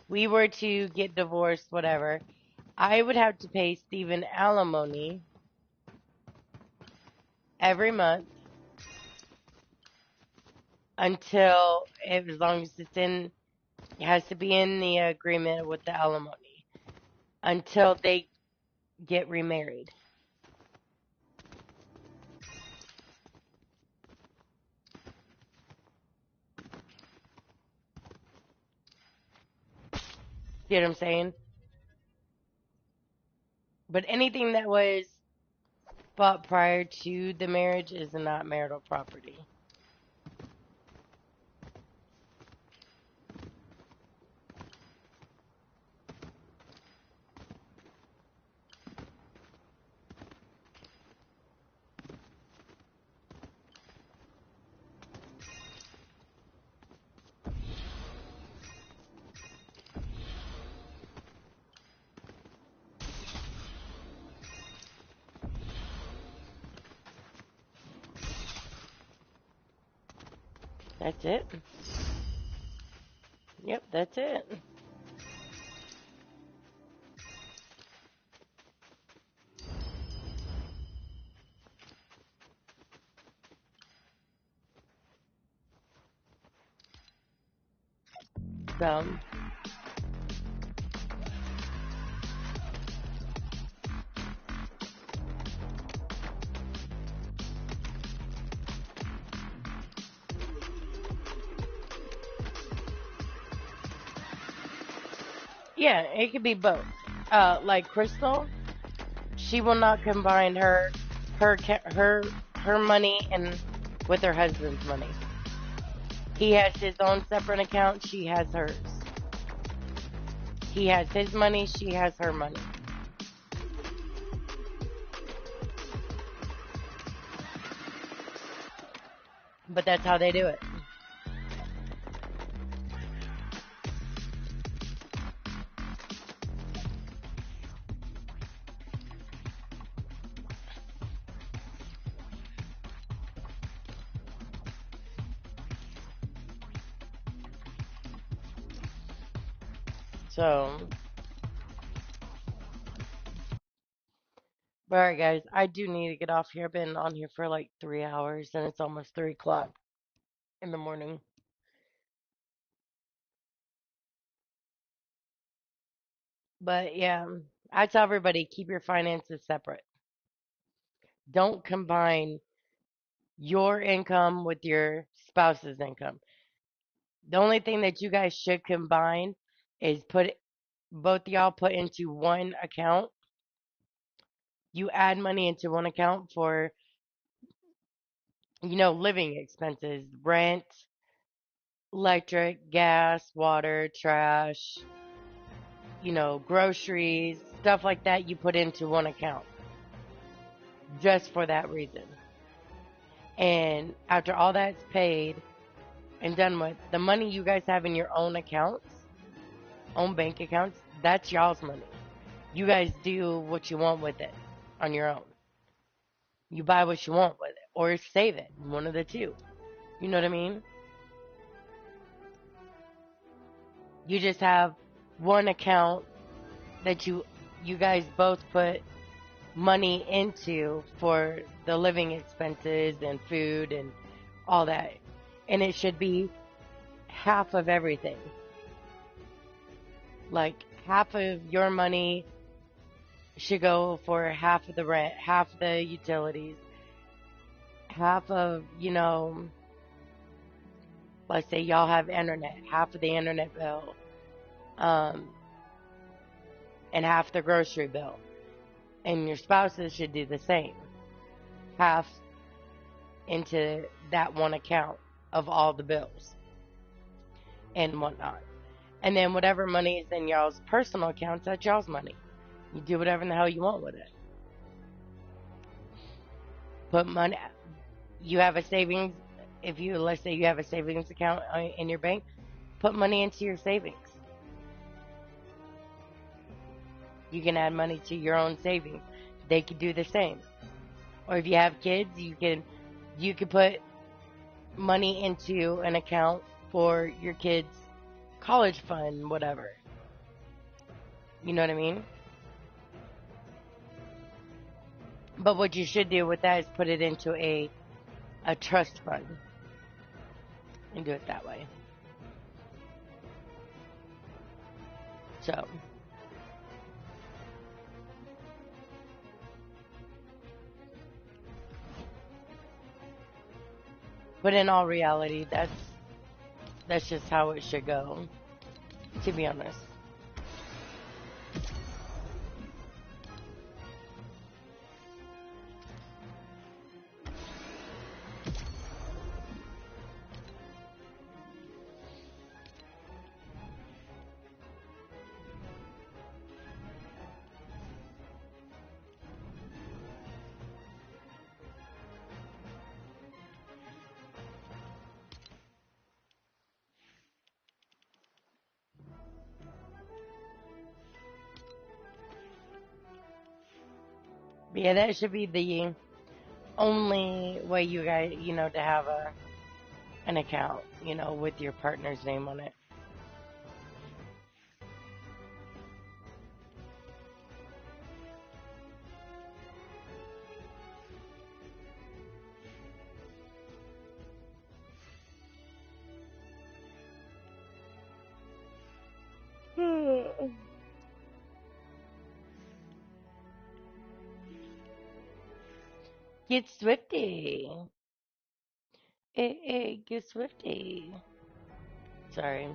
we were to get divorced, whatever, I would have to pay Steven alimony every month until, as long as it has to be in the agreement with the alimony, until they get remarried. See what I'm saying? But anything that was bought prior to the marriage is not marital property. That's it. Yep, that's it. So, yeah, it could be both. Like Crystal, she will not combine her money and with her husband's money. He has his own separate account, she has hers. He has his money, she has her money. But that's how they do it. So, Alright, guys, I do need to get off here. I've been on here for like 3 hours and it's almost 3 o'clock in the morning. But yeah, I tell everybody keep your finances separate. Don't combine your income with your spouse's income. The only thing that you guys should combine is put both y'all put into one account. You add money into one account for, living expenses, rent, electric, gas, water, trash, groceries, stuff like that. You put into one account just for that reason. And after all that's paid and done with, the money you guys have in your own accounts, own bank accounts, that's y'all's money. You guys do what you want with it on your own. You buy what you want with it or save it, one of the two. You know what I mean? You just have one account that you guys both put money into for the living expenses and food and all that. And it should be half of everything. Like half of your money should go for half of the rent, half of the utilities, half of, let's say y'all have internet, half of the internet bill, and half the grocery bill. And your spouses should do the same. Half into that one account of all the bills and whatnot. And then whatever money is in y'all's personal accounts, that's y'all's money. You do whatever in the hell you want with it. Put money, you have a savings, let's say you have a savings account in your bank, put money into your savings. You can add money to your own savings. They could do the same. Or if you have kids, you could put money into an account for your kids' college fund, whatever. You know what I mean? But what you should do with that is put it into a trust fund and do it that way. So, but in all reality, that's just how it should go, to be honest. But yeah, that should be the only way you guys, to have an account, with your partner's name on it. Get Swifty. Hey, get Swifty. Sorry.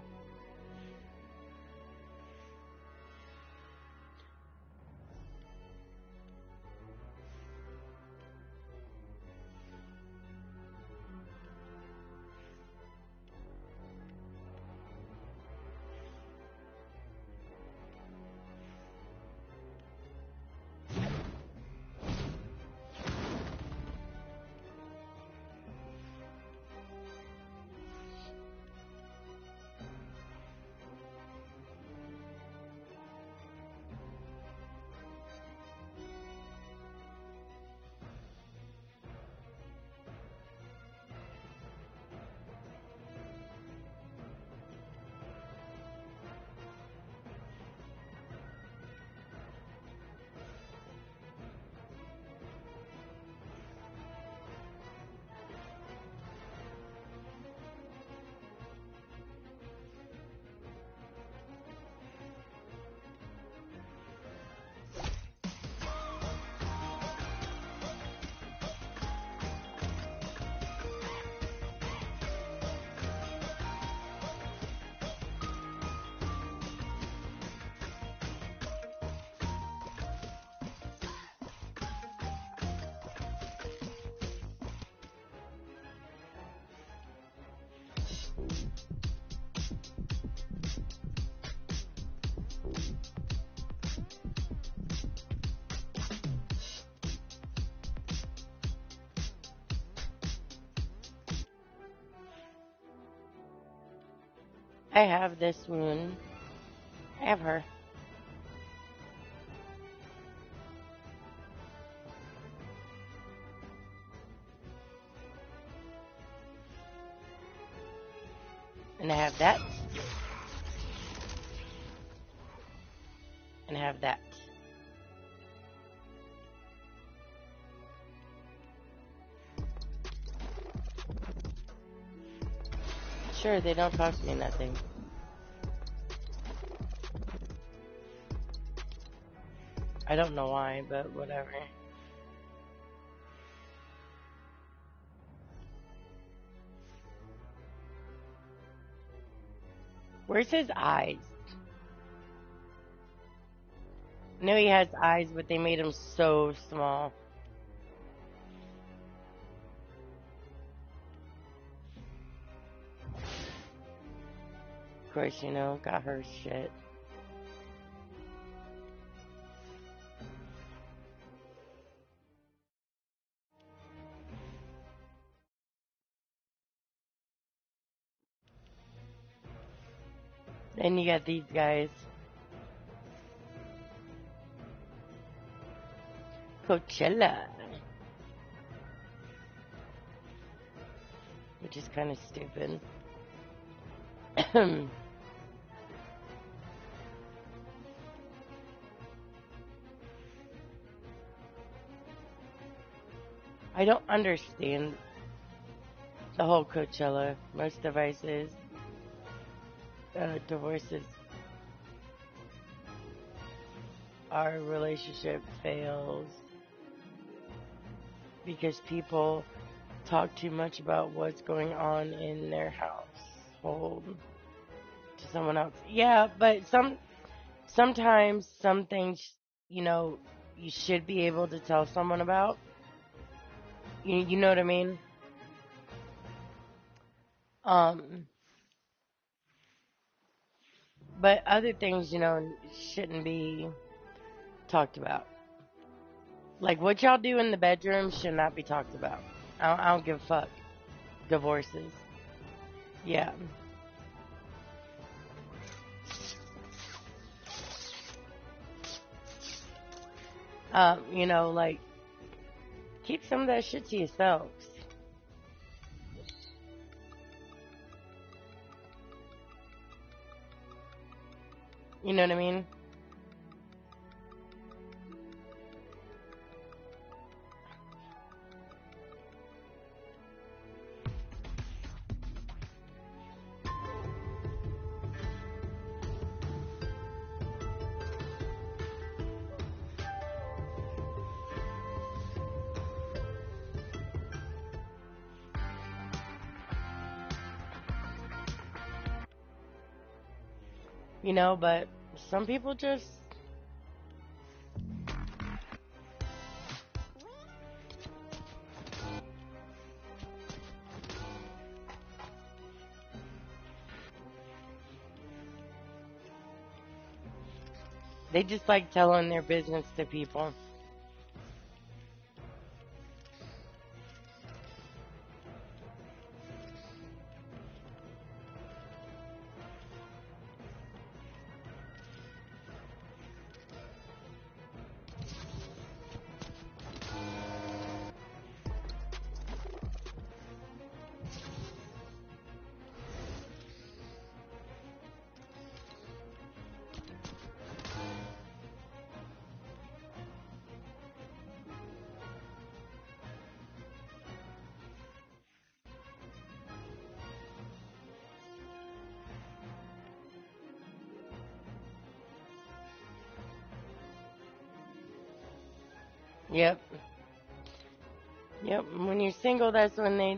I have this one. I have her. And I have that. And I have that. Sure, they don't cost me nothing. I don't know why, but whatever. Where's his eyes? I know he has eyes, but they made him so small. Of course, you know, got her shit. Then you got these guys. Coachella. Which is kind of stupid. I don't understand the whole Coachella. Most divorces our relationship fails because people talk too much about what's going on in their household to someone else. Yeah, but sometimes some things, you know, you should be able to tell someone about. You know what I mean? But other things, you know, shouldn't be talked about. Like what y'all do in the bedroom should not be talked about. I don't give a fuck. Divorces. Yeah. You know, like, keep some of that shit to yourselves. You know what I mean? You know, but some people just they just like telling their business to people. Yep. Yep. When you're single, that's when they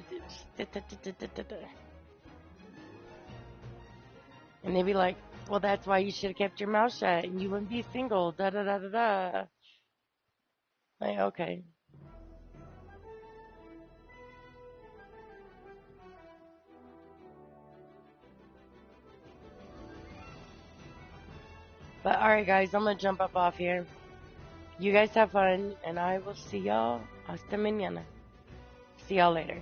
and they be like, well, that's why you should have kept your mouth shut and you wouldn't be single. Da da da da da. Like, okay. But alright, guys, I'm gonna jump up off here. You guys have fun, and I will see y'all hasta mañana. See y'all later.